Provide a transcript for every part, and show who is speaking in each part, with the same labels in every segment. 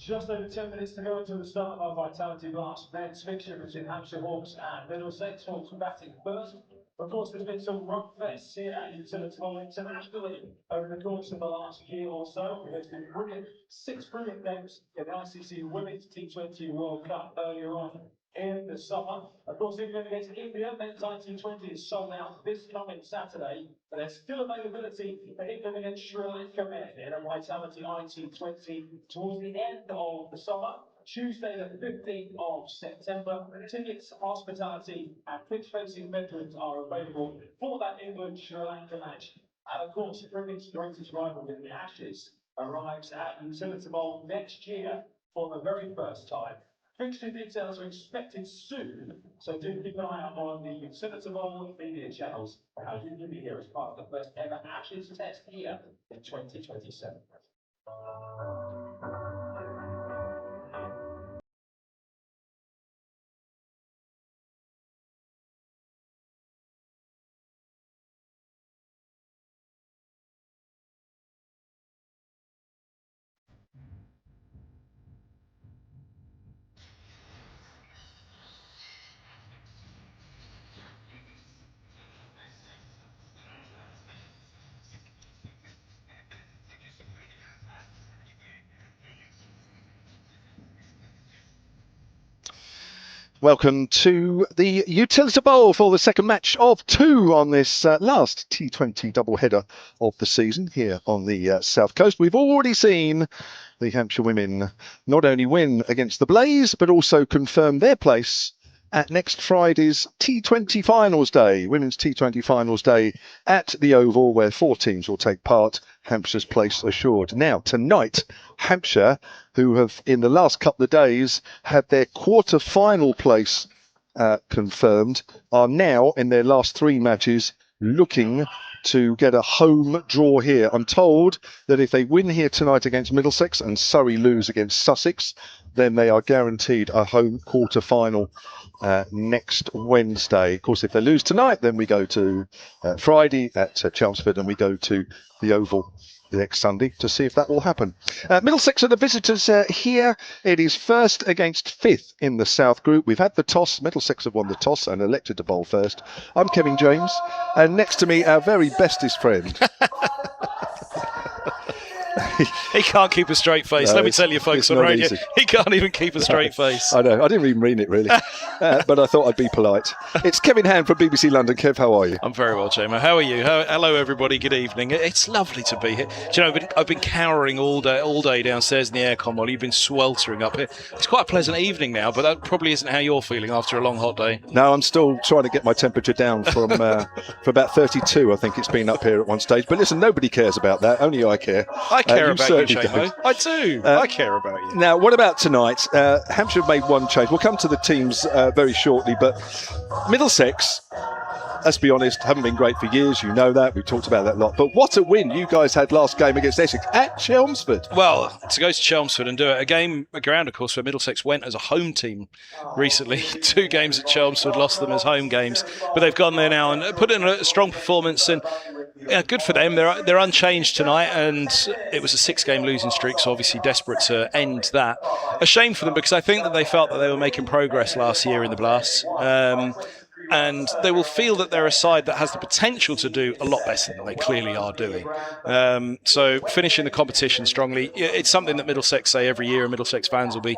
Speaker 1: Just over 10 minutes to go until the start of our Vitality Blast men's fixture between Hampshire Hawks and Middlesex. Hawks batting first. Of course, there's been some rock fests here at Utilita Bowl internationally over the course of the last year or so. There's been six brilliant games in the ICC Women's T20 World Cup earlier on in the summer. Of course, England against India, men's ITT20 is sold out this coming Saturday, but there's still availability for England against Sri Lanka men in a Vitality ITT20 towards the end of the summer. Tuesday, the 15th of September. Tickets, hospitality, and pitch-facing veterans are available for that England-Sri Lanka match. And of course, Britain's greatest rival in the Ashes arrives at Utilita Bowl next year for the very first time. Fixture details are expected soon, so do keep an eye out on the Utilita Bowl media channels. How you can be here as part of the first ever Ashes test here in 2027.
Speaker 2: Welcome to the Utilita Bowl for the second match of two on this last T20 doubleheader of the season here on the South Coast. We've already seen the Hampshire women not only win against the Blaze, but also confirm their place at next Friday's T20 Finals Day, Women's T20 Finals Day at the Oval, where 4 teams will take part. Hampshire's place assured. Now, tonight, Hampshire, who have in the last couple of days had their quarter-final place confirmed, are now in their last 3 matches looking to get a home draw here. I'm told that if they win here tonight against Middlesex and Surrey lose against Sussex, then they are guaranteed a home quarter-final next Wednesday. Of course, if they lose tonight, then we go to Friday at Chelmsford and we go to the Oval next Sunday to see if that will happen. Middlesex are the visitors here. It is first against 5th in the South Group. We've had the toss. Middlesex have won the toss and elected to bowl first. I'm Kevin James, and next to me, our very bestest friend.
Speaker 3: He can't keep a straight face.
Speaker 2: No,
Speaker 3: let me tell you, folks on radio,
Speaker 2: easy.
Speaker 3: he can't even keep a straight face.
Speaker 2: I know. I didn't even mean it, really. But I thought I'd be polite. It's Kevin Hand from BBC London. Kev, how are you?
Speaker 3: I'm very well, Jamo. How are you? Hello, everybody. Good evening. It's lovely to be here. Do you know, I've been cowering all day downstairs in the aircon while you've been sweltering up here. It's quite a pleasant evening now, but that probably isn't how you're feeling after a long, hot day.
Speaker 2: No, I'm still trying to get my temperature down from for about 32. I think it's been up here at one stage. But listen, nobody cares about that. Only I care.
Speaker 3: I care about you, Jamo.
Speaker 2: don't.
Speaker 3: I do. I care about you.
Speaker 2: Now, what about tonight? Hampshire have made one change. We'll come to the teams very shortly, but Middlesex, let's be honest, haven't been great for years. You know that. We've talked about that a lot. But what a win you guys had last game against Essex at Chelmsford.
Speaker 3: Well, to go to Chelmsford and do it, a ground, of course, where Middlesex went as a home team recently. 2 games at Chelmsford, lost them as home games. But they've gone there now and put in a strong performance. And yeah, good for them. They're unchanged tonight, and it was a 6-game losing streak, so obviously desperate to end that. A shame for them, because I think that they felt that they were making progress last year in the Blasts. And they will feel that they're a side that has the potential to do a lot better than they clearly are doing. So finishing the competition strongly, it's something that Middlesex say every year, and Middlesex fans will be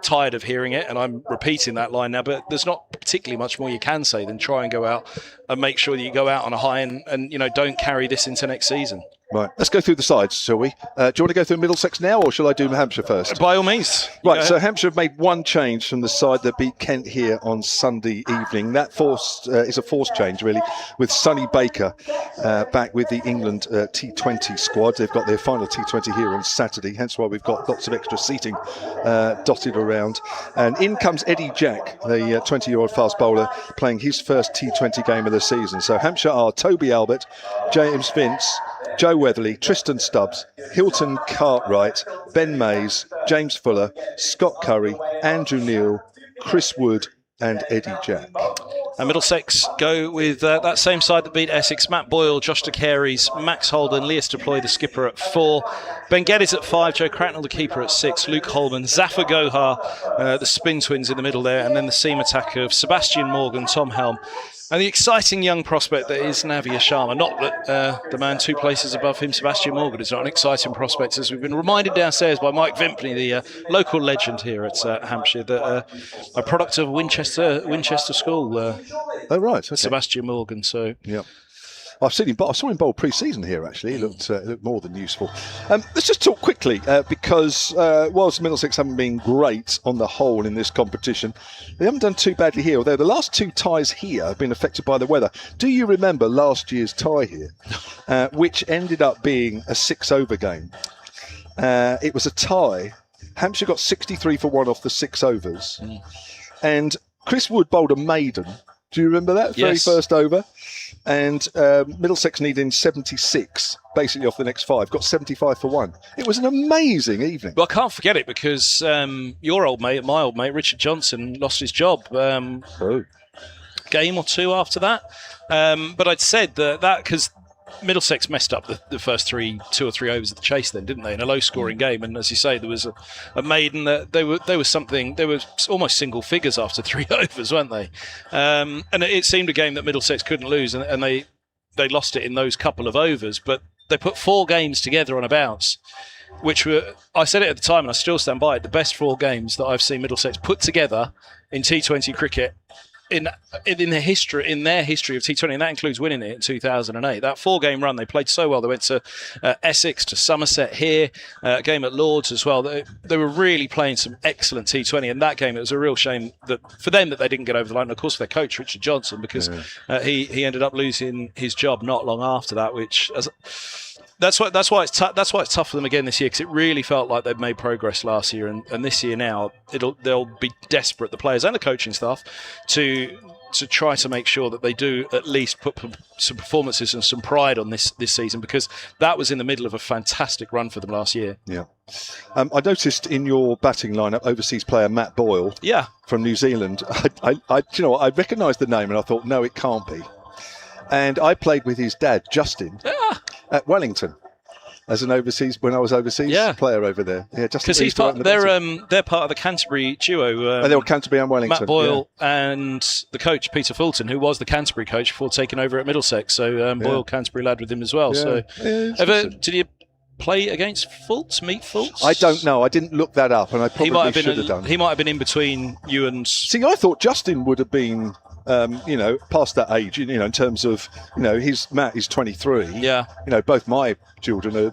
Speaker 3: tired of hearing it, and I'm repeating that line now, but there's not particularly much more you can say than try and go out and make sure that you go out on a high and you know, don't carry this into next season.
Speaker 2: Right, let's go through the sides, shall we? Do you want to go through Middlesex now, or shall I do Hampshire first?
Speaker 3: By all means.
Speaker 2: Right, so Hampshire have made one change from the side that beat Kent here on Sunday evening. That is a forced change, really, with Sonny Baker back with the England T20 squad. They've got their final T20 here on Saturday, hence why we've got lots of extra seating dotted around. And in comes Eddie Jack, the 20-year-old fast bowler, playing his first T20 game of the season. So Hampshire are Toby Albert, James Vince, Joe Weatherly, Tristan Stubbs, Hilton Cartwright, Ben Mays, James Fuller, Scott Curry, Andrew Neal, Chris Wood and Eddie Jack.
Speaker 3: And Middlesex go with that same side that beat Essex. Matt Boyle, Josh De Carey's, Max Holden, Lias Deploy, the skipper, at 4. Ben Geddes at 5, Joe Cracknell, the keeper, at 6. Luke Holman, Zafar Gohar, the spin twins in the middle there. And then the seam attack of Sebastian Morgan, Tom Helm, and the exciting young prospect that is Navia Sharma. Not that the man 2 places above him, Sebastian Morgan, is not an exciting prospect, as we've been reminded downstairs by Mike Vimpney, the local legend here at Hampshire, that a product of Winchester School.
Speaker 2: Oh, right. Okay.
Speaker 3: Sebastian Morgan. So
Speaker 2: yeah. I saw him bowl pre-season here, actually. He looked more than useful. Let's just talk quickly, because whilst Middlesex haven't been great on the whole in this competition, they haven't done too badly here, although the last 2 ties here have been affected by the weather. Do you remember last year's tie here, which ended up being a 6-over game? It was a tie. Hampshire got 63 for 1 off the 6 overs. And Chris Wood bowled a maiden. Do you remember that? Very first over. And Middlesex needing 76, basically off the next 5, got 75 for 1. It was an amazing evening.
Speaker 3: Well, I can't forget it, because your old mate, my old mate, Richard Johnson, lost his job game or 2 after that. But I'd said that because Middlesex messed up the first 2 or 3 overs of the chase then, didn't they, in a low-scoring game? And as you say, there was a maiden that they were almost single figures after 3 overs, weren't they? And it seemed a game that Middlesex couldn't lose, and they lost it in those couple of overs. But they put 4 games together on a bounce, which were, I said it at the time, and I still stand by it, the best 4 games that I've seen Middlesex put together in T20 cricket in their history of T20, and that includes winning it in 2008. That 4-game run, they played so well. They went to Essex, to Somerset here, a game at Lords as well. They were really playing some excellent T20. And that game, it was a real shame for them that they didn't get over the line. And of course, for their coach, Richard Johnson, because he ended up losing his job not long after that, which... That's why it's tough for them again this year, because it really felt like they'd made progress last year, and this year now they'll be desperate, the players and the coaching staff, to try to make sure that they do at least put some performances and some pride on this season, because that was in the middle of a fantastic run for them last year.
Speaker 2: Yeah, I noticed in your batting lineup overseas player Matt Boyle. Yeah, from New Zealand. I I recognised the name and I thought, no, it can't be. And I played with his dad, Justin, at Wellington as an overseas, when I was overseas player over there. Yeah, Justin.
Speaker 3: Because they're part of the Canterbury duo.
Speaker 2: They were Canterbury and Wellington.
Speaker 3: Matt Boyle and the coach, Peter Fulton, who was the Canterbury coach before taking over at Middlesex. So Boyle, Canterbury lad with him as well. So did you play against Fultz, meet Fultz?
Speaker 2: I don't know. I didn't look that up, and I probably should have done.
Speaker 3: He might have been in between you and...
Speaker 2: See, I thought Justin would have been... past that age, in terms of, Matt is 23. Yeah. Both my children are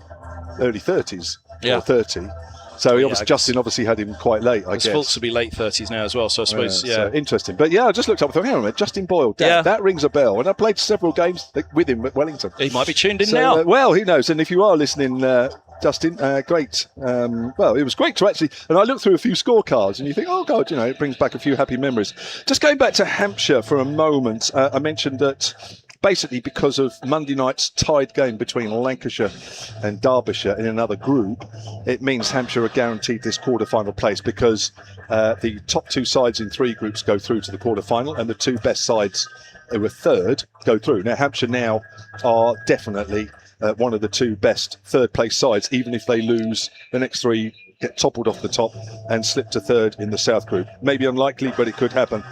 Speaker 2: early 30s or 30. So Justin obviously had him quite late, I guess.
Speaker 3: Fultz will be late 30s now as well, so I suppose,
Speaker 2: So interesting. But I just looked up and thought, hang on a minute, Justin Boyle, that rings a bell. And I played several games with him at Wellington.
Speaker 3: He might be tuned in now.
Speaker 2: Well, who knows? And if you are listening, Justin, great. It was great to actually, and I looked through a few scorecards and you think, oh God, it brings back a few happy memories. Just going back to Hampshire for a moment, I mentioned that basically because of Monday night's tied game between Lancashire and Derbyshire in another group, it means Hampshire are guaranteed this quarter-final place, because the top 2 sides in 3 groups go through to the quarter-final, and the 2 best sides who are third go through. Now, Hampshire now are definitely one of the 2 best third-place sides, even if they lose the next 3, get toppled off the top and slip to third in the South Group. Maybe unlikely, but it could happen.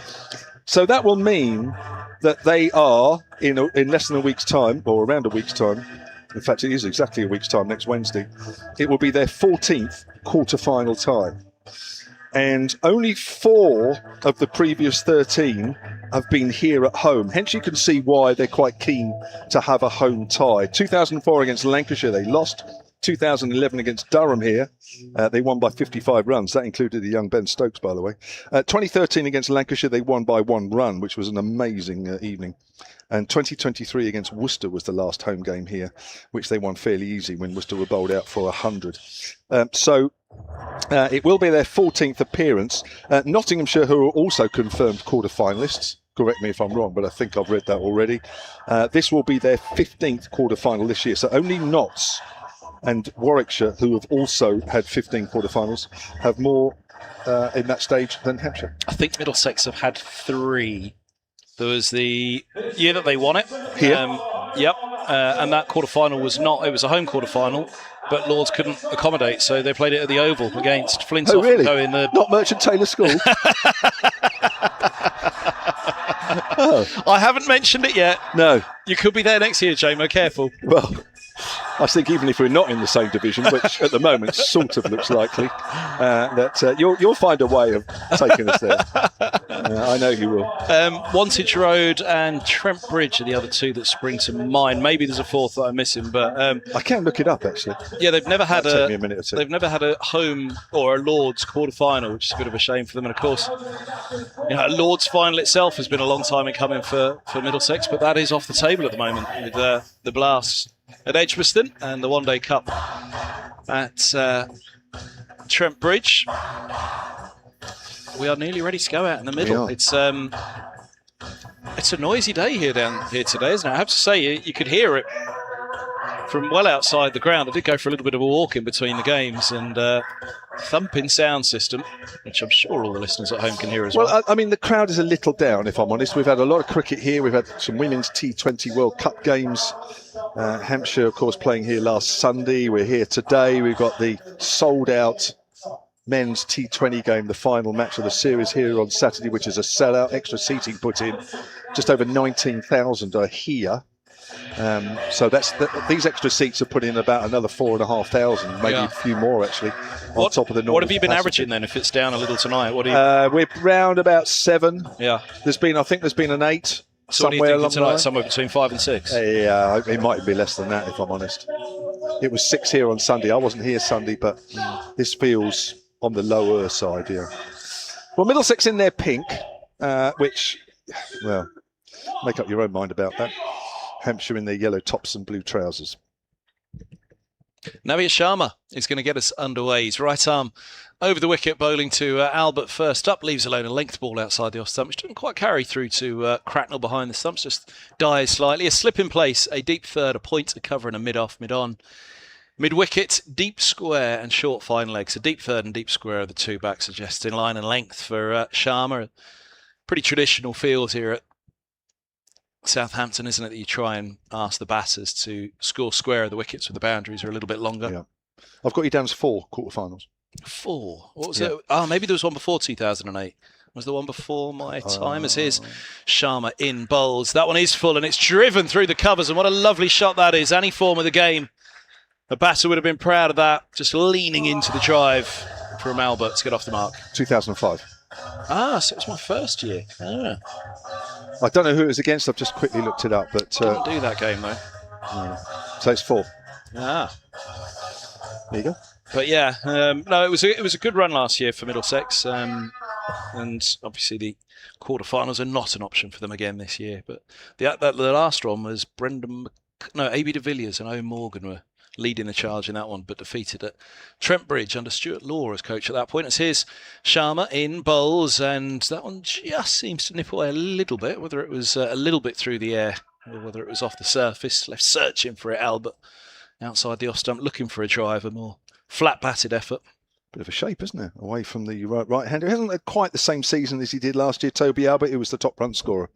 Speaker 2: So that will mean that they are, in less than a week's time, or around a week's time, in fact it is exactly a week's time, next Wednesday, it will be their 14th quarter-final tie. And only 4 of the previous 13 have been here at home. Hence you can see why they're quite keen to have a home tie. 2004 against Lancashire, they lost. 2011 against Durham here, they won by 55 runs. That included the young Ben Stokes, by the way. 2013 against Lancashire, they won by 1 run, which was an amazing evening. And 2023 against Worcester was the last home game here, which they won fairly easy when Worcester were bowled out for 100. It will be their 14th appearance. Nottinghamshire, who are also confirmed quarter-finalists, correct me if I'm wrong, but I think I've read that already. This will be their 15th quarter-final this year. So only Notts and Warwickshire, who have also had 15 quarterfinals, have more in that stage than Hampshire.
Speaker 3: I think Middlesex have had 3. There was the year that they won it.
Speaker 2: Here?
Speaker 3: Yep. And that quarter-final was not, it was a home quarter-final, but Lords couldn't accommodate, so they played it at the Oval against Flintoff.
Speaker 2: Oh, really?
Speaker 3: In the...
Speaker 2: Not Merchant Taylor School? Oh.
Speaker 3: I haven't mentioned it yet.
Speaker 2: No.
Speaker 3: You could be there next year, Jamo, careful.
Speaker 2: Well, I think even if we're not in the same division, which at the moment sort of looks likely, that you'll find a way of taking us there. I know you will.
Speaker 3: Wantage Road and Trent Bridge are the other two that spring to mind. Maybe there's a fourth that I'm missing, but
Speaker 2: I can look it up actually.
Speaker 3: Yeah, they've never had
Speaker 2: take me a minute or two.
Speaker 3: They've never had a home or a Lords quarter-final, which is a bit of a shame for them. And of course, a Lords final itself has been a long time in coming for Middlesex, but that is off the table at the moment with the Blasts at Edgbaston and the One Day Cup at Trent Bridge. We are nearly ready to go out in the middle. It's a noisy day here today, isn't it? I have to say, you could hear it from well outside the ground. I did go for a little bit of a walk in between the games, and thumping sound system, which I'm sure all the listeners at home can hear as well.
Speaker 2: Well, I mean, the crowd is a little down, if I'm honest. We've had a lot of cricket here. We've had some women's T20 World Cup games. Hampshire, of course, playing here last Sunday. We're here today. We've got the sold-out men's T20 game, the final match of the series here on Saturday, which is a sellout, extra seating put in. Just over 19,000 are here. So these extra seats are put in about another 4,500, maybe a few more actually, on top of the normal.
Speaker 3: What have you been
Speaker 2: capacity.
Speaker 3: averaging then? If it's down a little tonight, what do you?
Speaker 2: We're round about 7.
Speaker 3: Yeah.
Speaker 2: I think there's been an 8
Speaker 3: So what do you
Speaker 2: somewhere
Speaker 3: think
Speaker 2: along
Speaker 3: tonight?
Speaker 2: the line.
Speaker 3: Somewhere between 5 and 6.
Speaker 2: Yeah, it might be less than that if I'm honest. It was 6 here on Sunday. I wasn't here Sunday, but this feels on the lower side here. Well, Middlesex in their pink, which, well, make up your own mind about that. Hampshire in their yellow tops and blue trousers.
Speaker 3: Navia Sharma is going to get us underway. His right arm over the wicket, bowling to Albert first up, leaves alone a length ball outside the off stump, which didn't quite carry through to Cracknell behind the stumps, just dies slightly. A slip in place, a deep third, a point to cover, and a mid-off, mid-on. Mid-wicket, deep square and short fine legs. A deep third and deep square are the two back, suggesting line and length for Sharma. Pretty traditional field here at Southampton, isn't it, that you try and ask the batters to score square of the wickets where the boundaries are a little bit longer.
Speaker 2: Yeah. I've got you down as 4 quarterfinals.
Speaker 3: 4? What was it? Oh, maybe there was one before 2008. Was the one before my time? As here's Sharma in bowls. That one is full and it's driven through the covers, and what a lovely shot that is. Any form of the game, a batter would have been proud of that. Just leaning into the drive from Albert to get off the mark.
Speaker 2: 2005.
Speaker 3: So it was my first year.
Speaker 2: I don't know who it was against. I've just quickly looked it up, but
Speaker 3: Didn't do that game though.
Speaker 2: So it's 4.
Speaker 3: There
Speaker 2: you go.
Speaker 3: But yeah, no, it was a good run last year for Middlesex, and obviously the quarterfinals are not an option for them again this year. But the last one was A.B. de Villiers and Owen Morgan were leading the charge in that one, but defeated at Trent Bridge under Stuart Law as coach at that point. It's here's Sharma in bowls, and that one just seems to nip away a little bit, whether it was a little bit through the air or whether it was off the surface. Left searching for it, Albert outside the off stump, looking for a drive, a more flat-batted effort.
Speaker 2: Bit of a shape, isn't it? Away from the right-hander. He hasn't had quite the same season as he did last year. Toby Albert, who was the top run scorer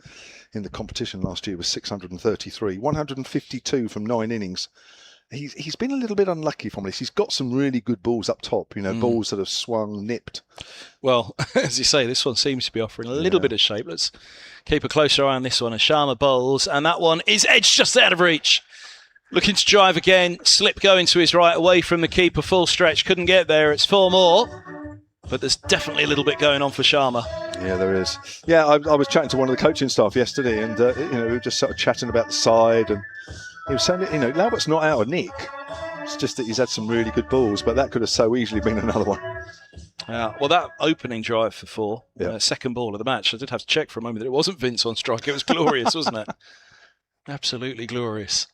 Speaker 2: in the competition last year, was 633. 152 from 9 innings. He's been a little bit unlucky from this. He's got some really good balls up top, balls that have swung, nipped.
Speaker 3: Well, as you say, this one seems to be offering a little bit of shape. Let's keep a closer eye on this one as Sharma bowls, and that one is edged just out of reach. Looking to drive again, slip going to his right, away from the keeper, full stretch, couldn't get there. It's 4 more, but there's definitely a little bit going on for Sharma.
Speaker 2: Yeah, there is. Yeah, I was chatting to one of the coaching staff yesterday, and we were just sort of chatting about the side, and he was saying, Lalbert's not out of nick. It's just that he's had some really good balls, but that could have so easily been another one.
Speaker 3: Well, that opening drive for 4,
Speaker 2: yeah.
Speaker 3: Second ball of the match, I did have to check for a moment that it wasn't Vince on strike. It was glorious, wasn't it? Absolutely glorious.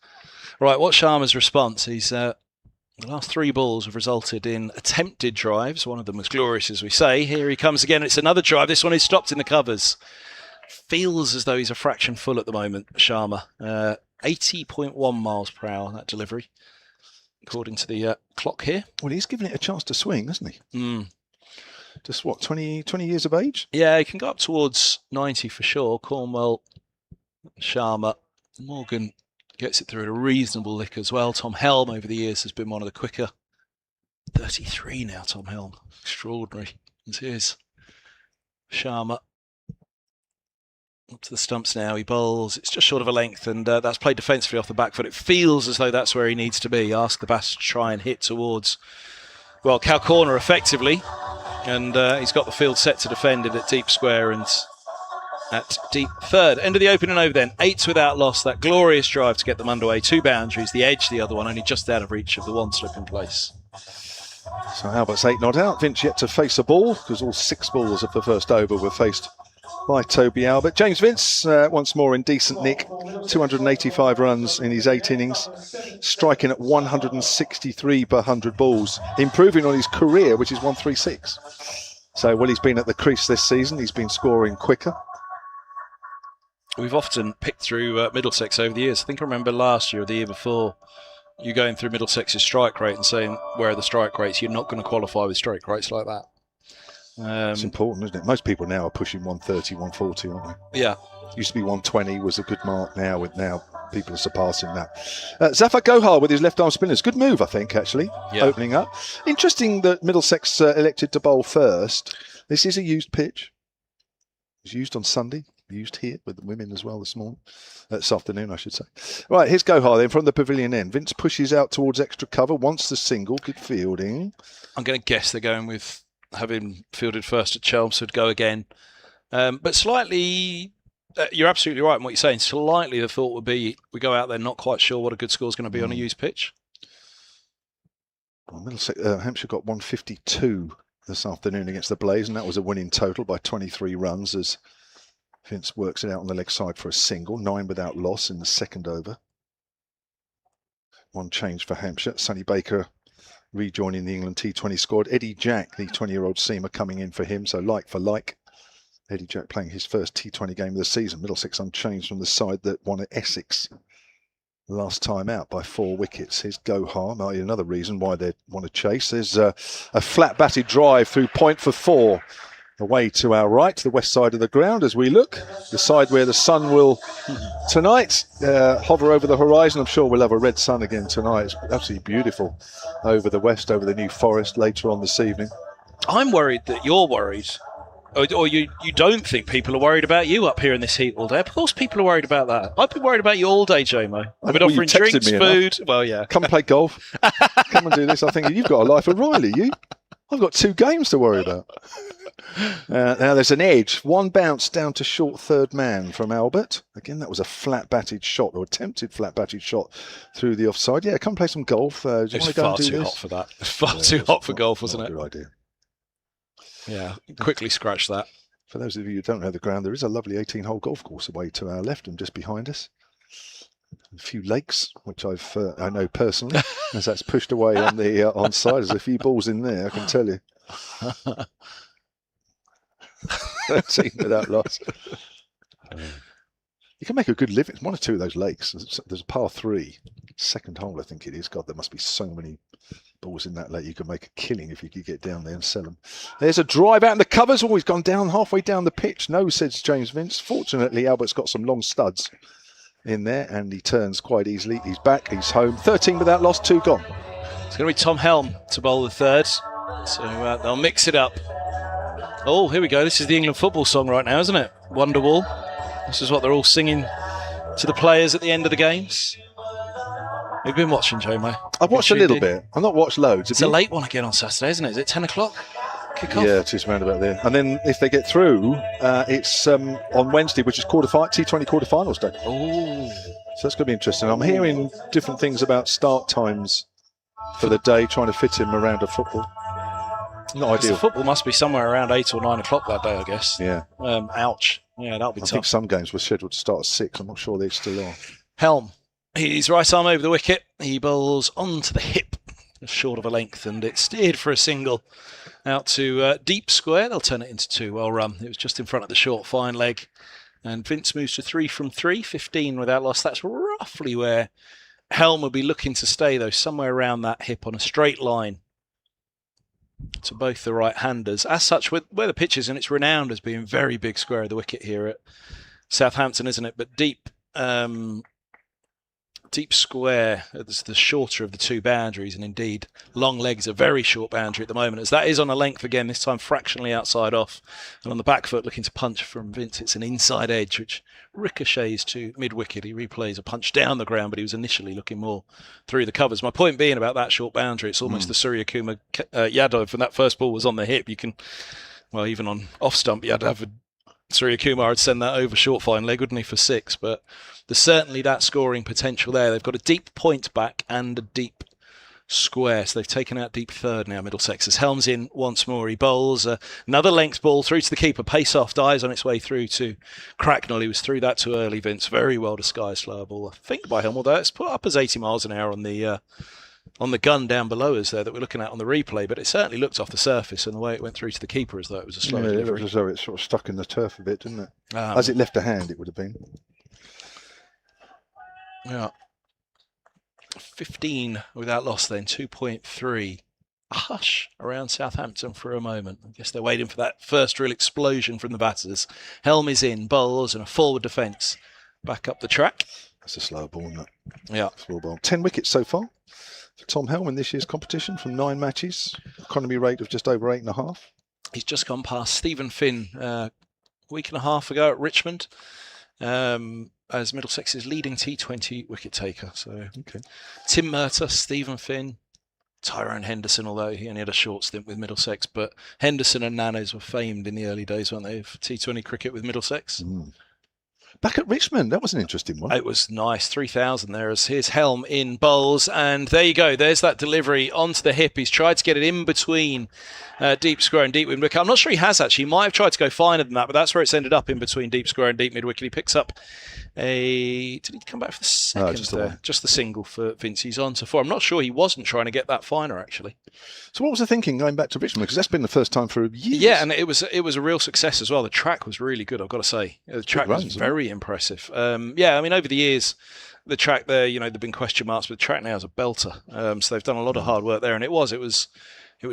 Speaker 3: Right, what's Sharma's response? The last 3 balls have resulted in attempted drives. One of them was glorious, as we say. Here he comes again. It's another drive. This one is stopped in the covers. Feels as though he's a fraction full at the moment, Sharma. 80.1 miles per hour, that delivery, according to the clock here.
Speaker 2: Well, he's given it a chance to swing, hasn't he?
Speaker 3: Mm.
Speaker 2: Just, 20 years of age?
Speaker 3: Yeah, he can go up towards 90 for sure. Cornwell Sharma. Morgan gets it through at a reasonable lick as well. Tom Helm over the years has been one of the quicker. 33 now, Tom Helm. Extraordinary. It is. Sharma. Up to the stumps now. He bowls. It's just short of a length, and that's played defensively off the back foot. It feels as though that's where he needs to be. Ask the batter to try and hit towards, well, cow corner effectively. And he's got the field set to defend it at deep square and at deep third. End of the opening over then. 8 without loss. That glorious drive to get them underway. 2 boundaries. The edge, the other one, only just out of reach of the one slip in place.
Speaker 2: So Albert's 8 not out. Vince yet to face a ball because all 6 balls of the first over were faced by Toby Albert. James Vince once more in decent nick. 285 runs in his 8 innings, striking at 163 per 100 balls, improving on his career, which is 136. So while he's been at the crease this season, he's been scoring quicker.
Speaker 3: We've often picked through Middlesex over the years. I think I remember last year or the year before, you going through Middlesex's strike rate and saying, where are the strike rates? You're not going to qualify with strike rates like that.
Speaker 2: It's important, isn't it? Most people now are pushing 130, 140, aren't they?
Speaker 3: Yeah.
Speaker 2: Used to be 120 was a good mark. Now people are surpassing that. Zafar Gohar with his left arm spinners. Good move, I think, actually, opening up. Interesting that Middlesex elected to bowl first. This is a used pitch. It was used on Sunday. Used here with the women as well this afternoon, I should say. Right, here's Gohar then from the pavilion end. Vince pushes out towards extra cover, wants the single, good fielding.
Speaker 3: I'm going to guess they're going with having fielded first at Chelmsford, go again. But slightly, you're absolutely right in what you're saying. Slightly the thought would be we go out there not quite sure what a good score is going to be on a used pitch.
Speaker 2: Well, Hampshire got 152 this afternoon against the Blaze, and that was a winning total by 23 runs as Vince works it out on the leg side for a single. 9 without loss in the second over. 1 change for Hampshire. Sonny Baker rejoining the England T20 squad. Eddie Jack, the 20-year-old seamer, coming in for him. So like for like. Eddie Jack playing his first T20 game of the season. Middlesex unchanged from the side that won at Essex last time out by 4 wickets. Here's Gohar. Might be another reason why they want to chase. There's a flat batted drive through point for 4. Away to our right, the west side of the ground as we look. The side where the sun will tonight hover over the horizon. I'm sure we'll have a red sun again tonight. It's absolutely beautiful over the west, over the New Forest later on this evening.
Speaker 3: I'm worried that you're worried. Or you don't think people are worried about you up here in this heat all day. Of course people are worried about that. I've been worried about you all day, Jomo. I've been offering drinks, food. Well, yeah.
Speaker 2: Come play golf. Come and do this. I think you've got a life of Riley, you. I've got 2 games to worry about. Now there's an edge. 1 bounce down to short third man from Albert. Again, that was a flat batted shot or attempted flat batted shot through the offside. Yeah, come play some golf.
Speaker 3: It's far too hot for that. It's far too hot for golf, wasn't it?
Speaker 2: Good idea.
Speaker 3: Yeah, quickly scratch that.
Speaker 2: For those of you who don't know the ground, there is a lovely 18-hole golf course away to our left and just behind us. A few lakes, which I know personally, as that's pushed away on the onside. There's a few balls in there, I can tell you. 13 without loss. You can make a good living. 1 or 2 of those lakes. There's a par 3, second hole, I think it is. God, there must be so many balls in that lake. You could make a killing if you could get down there and sell them. There's a drive out in the covers. Oh, he's gone down halfway down the pitch. No, says James Vince. Fortunately, Albert's got some long studs in there, and he turns quite easily. He's back. He's home. 13 without loss. 2 gone.
Speaker 3: It's going to be Tom Helm to bowl the third. So they'll mix it up. Oh, here we go. This is the England football song right now, isn't it? Wonderwall. This is what they're all singing to the players at the end of the games. We've been watching, Jomo.
Speaker 2: I've watched a little bit. I've not watched loads.
Speaker 3: It's a late one again on Saturday, isn't it? Is it 10 o'clock? Kick off?
Speaker 2: Yeah, it is round about there. And then if they get through, it's on Wednesday, which is T20 quarterfinals day.
Speaker 3: Oh.
Speaker 2: So that's going to be interesting. I'm hearing different things about start times for the day, trying to fit him around a football. Not ideal.
Speaker 3: The football must be somewhere around 8 or 9 o'clock that day, I guess.
Speaker 2: Yeah.
Speaker 3: Ouch. Yeah, that'll be tough.
Speaker 2: I think some games were scheduled to start at 6. I'm not sure they still are.
Speaker 3: Helm. He's right arm over the wicket. He bowls onto the hip, short of a length, and it's steered for a single out to deep square. They'll turn it into 2. Well run. It was just in front of the short fine leg. And Vince moves to 3 from 3, 15 without loss. That's roughly where Helm will be looking to stay, though, somewhere around that hip on a straight line to both the right-handers. As such, where the pitch is, and it's renowned as being very big square of the wicket here at Southampton, isn't it? But deep deep square is the shorter of the two boundaries, and indeed long leg is a very short boundary at the moment, as that is on a length again, this time fractionally outside off, and on the back foot looking to punch from Vince, it's an inside edge which ricochets to mid-wicket. He replays a punch down the ground, but he was initially looking more through the covers. My point being about that short boundary, it's almost the Surya Kumar Yadav, and that first ball was on the hip. You can, well, even on off stump Yadav, Surya Kumar would send that over short fine leg, wouldn't he, for 6? But there's certainly that scoring potential there. They've got a deep point back and a deep square, so they've taken out deep third now, Middlesex. As Helms in once more, he bowls another length ball through to the keeper. Pace off, dies on its way through to Cracknell. He was through that too early, Vince. Very well disguised slower ball, I think, by Helm, although it's put up as 80 miles an hour on the gun down below us there that we're looking at on the replay, but it certainly looked off the surface, and the way it went through to the keeper as though it was a slow delivery.
Speaker 2: It was as though it sort of stuck in the turf a bit, didn't it? As it left a hand, it would have been.
Speaker 3: Yeah. 15 without loss then, 2.3. A hush around Southampton for a moment. I guess they're waiting for that first real explosion from the batters. Helm is in, bowls, and a forward defence back up the track.
Speaker 2: That's a slow ball, isn't it?
Speaker 3: Yeah.
Speaker 2: Slow ball. 10 wickets so far for Tom Helm in this year's competition from 9 matches. Economy rate of just over 8.5.
Speaker 3: He's just gone past Stephen Finn a week and a half ago at Richmond. As Middlesex's leading T20 wicket taker. So Tim Murtagh, Stephen Finn, Tyrone Henderson, although he only had a short stint with Middlesex, but Henderson and Nanes were famed in the early days, weren't they, of T20 cricket with Middlesex?
Speaker 2: Back at Richmond, that was an interesting one.
Speaker 3: It was nice, 3,000 there as here's Helm in bowls, and there you go, there's that delivery onto the hip. He's tried to get it in between deep square and deep mid-wicket. I'm not sure he has actually, he might have tried to go finer than that, but that's where it's ended up, in between deep square and deep mid-wicket. He picks up did he come back for the second there? Just the single for Vince. He's on to 4. I'm not sure he wasn't trying to get that finer actually.
Speaker 2: So what was the thinking going back to Richmond? Because that's been the first time for years.
Speaker 3: Yeah, and it was a real success as well. The track was really good, I've got to say. The track was very impressive. Yeah, I mean, over the years, the track there, you know, there've been question marks, but the track now is a belter. So they've done a lot of hard work there, and it was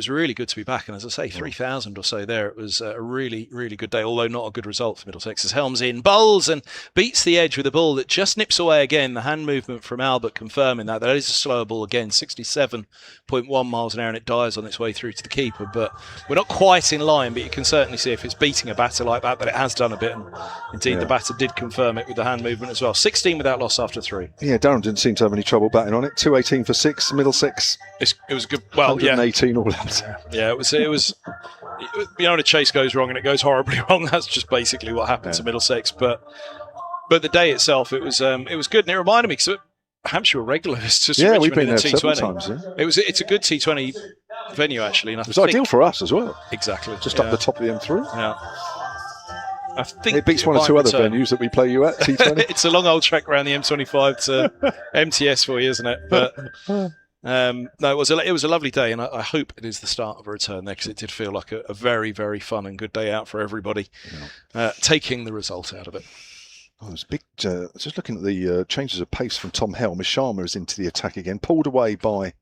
Speaker 3: really good to be back. And as I say, 3,000 or so there. It was a really, really good day, although not a good result for Middlesex. As Helms in, bowls and beats the edge with a ball that just nips away again. The hand movement from Albert confirming that. That is a slower ball again, 67.1 miles an hour, and it dies on its way through to the keeper. But we're not quite in line, but you can certainly see if it's beating a batter like that it has done a bit. And indeed, the batter did confirm it with the hand movement as well. 16 without loss after 3.
Speaker 2: Yeah, Durham didn't seem to have any trouble batting on it. 218 for 6. Middlesex.
Speaker 3: It was good. Well,
Speaker 2: 118 all out.
Speaker 3: Yeah, it was. You know, when a chase goes wrong and it goes horribly wrong, that's just basically what happened to Middlesex. But the day itself, it was good, and it reminded me, because Hampshire were regulars to Richmond
Speaker 2: we've been
Speaker 3: in
Speaker 2: there
Speaker 3: the T20.
Speaker 2: several times. Yeah.
Speaker 3: It's a good T20 venue actually, and
Speaker 2: it was ideal for us as well.
Speaker 3: Exactly,
Speaker 2: just up the top of the M3.
Speaker 3: Yeah. I think
Speaker 2: it beats one or two other venues that we play you at, T20.
Speaker 3: It's a long old trek around the M25 to MTS for you, isn't it? But no, it was a lovely day, and I hope it is the start of a return there, because it did feel like a very, very fun and good day out for everybody, taking the result out of it.
Speaker 2: Oh, it's big. Just looking at the changes of pace from Tom Helm. Sharma is into the attack again, pulled away by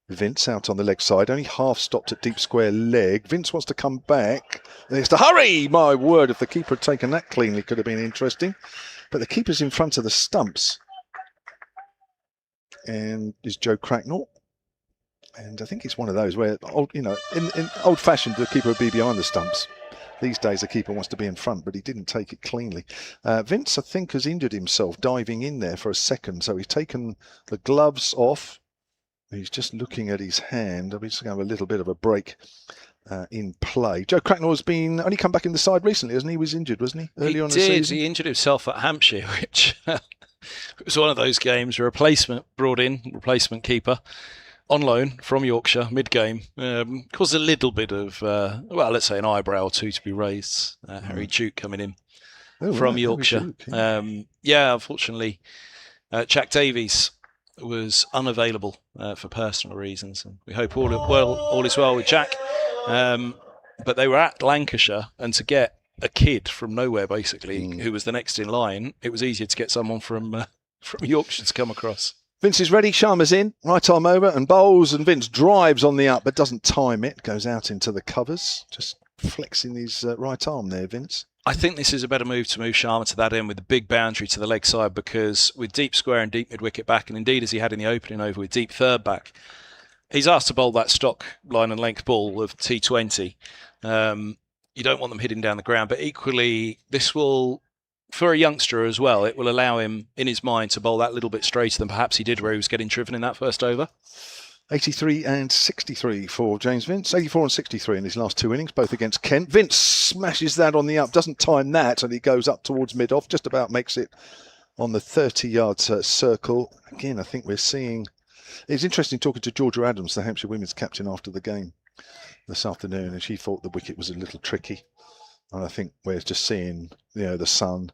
Speaker 2: Vince out on the leg side, only half stopped at deep square leg. Vince wants to come back. There's to hurry. My word, if the keeper had taken that cleanly, could have been interesting. But the keeper's in front of the stumps. And is Joe Cracknell. And I think it's one of those where, in old-fashioned, the keeper would be behind the stumps. These days, the keeper wants to be in front, but he didn't take it cleanly. Vince, I think, has injured himself diving in there for a second. So he's taken the gloves off. He's just looking at his hand. He's going to have a little bit of a break in play. Joe Cracknell has only come back in the side recently, hasn't he? He was injured, wasn't he? Early on in the season.
Speaker 3: He injured himself at Hampshire, which it was one of those games. A replacement keeper on loan from Yorkshire mid-game caused a little bit of, let's say an eyebrow or two to be raised. Harry Duke coming in from Yorkshire. Unfortunately, Jack Davies was unavailable for personal reasons, and we hope all is well with Jack. But they were at Lancashire, and to get a kid from nowhere, basically, who was the next in line, it was easier to get someone from Yorkshire to come across.
Speaker 2: Vince is ready. Sharma's in. Right arm over and bowls, and Vince drives on the up, but doesn't time it. Goes out into the covers. Just flexing his right arm there, Vince.
Speaker 3: I think this is a better move to move Sharma to that end with the big boundary to the leg side, because with deep square and deep mid-wicket back, and indeed as he had in the opening over with deep third back, he's asked to bowl that stock line and length ball of T20. You don't want them hitting down the ground, but equally this will, for a youngster as well, it will allow him in his mind to bowl that little bit straighter than perhaps he did where he was getting driven in that first over.
Speaker 2: 83 and 63 for James Vince. 84 and 63 in his last 2 innings, both against Kent. Vince smashes that on the up, doesn't time that, and he goes up towards mid-off, just about makes it on the 30-yard circle. Again, I think we're seeing... It's interesting talking to Georgia Adams, the Hampshire women's captain, after the game this afternoon, and she thought the wicket was a little tricky. And I think we're just seeing, the sun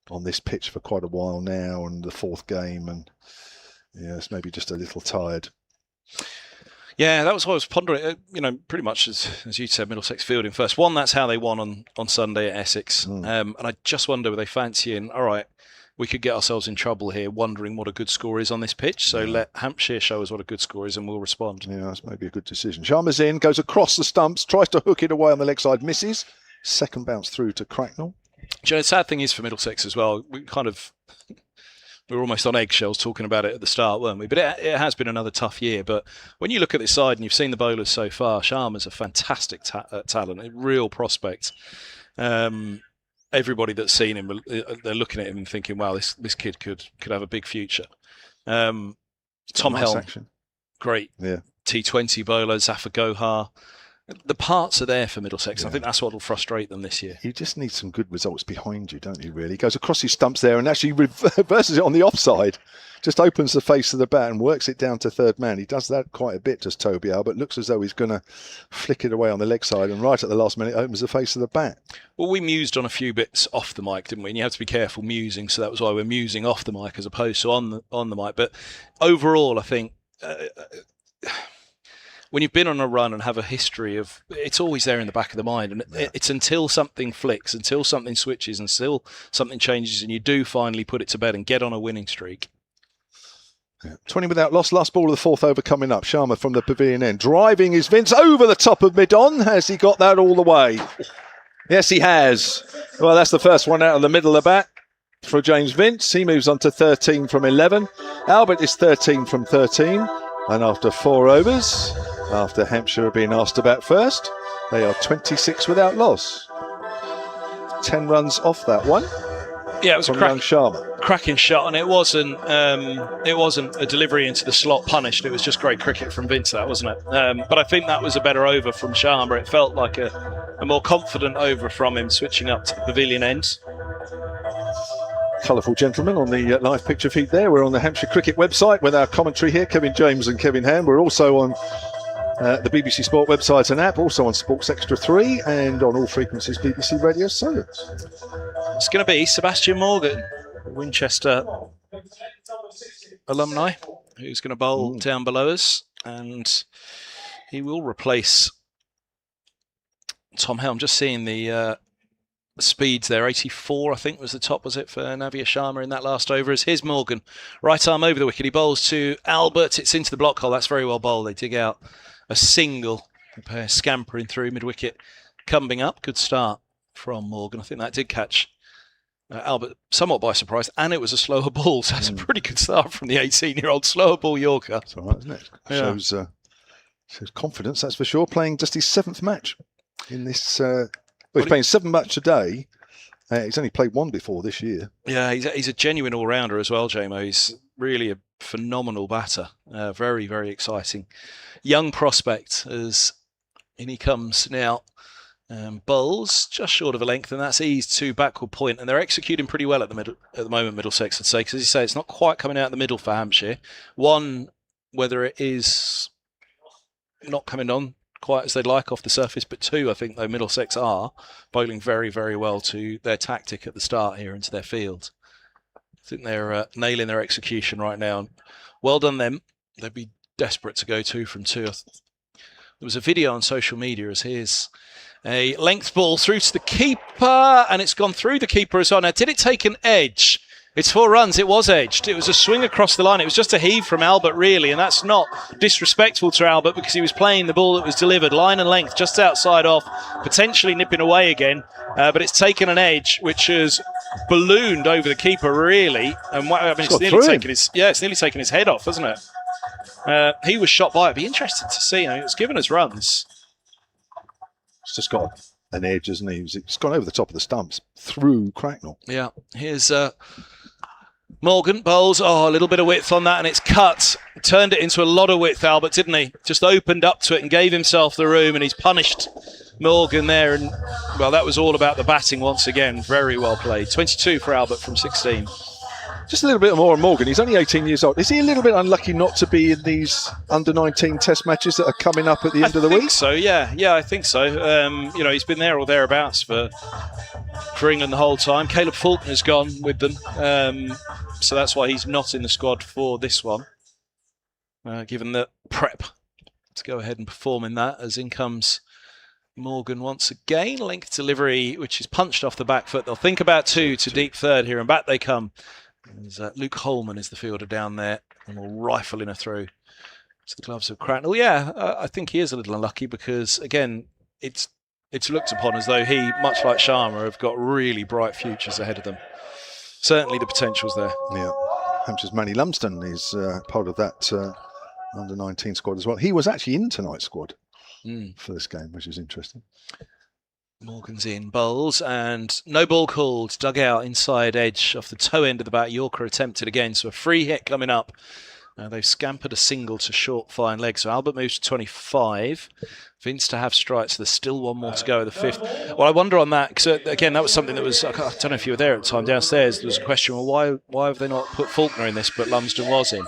Speaker 2: on this pitch for quite a while now, and the 4th game, and it's maybe just a little tired.
Speaker 3: Yeah, that was what I was pondering. Pretty much as you said, Middlesex fielding first. One, that's how they won on Sunday at Essex. And I just wonder, were they fancying, all right, we could get ourselves in trouble here, wondering what a good score is on this pitch. So let Hampshire show us what a good score is and we'll respond. Yeah,
Speaker 2: that's maybe a good decision. Sharma's in, goes across the stumps, tries to hook it away on the leg side, misses. Second bounce through to Cracknell.
Speaker 3: The sad thing is for Middlesex as well, we were almost on eggshells talking about it at the start, weren't we? But it has been another tough year. But when you look at this side and you've seen the bowlers so far, Sharma's a fantastic talent, a real prospect. Everybody that's seen him, they're looking at him and thinking, wow, this kid could have a big future. Tom Helm, great T20 bowler, Zafar Gohar. The parts are there for Middlesex. Yeah. I think that's what will frustrate them this year.
Speaker 2: You just need some good results behind you, don't you, really? He goes across his stumps there and actually reverses it on the offside. Just opens the face of the bat and works it down to third man. He does that quite a bit, does Toby Albert. Looks as though he's going to flick it away on the leg side, and right at the last minute opens the face of the bat.
Speaker 3: Well, we mused on a few bits off the mic, didn't we? And you have to be careful musing, so that was why we're musing off the mic as opposed to on the mic. But overall, I think... when you've been on a run and have a history of, it's always there in the back of the mind, and it's until something flicks, until something switches, until something changes, and you do finally put it to bed and get on a winning streak.
Speaker 2: 20 without loss, last ball of the 4th over coming up. Sharma from the pavilion end, driving is Vince over the top of mid-on. Has he got that all the way? Yes, he has. Well, that's the first one out of the middle of the bat for James Vince. He moves on to 13 from 11. Albert is 13 from 13, and after 4 overs, after Hampshire have been asked to bat first, they are 26 without loss. 10 runs off that one.
Speaker 3: Yeah, it was
Speaker 2: from young Sharma.
Speaker 3: Cracking shot, and it wasn't a delivery into the slot punished. It was just great cricket from Vince, that wasn't it? But I think that was a better over from Sharma. It felt like a more confident over from him, switching up to the pavilion end.
Speaker 2: Colourful gentlemen on the live picture feed there. We're on the Hampshire Cricket website with our commentary here, Kevin James and Kevin Ham. We're also on the BBC Sport website and app, also on Sports Extra 3 and on all frequencies BBC Radio Solent.
Speaker 3: It's going to be Sebastian Morgan, Winchester alumni, who's going to bowl down below us, and he will replace Tom Helm. Just seeing the speeds there, 84 I think was the top, was it, for Navia Sharma in that last over. As here's Morgan, right arm over the wicket, he bowls to Albert, it's into the block hole. That's very well bowled. They dig out a single, a pair scampering through mid-wicket, coming up. Good start from Morgan. I think that did catch Albert somewhat by surprise, and it was a slower ball, so that's a pretty good start from the 18-year-old. Slower ball Yorker.
Speaker 2: That's all right, isn't it? Yeah. Shows confidence, that's for sure. Playing just his 7th match in this... he's playing 7 matches today. He's only played 1 before this year. Yeah,
Speaker 3: he's a genuine all-rounder as well, JMO. He's really a phenomenal batter. Very, very exciting. Young prospect as in he comes now. Bowls just short of a length, and that's eased to backward point, and they're executing pretty well at the moment, Middlesex, I'd say, because as you say, it's not quite coming out the middle for Hampshire. One, whether it is not coming on quite as they'd like off the surface, but 2, I think, though, Middlesex are bowling very, very well to their tactic at the start here into their field. I think they're nailing their execution right now. Well done them. They'd be desperate to go 2 from 2. There was a video on social media as here's a length ball through to the keeper, and it's gone through the keeper as well. Now, did it take an edge It's 4 runs. It was edged. It was a swing across the line. It was just a heave from Albert, really, and that's not disrespectful to Albert because he was playing the ball that was delivered line and length just outside off, potentially nipping away again. But it's taken an edge, which has ballooned over the keeper, really. And it's nearly taken his head off, hasn't it? He was shot by it. It'd be interesting to see. It was given us runs.
Speaker 2: It's just got an edge, isn't he? It's gone over the top of the stumps through Cracknell.
Speaker 3: Yeah. Here's Morgan bowls. Oh, a little bit of width on that, and it's cut. Turned it into a lot of width, Albert, didn't he? Just opened up to it and gave himself the room, and he's punished Morgan there. And, well, that was all about the batting once again. Very well played. 22 for Albert from 16.
Speaker 2: Just a little bit more on Morgan. He's only 18 years old. Is he a little bit unlucky not to be in these under-19 test matches that are coming up at the end of the week?
Speaker 3: So, yeah, I think so. He's been there or thereabouts for England the whole time. Caleb Faulkner's gone with them, so that's why he's not in the squad for this one, given the prep to go ahead and perform in that. As in comes Morgan once again. Length delivery, which is punched off the back foot. They'll think about 2 to deep third here, and back they come. Luke Holman is the fielder down there, and will rifle in a through to the gloves of Cracknell. Yeah, I think he is a little unlucky because, again, it's looked upon as though he, much like Sharma, have got really bright futures ahead of them. Certainly the potential's there.
Speaker 2: Yeah. Hampshire's Manny Lumsden is part of that under-19 squad as well. He was actually in tonight's squad for this game, which is interesting.
Speaker 3: Morgan's in, bowls, and no ball called. Dug out inside edge off the toe end of the bat. Yorker attempted again, so a free hit coming up. They've scampered a single to short fine leg, so Albert moves to 25. Vince to have strikes. There's still one more to go at the 5th. Well, I wonder on that, because again, that was something that was, I don't know if you were there at the time, downstairs, there was a question, well, why have they not put Faulkner in this, but Lumsden was in?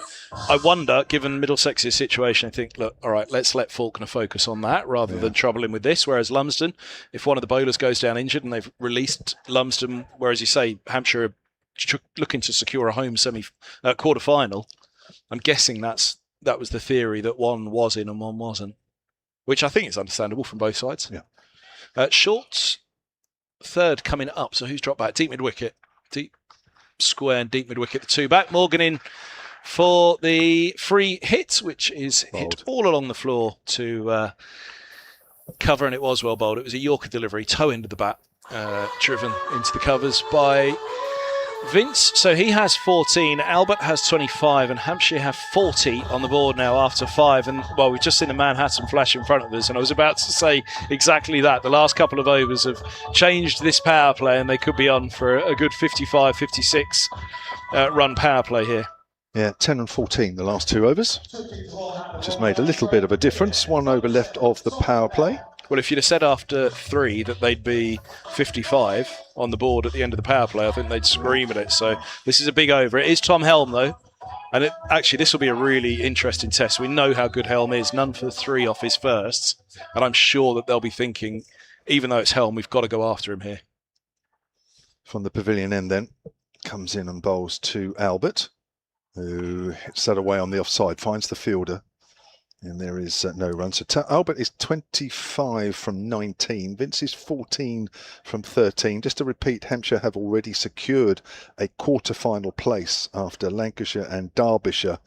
Speaker 3: I wonder, given Middlesex's situation, I think, look, all right, let's let Faulkner focus on that rather than trouble him with this, whereas Lumsden, if one of the bowlers goes down injured and they've released Lumsden, whereas you say Hampshire are looking to secure a home quarter-final, I'm guessing that was the theory, that one was in and one wasn't, which I think is understandable from both sides.
Speaker 2: Yeah.
Speaker 3: Short's third coming up, so who's dropped back? Deep mid-wicket. Deep square and deep mid-wicket, the 2 back. Morgan in for the free hit, which is hit all along the floor to cover, and it was well bowled. It was a Yorker delivery, toe end of the bat, driven into the covers by Vince. So he has 14, Albert has 25, and Hampshire have 40 on the board now after 5. And, well, we've just seen the Manhattan flash in front of us, and I was about to say exactly that. The last couple of overs have changed this power play, and they could be on for a good 55, 56 run power play here.
Speaker 2: Yeah, 10 and 14 the last 2 overs, which has made a little bit of a difference. 1 over left of the power play.
Speaker 3: Well, if you'd have said after 3 that they'd be 55 on the board at the end of the power play, I think they'd scream at it. So this is a big over. It is Tom Helm, though. And actually, this will be a really interesting test. We know how good Helm is. None for 3 off his firsts. And I'm sure that they'll be thinking, even though it's Helm, we've got to go after him here.
Speaker 2: From the pavilion end then, comes in and bowls to Albert, who hits that away on the offside, finds the fielder. And there is no run. So Albert is 25 from 19. Vince is 14 from 13. Just to repeat, Hampshire have already secured a quarter-final place after Lancashire and Derbyshire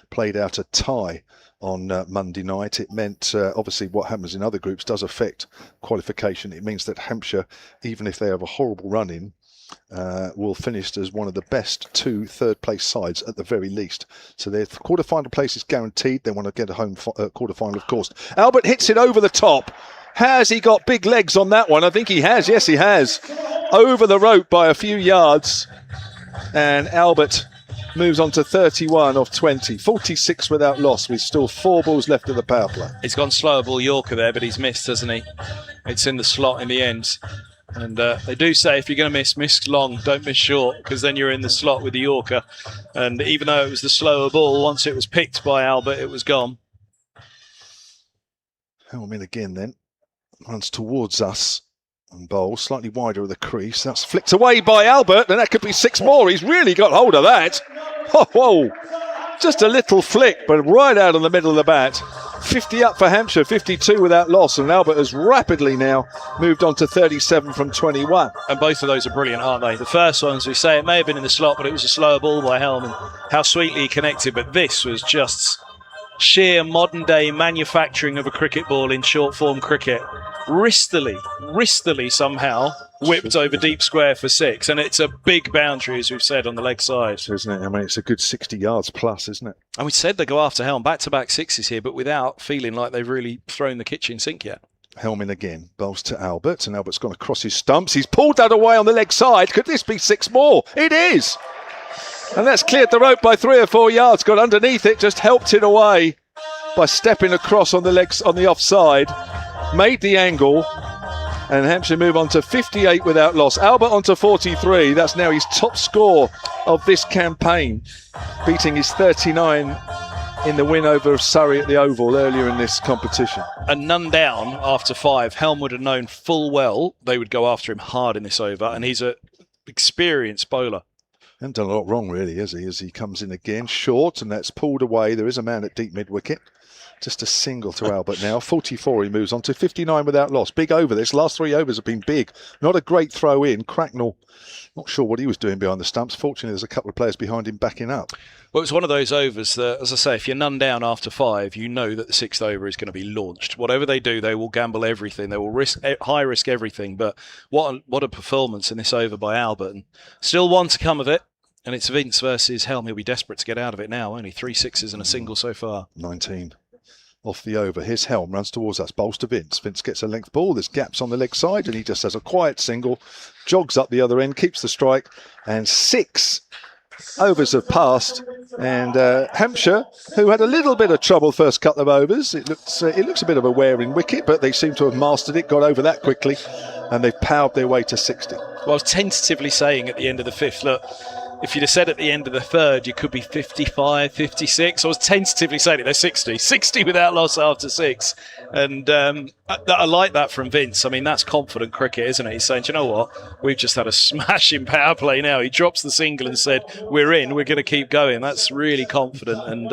Speaker 2: played out a tie on Monday night. It meant, obviously, what happens in other groups does affect qualification. It means that Hampshire, even if they have a horrible run-in, will finish as one of the best 2 third-place sides at the very least. So their quarter-final place is guaranteed. They want to get a home quarter-final, of course. Albert hits it over the top. Has he got big legs on that one? I think he has. Yes, he has. Over the rope by a few yards. And Albert moves on to 31 of 20. 46 without loss, with still 4 balls left of the power play.
Speaker 3: He's gone slower ball Yorker there, but he's missed, hasn't he? It's in the slot in the end. And they do say if you're going to miss long, don't miss short, because then you're in the slot with the Yorker. And even though it was the slower ball, once it was picked by Albert, it was gone.
Speaker 2: Helm in again then. Runs towards us and bowls slightly wider of the crease. That's flicked away by Albert, and that could be 6 more. He's really got hold of that. Oh, whoa. Just a little flick, but right out of the middle of the bat. 50 up for Hampshire, 52 without loss, and Albert has rapidly now moved on to 37 from 21.
Speaker 3: And both of those are brilliant, aren't they? The first one, as we say, it may have been in the slot, but it was a slower ball by Helm, and how sweetly he connected. But this was just sheer modern-day manufacturing of a cricket ball in short-form cricket. Wristily somehow whipped over deep square for 6, and it's a big boundary, as we've said, on the leg side.
Speaker 2: Isn't it? I mean, it's a good 60 yards plus, isn't it?
Speaker 3: And we said they go after Helm, back-to-back 6s here, but without feeling like they've really thrown the kitchen sink yet.
Speaker 2: Helm in again, bowls to Albert, and Albert's gone across his stumps. He's pulled that away on the leg side. Could this be 6 more? It is! And that's cleared the rope by 3 or 4 yards, got underneath it, just helped it away by stepping across on the legs on the offside, made the angle, and Hampshire move on to 58 without loss. Albert on to 43. That's now his top score of this campaign, beating his 39 in the win over Surrey at the Oval earlier in this competition.
Speaker 3: And none down after 5. Helm would have known full well they would go after him hard in this over, and he's an experienced bowler.
Speaker 2: Hasn't done a lot wrong, really, has he? As he comes in again, short, and that's pulled away. There is a man at deep mid-wicket. Just a single to Albert now. 44, he moves on to 59 without loss. Big over. This last 3 overs have been big. Not a great throw in. Cracknell, not sure what he was doing behind the stumps. Fortunately, there's a couple of players behind him backing up.
Speaker 3: Well, it's one of those overs that, as I say, if you're none down after 5, you know that the 6th over is going to be launched. Whatever they do, they will gamble everything. They will high risk everything. But what a performance in this over by Albert. And still one to come of it. And it's Vince versus Helm. He'll be desperate to get out of it now. Only 3 6s and a single so far.
Speaker 2: 19 off the over. Here's Helm, runs towards us, bowls to Vince. Vince gets a length ball. There's gaps on the leg side, and he just has a quiet single, jogs up the other end, keeps the strike, and 6 overs have passed. And Hampshire, who had a little bit of trouble first couple of overs, it looks a bit of a wearing wicket, but they seem to have mastered it, got over that quickly, and they've powered their way to 60.
Speaker 3: Well, I was tentatively saying at the end of the 5th, look, if you'd have said at the end of the 3rd, you could be 55, 56. I was tentatively saying it, they're 60. 60 without loss after 6. And I like that from Vince. I mean, that's confident cricket, isn't it? He's saying, do you know what? We've just had a smashing power play now. He drops the single and said, we're in, we're going to keep going. That's really confident and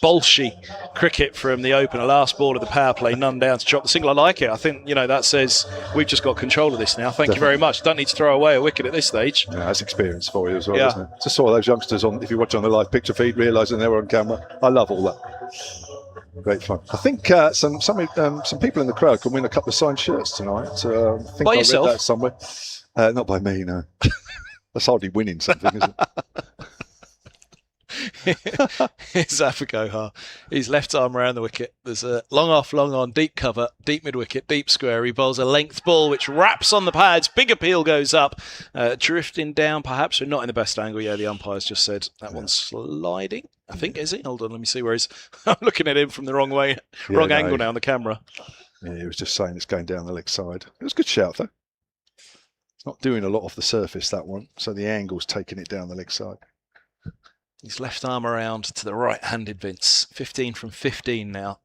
Speaker 3: bolshy cricket from the opener. Last ball of the power play, none down to drop the single. I like it. I think, that says we've just got control of this now. Thank you very much. Don't need to throw away a wicket at this stage.
Speaker 2: Yeah, that's experience for you as well, isn't it? Just saw those youngsters on, if you watch on the live picture feed, realising they were on camera. I love all that. Great fun. I think some people in the crowd can win a couple of signed shirts tonight. I think
Speaker 3: by
Speaker 2: I
Speaker 3: yourself?
Speaker 2: read that somewhere. Not by me, no. That's hardly winning something, is it?
Speaker 3: Here's Gohar. He's left arm around the wicket. There's a long off, long on, deep cover, deep mid wicket, deep square. He bowls a length ball which wraps on the pads. Big appeal goes up, drifting down perhaps, but not in the best angle. Yeah, the umpire's just said that one's sliding. I think, is it? Hold on, let me see where he's. I'm looking at him from the wrong angle now on the camera.
Speaker 2: Yeah, he was just saying it's going down the leg side. It was a good shout though. It's not doing a lot off the surface, that one, so the angle's taking it down the leg side.
Speaker 3: His left arm around to the right-handed Vince. 15 from 15 now.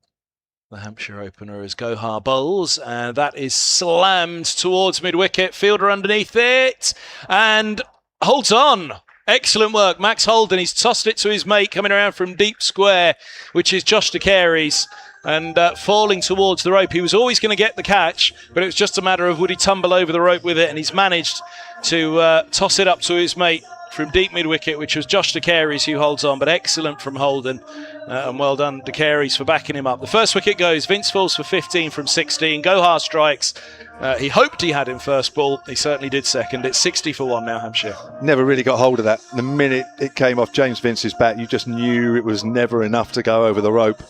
Speaker 3: The Hampshire opener as Gohar bowls, and that is slammed towards mid-wicket. Fielder underneath it, and holds on. Excellent work, Max Holden. He's tossed it to his mate coming around from deep square, which is Josh de Carey's, and falling towards the rope. He was always going to get the catch, but it was just a matter of would he tumble over the rope with it, and he's managed to toss it up to his mate from deep mid-wicket, which was Josh de Carey's who holds on, but excellent from Holden, and well done de Carey's for backing him up. The first wicket goes, Vince falls for 15 from 16, Gohar strikes. He hoped he had him first ball, he certainly did second. It's 60 for 1 now, Hampshire.
Speaker 2: Never really got hold of that. The minute it came off James Vince's bat, you just knew it was never enough to go over the rope.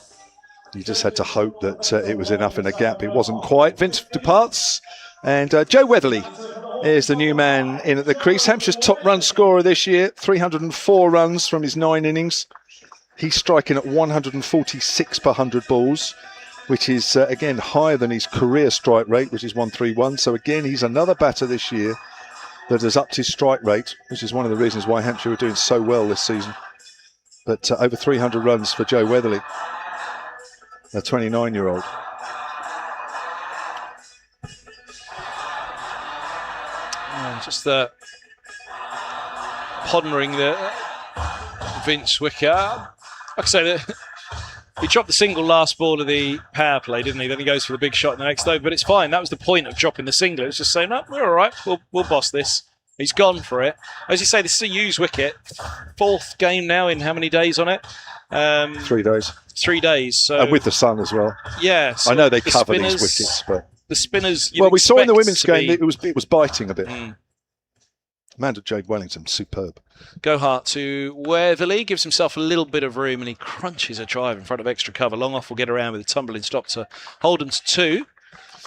Speaker 2: You just had to hope that it was enough in a gap. It wasn't quite. Vince departs, and Joe Weatherly is the new man in at the crease. Hampshire's top run scorer this year, 304 runs from his 9 innings. He's striking at 146 per 100 balls, which is, again, higher than his career strike rate, which is 131. So, again, he's another batter this year that has upped his strike rate, which is one of the reasons why Hampshire are doing so well this season. But over 300 runs for Joe Weatherly, a 29-year-old.
Speaker 3: Just pondering the Vince wicket. Like I say, He dropped the single last ball of the power play, didn't he? Then he goes for the big shot in the next over, but it's fine. That was the point of dropping the single. It's just saying, no, we're all right. We'll boss this. He's gone for it. As you say, this is a used wicket. 4th game now in how many days on it?
Speaker 2: 3 days.
Speaker 3: 3 days. So
Speaker 2: And with the sun as well.
Speaker 3: yeah, so
Speaker 2: I know they
Speaker 3: the
Speaker 2: cover
Speaker 3: spinners,
Speaker 2: these wickets, but
Speaker 3: the spinners.
Speaker 2: well, we saw in the women's
Speaker 3: to
Speaker 2: game
Speaker 3: be-
Speaker 2: that it was biting a bit.
Speaker 3: Mm.
Speaker 2: Amanda Jade Wellington, superb.
Speaker 3: Gohart to Weatherly, gives himself a little bit of room and he crunches a drive in front of extra cover. Long off will get around with a tumbling stop to Holden to 2.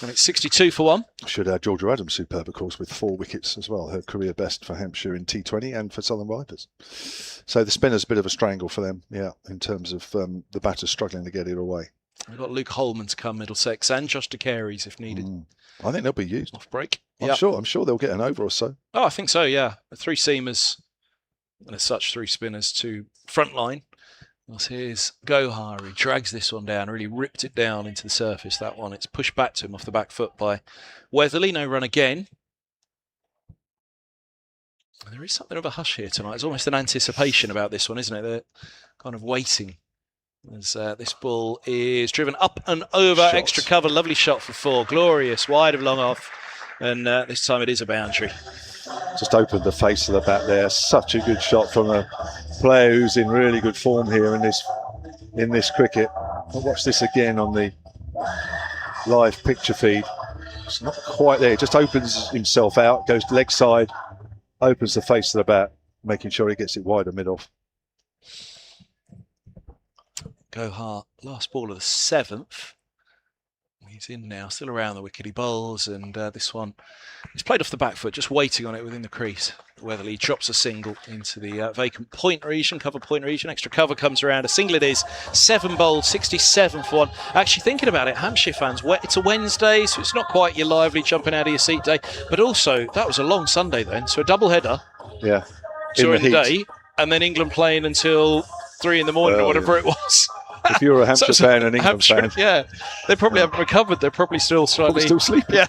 Speaker 3: And it's 62 for 1.
Speaker 2: Should add Georgia Adams, superb, of course, with 4 wickets as well. Her career best for Hampshire in T20 and for Southern Vipers. So the spinner's a bit of a strangle for them, yeah, in terms of the batters struggling to get it away.
Speaker 3: We've got Luke Holman to come, Middlesex, and Josh DeCaries if needed.
Speaker 2: I think they'll be used.
Speaker 3: Off break.
Speaker 2: I'm sure they'll get an over or so.
Speaker 3: Oh, I think so, yeah. 3 seamers and as such 3 spinners to front line. Well, here's Gohar. He drags this one down, really ripped it down into the surface, that one. It's pushed back to him off the back foot by Weatherly. No run again. And there is something of a hush here tonight. It's almost an anticipation about this one, isn't it? They're kind of waiting. As this ball is driven up and over
Speaker 2: Shots.
Speaker 3: extra cover. Lovely shot for 4. Glorious, wide of long off. And this time it is a boundary.
Speaker 2: Just opened the face of the bat there. Such a good shot from a player who's in really good form here in this cricket. I'll watch this again on the live picture feed. It's not quite there. It just opens himself out, goes to leg side, opens the face of the bat, making sure he gets it wider mid-off.
Speaker 3: Gohart, last ball of the 7th. He's in now, still around the wicket. He bowls, and this one, he's played off the back foot, just waiting on it within the crease. Weatherly drops a single into the vacant point region, cover point region. Extra cover comes around. A single it is. 7 bowled, 67 for 1. Actually, thinking about it, Hampshire fans, it's a Wednesday, so it's not quite your lively jumping out of your seat day. But also, that was a long Sunday then, so a double header.
Speaker 2: Yeah.
Speaker 3: During the day, and then England playing until 3 in the morning or whatever it was.
Speaker 2: If you're a Hampshire fan and England fan,
Speaker 3: yeah, they probably haven't recovered. They're probably still slightly
Speaker 2: sleeping.
Speaker 3: Yeah,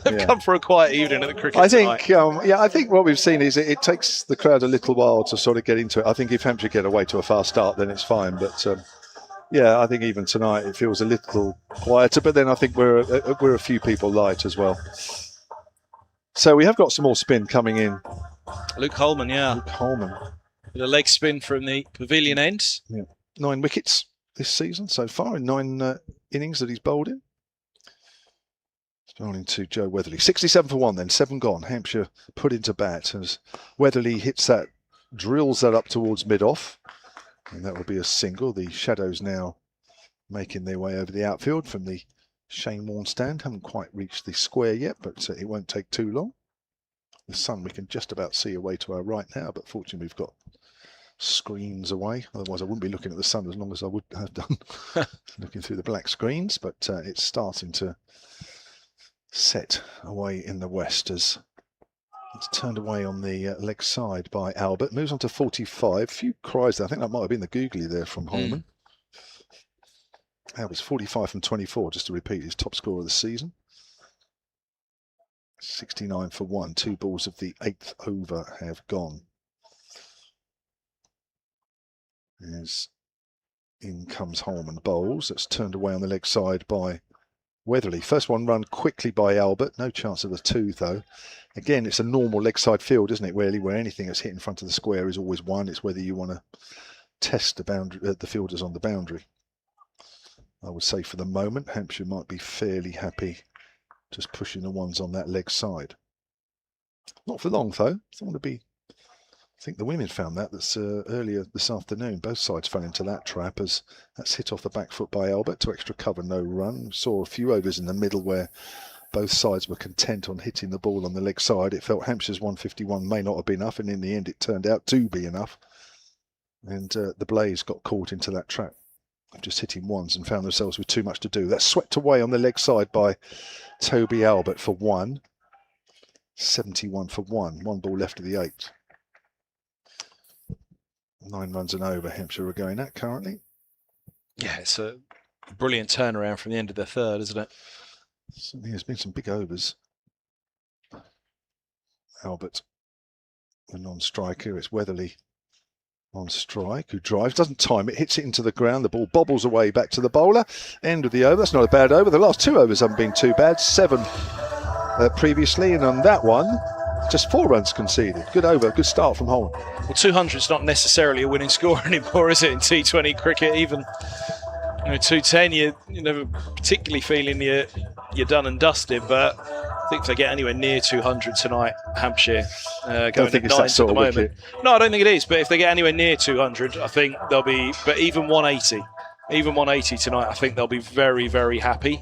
Speaker 3: they've come for a quiet evening at the cricket.
Speaker 2: I think, I think what we've seen is it takes the crowd a little while to sort of get into it. I think if Hampshire get away to a fast start, then it's fine. But yeah, I think even tonight it feels a little quieter. But then I think we're a few people light as well. So we have got some more spin coming in.
Speaker 3: Luke Holman, yeah.
Speaker 2: Luke Holman.
Speaker 3: With a leg spin from the pavilion end.
Speaker 2: Yeah. 9 wickets this season so far in 9 innings that he's bowled in. Bowling to Joe Weatherly. 67 for 1 then, 7 gone. Hampshire put into bat as Weatherly hits that, drills that up towards mid-off. And that will be a single. The Shadows now making their way over the outfield from the Shane Warne stand. Haven't quite reached the square yet, but it won't take too long. The sun we can just about see away to our right now, but fortunately we've got screens away. Otherwise I wouldn't be looking at the sun as long as I would have done looking through the black screens, but it's starting to set away in the west as it's turned away on the leg side by Albert. Moves on to 45. Few cries there. I think that might have been the googly there from Holman. Albert's 45 from 24, just to repeat, his top scorer of the season. 69 for 1. 2 balls of the 8th over have gone. As in comes Holman bowls. That's turned away on the leg side by Weatherly. First one run quickly by Albert. No chance of a 2 though. Again, it's a normal leg side field, isn't it, really, where anything that's hit in front of the square is always 1. It's whether you want to test the boundary, the fielders on the boundary. I would say for the moment, Hampshire might be fairly happy just pushing the ones on that leg side. Not for long though. I want to be. I think the women found that's earlier this afternoon. Both sides fell into that trap as that's hit off the back foot by Albert to extra cover, no run. We saw a few overs in the middle where both sides were content on hitting the ball on the leg side. It felt Hampshire's 151 may not have been enough, and in the end it turned out to be enough. And the Blaze got caught into that trap of just hitting ones and found themselves with too much to do. That's swept away on the leg side by Toby Albert for 1. 71 for 1. 1 ball left of the 8th. 9 runs and over Hampshire are going at currently.
Speaker 3: Yeah, it's a brilliant turnaround from the end of the 3rd, isn't it?
Speaker 2: Certainly there's been some big overs. Albert, the non-striker. It's Weatherly on strike, who drives, doesn't time it, hits it into the ground. The ball bobbles away back to the bowler. End of the over. That's not a bad over. The last 2 overs haven't been too bad. 7 previously, and on that one, just 4 runs conceded. Good over, good start from Holland.
Speaker 3: Well, 200 is not necessarily a winning score anymore, is it, in T20 cricket? Even 210, you're never particularly feeling you're done and dusted, but I think if they get anywhere near 200 tonight, Hampshire going at 9 at the moment. Wicket. No, I don't think it is, but if they get anywhere near 200, I think they'll be, but even 180 tonight, I think they'll be very, very happy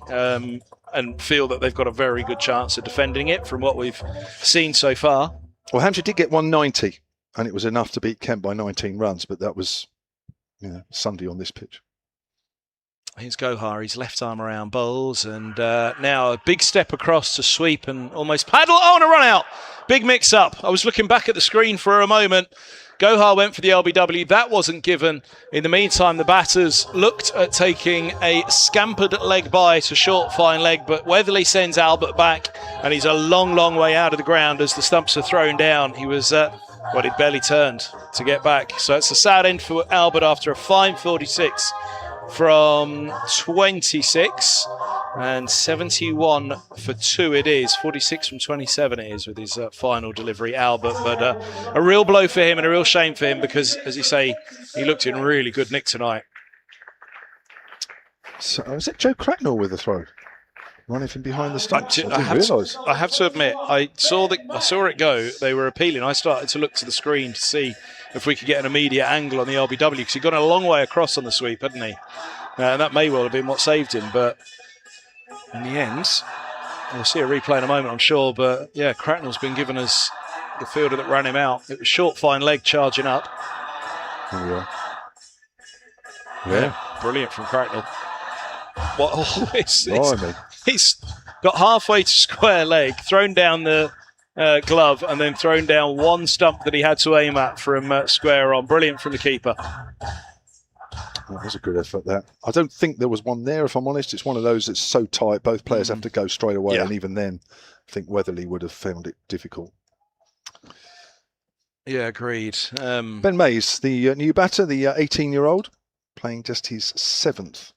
Speaker 3: and feel that they've got a very good chance of defending it from what we've seen so far.
Speaker 2: Well, Hampshire did get 190, and it was enough to beat Kent by 19 runs, but that was Sunday on this pitch.
Speaker 3: Here's Gohar, his left arm around bowls, and now a big step across to sweep and almost paddle. Oh, and a run out. Big mix up. I was looking back at the screen for a moment. Gohar went for the LBW. That wasn't given. In the meantime, the batters looked at taking a scampered leg by to short fine leg, but Weatherly sends Albert back, and he's a long, long way out of the ground as the stumps are thrown down. He was, he'd barely turned to get back. So it's a sad end for Albert after a fine 46 from 26, and 71 for 2 it is. 46 from 27 it is with his final delivery, Albert. But a real blow for him and a real shame for him because, as you say, he looked in really good nick tonight.
Speaker 2: So is it Joe Cracknell with the throw? Running from behind the stumps? I
Speaker 3: have to admit, I saw it go. They were appealing. I started to look to the screen to see if we could get an immediate angle on the LBW because he'd gone a long way across on the sweep, hadn't he? And that may well have been what saved him. But in the end, we'll see a replay in a moment, I'm sure. But yeah, Cracknell's been given us the fielder that ran him out. It was short, fine leg charging up. Yeah, brilliant from Cracknell. He's got halfway to square leg, thrown down the glove, and then thrown down one stump that he had to aim at from square on. Brilliant from the keeper.
Speaker 2: That was a good effort, that. I don't think there was one there, if I'm honest. It's one of those that's so tight, both players have to go straight away, and even then, I think Weatherly would have found it difficult. Yeah, agreed. Ben Mays, the new batter, the 18-year-old, playing just his 7th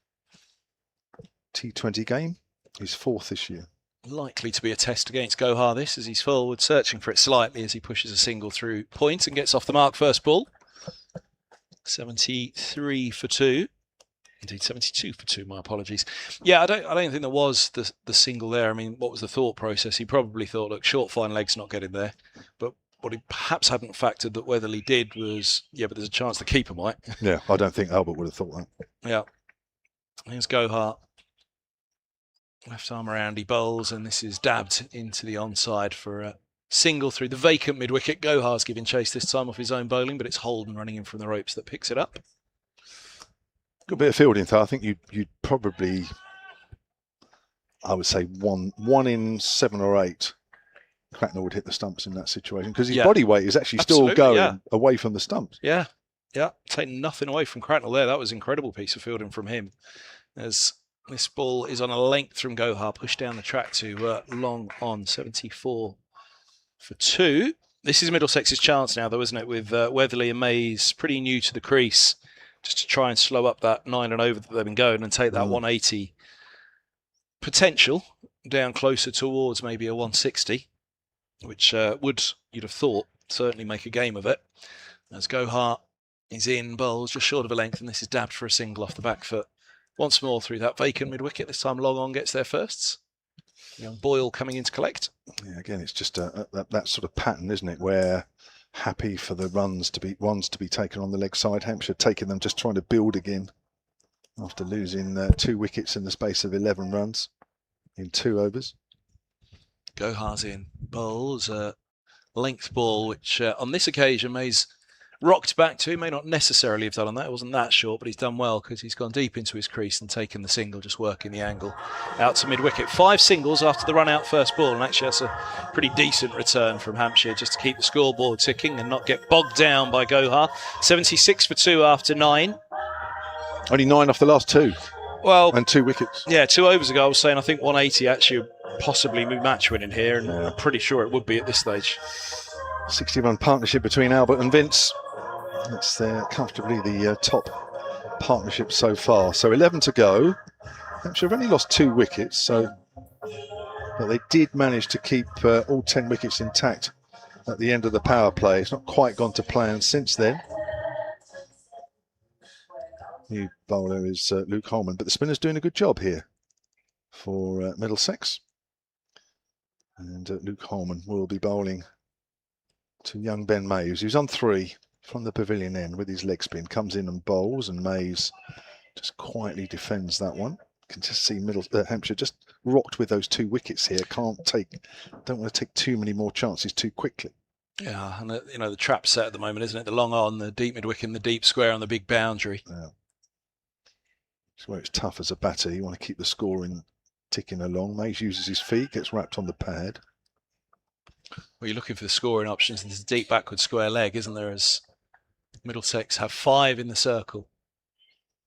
Speaker 2: T20 game, his 4th this year. Likely to be a test against Gohar, this, as he's forward, searching for it slightly as he pushes a single through point and gets off the mark first ball. 73 for 2. Indeed, 72 for 2, my apologies. Yeah, I don't think there was the single there. I mean, what was the thought process? He probably thought, look, short fine leg's not getting there. But what he perhaps hadn't factored that Weatherly did was, but there's a chance the keeper might. Yeah, I don't think Albert would have thought that. Yeah. Here's Gohar. Left arm around, he bowls, and this is dabbed into the onside for a single through the vacant mid-wicket. Gohar's giving chase this time off his own bowling, but it's Holden running in from the ropes that picks it up. Good bit of fielding, though. I think you'd probably, I would say, one in 7 or 8, Cracknell would hit the stumps in that situation because his body weight is actually still going away from the stumps. Yeah, taking nothing away from Cracknell there. That was an incredible piece of fielding from him. As this ball is on a length from Gohar, pushed down the track to long on, 74 for 2. This is Middlesex's chance now, though, isn't it? With Weatherly and Mays pretty new to the crease, just to try and slow up that 9 and over that they've been going and take that 180 potential down closer towards maybe a 160, which would, you'd have thought, certainly make a game of it. As Gohar is in, bowls just short of a length, and this is dabbed for a single off the back foot. Once more through that vacant mid-wicket. This time Long On gets there firsts. Young Boyle coming in to collect. Yeah, again, it's just that sort of pattern, isn't it? Where happy for the runs to be taken on the leg side. Hampshire taking them, just trying to build again after losing 2 wickets in the space of 11 runs in 2 overs. Gohar's in. Bowls a length ball, which on this occasion Mays rocked back to. He may not necessarily have done on that. It wasn't that short, but he's done well because he's gone deep into his crease and taken the single, just working the angle out to mid-wicket. 5 singles after the run-out first ball, and actually that's a pretty decent return from Hampshire just to keep the scoreboard ticking and not get bogged down by Gohar. 76 for 2 after 9. Only 9 off the last 2. Well, and 2 wickets. Yeah, 2 overs ago I was saying I think 180 actually possibly be match winning here, and I'm pretty sure it would be at this stage. 60-run partnership between Albert and Vince. That's comfortably the top partnership so far. So 11 to go. Hampshire have only lost 2 wickets, but they did manage to keep all 10 wickets intact at the end of the power play. It's not quite gone to plan since then. New bowler is Luke Holman, but the spinner's doing a good job here for Middlesex. And Luke Holman will be bowling to young Ben Mays, who's on 3 from the pavilion end with his leg spin. Comes in and bowls, and Mays just quietly defends that one. Can just see Hampshire just rocked with those 2 wickets here. Don't want to take too many more chances too quickly.
Speaker 3: Yeah, and the trap's set at the moment, isn't it? The long on, the deep mid wicket, and the deep square on the big boundary.
Speaker 2: Yeah. It's where it's tough as a batter. You want to keep the scoring ticking along. Mays uses his feet, gets wrapped on the pad.
Speaker 3: Well, you're looking for the scoring options. There's a deep backward square leg, isn't there? As Middlesex have 5 in the circle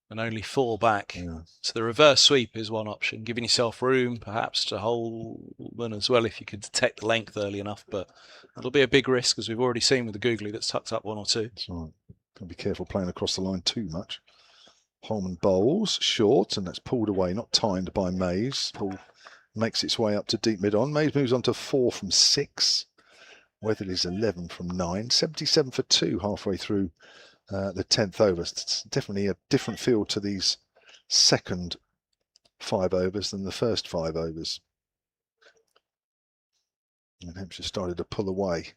Speaker 3: and only 4 back.
Speaker 2: Yeah.
Speaker 3: So the reverse sweep is one option, giving yourself room perhaps to hold one as well if you could detect the length early enough. But it'll be a big risk, as we've already seen with the googly that's tucked up 1 or 2.
Speaker 2: That's right. Got to be careful playing across the line too much. Holman bowls short, and that's pulled away, not timed by Mays. Ball makes its way up to deep mid on. Mays moves on to 4 from 6. Weatherly's 11 from 9. 77 for 2 halfway through the 10th over. It's definitely a different feel to these second 5 overs than the first 5 overs. And Hampshire started to pull away.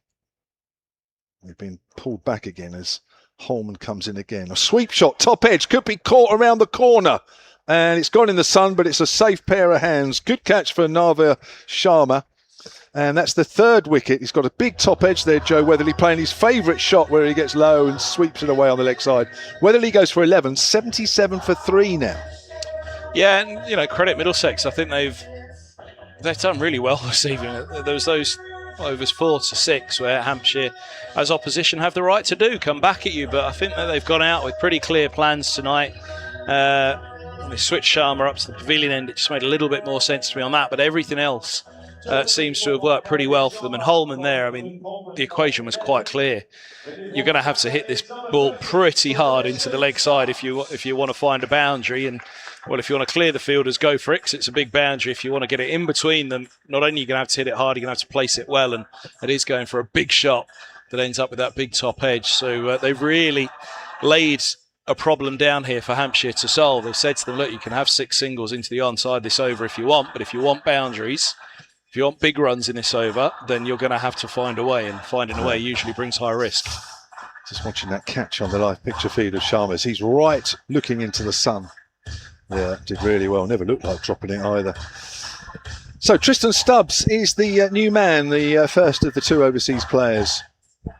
Speaker 2: They've been pulled back again as Holman comes in again. A sweep shot, top edge, could be caught around the corner. And it's gone in the sun, but it's a safe pair of hands. Good catch for Navir Sharma. And that's the 3rd wicket. He's got a big top edge there, Joe Weatherly, playing his favourite shot where he gets low and sweeps it away on the leg side. Weatherly goes for 11, 77 for 3 now.
Speaker 3: Yeah, and credit Middlesex. I think they've done really well this evening. There was those overs 4 to 6 where Hampshire, as opposition, have the right to come back at you. But I think that they've gone out with pretty clear plans tonight. They switched Sharma up to the pavilion end. It just made a little bit more sense to me on that. But everything else seems to have worked pretty well for them. And Holman there, I mean, the equation was quite clear. You're going to have to hit this ball pretty hard into the leg side if you want to find a boundary. And well, if you want to clear the fielders, go for it, 'cause it's a big boundary. If you want to get it in between them, not only are you going to have to hit it hard, you're going to have to place it well. And it is going for a big shot that ends up with that big top edge. So they've really laid a problem down here for Hampshire to solve. They've said to them, look, you can have 6 singles into the onside this over if you want, but if you want boundaries, if you want big runs in this over, then you're going to have to find a way, and finding a way usually brings high risk.
Speaker 2: Just watching that catch on the live picture feed of Sharma's. He's right looking into the sun. Yeah, did really well. Never looked like dropping it either. So Tristan Stubbs is the new man, the first of the 2 overseas players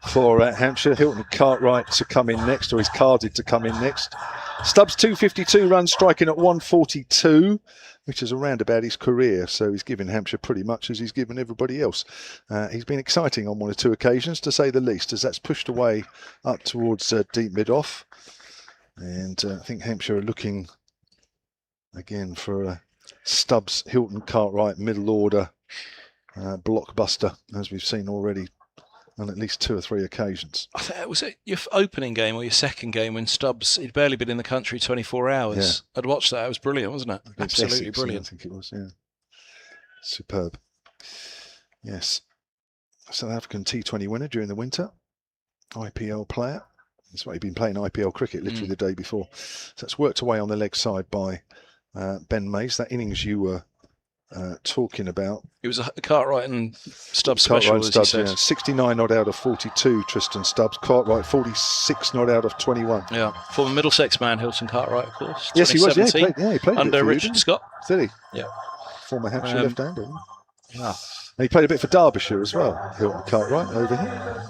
Speaker 2: for Hampshire. Hilton Cartwright to come in next, or he's carded to come in next. Stubbs 252 runs, striking at 142, which is around about his career. So he's given Hampshire pretty much as he's given everybody else. He's been exciting on 1 or 2 occasions, to say the least, as that's pushed away up towards deep mid-off. And I think Hampshire are looking again for a Stubbs, Hilton, Cartwright, middle order blockbuster, as we've seen already on at least 2 or 3 occasions.
Speaker 3: Was it your opening game or your second game when Stubbs, he'd barely been in the country 24 hours? Yeah. I'd watched that. It was brilliant, wasn't it? Absolutely
Speaker 2: Essex,
Speaker 3: brilliant.
Speaker 2: I think it was, yeah. Superb. Yes. South African T20 winner during the winter. IPL player. That's what he'd been playing IPL cricket literally the day before. So it's worked away on the leg side by Ben Mays. That innings you were talking about.
Speaker 3: It was a Cartwright and Stubbs special, as
Speaker 2: Stubbs,
Speaker 3: he said.
Speaker 2: Yeah. 69 not out of 42, Tristan Stubbs. Cartwright 46 not out of 21.
Speaker 3: Yeah, former Middlesex man, Hilton Cartwright, of course.
Speaker 2: Yes, he was. Yeah, he played
Speaker 3: under Richard Scott.
Speaker 2: Did he?
Speaker 3: Yeah.
Speaker 2: Former Hampshire left-hander.
Speaker 3: Yeah.
Speaker 2: And he played a bit for Derbyshire as well, Hilton Cartwright, over here.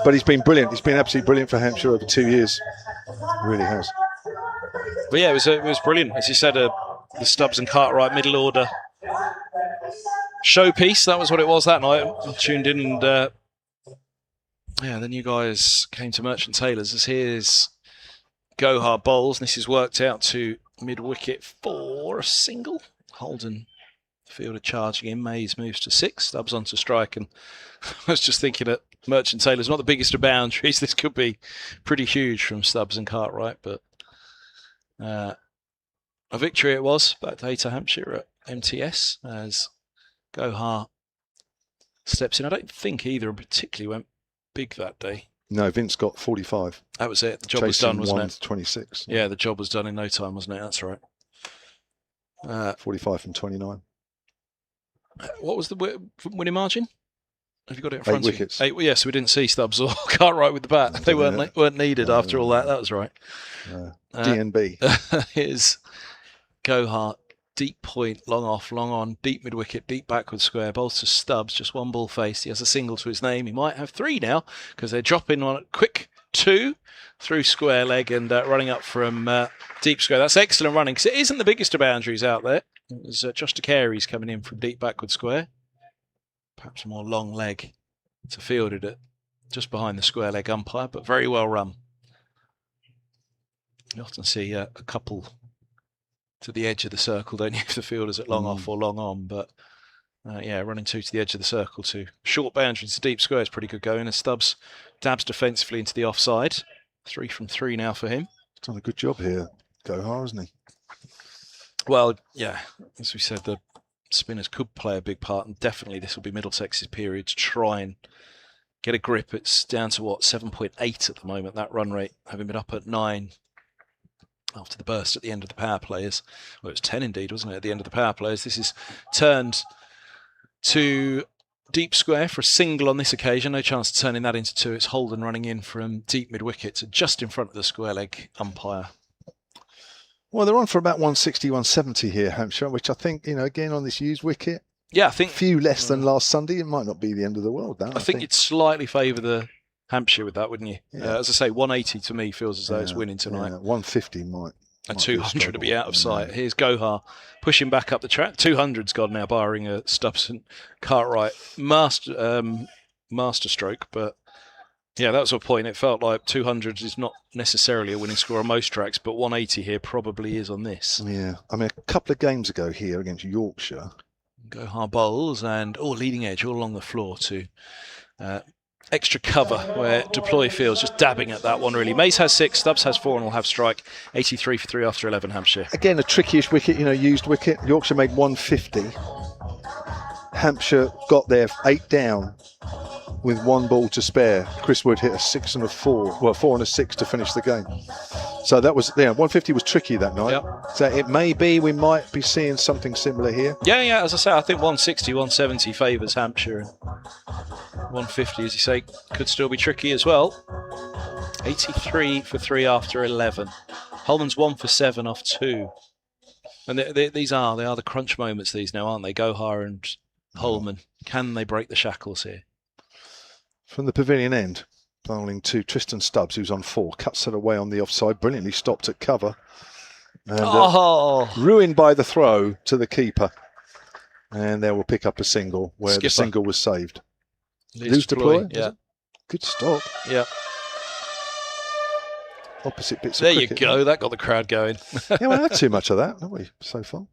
Speaker 2: But he's been brilliant. He's been absolutely brilliant for Hampshire over 2 years. He really has.
Speaker 3: But yeah, it was brilliant. As you said, the Stubbs and Cartwright middle order showpiece. That was what it was that night. I tuned in and then you guys came to Merchant Taylor's. As here's Go Hard Bowls. And this is worked out to mid-wicket for a single. Holden Fielder charging in. Mays moves to 6. Stubbs onto strike. And I was just thinking that Merchant Taylor's not the biggest of boundaries. This could be pretty huge from Stubbs and Cartwright. But a victory it was. Back to Hampshire at MTS as Gohar steps in. I don't think either particularly went big that day.
Speaker 2: No, Vince got 45.
Speaker 3: That was it. The job was done, wasn't it?
Speaker 2: 26.
Speaker 3: Yeah, the job was done in no time, wasn't it? That's right.
Speaker 2: 45 from 29.
Speaker 3: What was the winning margin? Have you got it in front
Speaker 2: 8
Speaker 3: of
Speaker 2: wickets.
Speaker 3: you? 8. Well, yes, we didn't see Stubbs or Cartwright with the bat. They weren't needed after all that. That was right.
Speaker 2: DNB.
Speaker 3: Here's Gohar. Deep point, long off, long on, deep mid-wicket, deep backward square. Bowls to Stubbs, just one ball face. He has a single to his name. He might have 3 now because they're dropping on a quick 2 through square leg and running up from deep square. That's excellent running because it isn't the biggest of boundaries out there. It was Josh DeCary's coming in from deep backward square. Perhaps a more long leg to fielded it just behind the square leg umpire, but very well run. You often see a couple to the edge of the circle, don't you, if the fielder's at long off or long on, but yeah, running 2 to the edge of the circle to short boundary to deep square is pretty good going, as Stubbs dabs defensively into the offside. 3 from 3 now for him.
Speaker 2: He's done a good job here, Gohar, hasn't he?
Speaker 3: Well, yeah, as we said, the spinners could play a big part, and definitely this will be Middlesex's period to try and get a grip. It's down to, what, 7.8 at the moment, that run rate, having been up at 9 after the burst at the end of the power players. Well, it was 10 indeed, wasn't it, at the end of the power players. This is turned to deep square for a single on this occasion. No chance of turning that into 2. It's Holden running in from deep mid-wicket to just in front of the square leg umpire.
Speaker 2: Well, they're on for about 160, 170 here, Hampshire, which I think, again, on this used wicket,
Speaker 3: yeah, I think
Speaker 2: a few less than last Sunday. It might not be the end of the world, that.
Speaker 3: I think you'd slightly favour the Hampshire with that, wouldn't you?
Speaker 2: Yeah.
Speaker 3: As I say, 180 to me feels as though it's winning tonight.
Speaker 2: 150 might.
Speaker 3: And 200 to be out of sight. Here's Gohar pushing back up the track. 200's gone now, barring a Stubbs and Cartwright master stroke. But yeah, that was a point. It felt like 200 is not necessarily a winning score on most tracks, but 180 here probably is on this.
Speaker 2: Yeah, I mean, a couple of games ago here against Yorkshire.
Speaker 3: Gohar bowls and leading edge all along the floor to extra cover where Deploy feels just dabbing at that one really. Mays has 6, Stubbs has 4 and will have strike. 83 for 3 after 11, Hampshire.
Speaker 2: Again, a tricky-ish wicket, used wicket. Yorkshire made 150. Hampshire got there 8 down with 1 ball to spare. Chris Wood hit a 6 and a 4, well, 4 and a 6 to finish the game. So that was, 150 was tricky that night.
Speaker 3: Yep.
Speaker 2: So it may be, we might be seeing something similar here.
Speaker 3: Yeah, as I say, I think 160, 170 favours Hampshire. 150, as you say, could still be tricky as well. 83 for 3 after 11. Holman's 1 for 7 off 2. And they are the crunch moments, these now, aren't they? Gohar and Holman. Can they break the shackles here?
Speaker 2: From the pavilion end, bowling to Tristan Stubbs, who's on 4, cuts it away on the offside, brilliantly stopped at cover. And ruined by the throw to the keeper. And there will pick up a single where the single was saved. Lose deploy?
Speaker 3: Yeah.
Speaker 2: Good stop.
Speaker 3: Yeah.
Speaker 2: Opposite bits
Speaker 3: there
Speaker 2: of cricket.
Speaker 3: There you go. That got the crowd going.
Speaker 2: Yeah, we haven't had too much of that, have we, so far?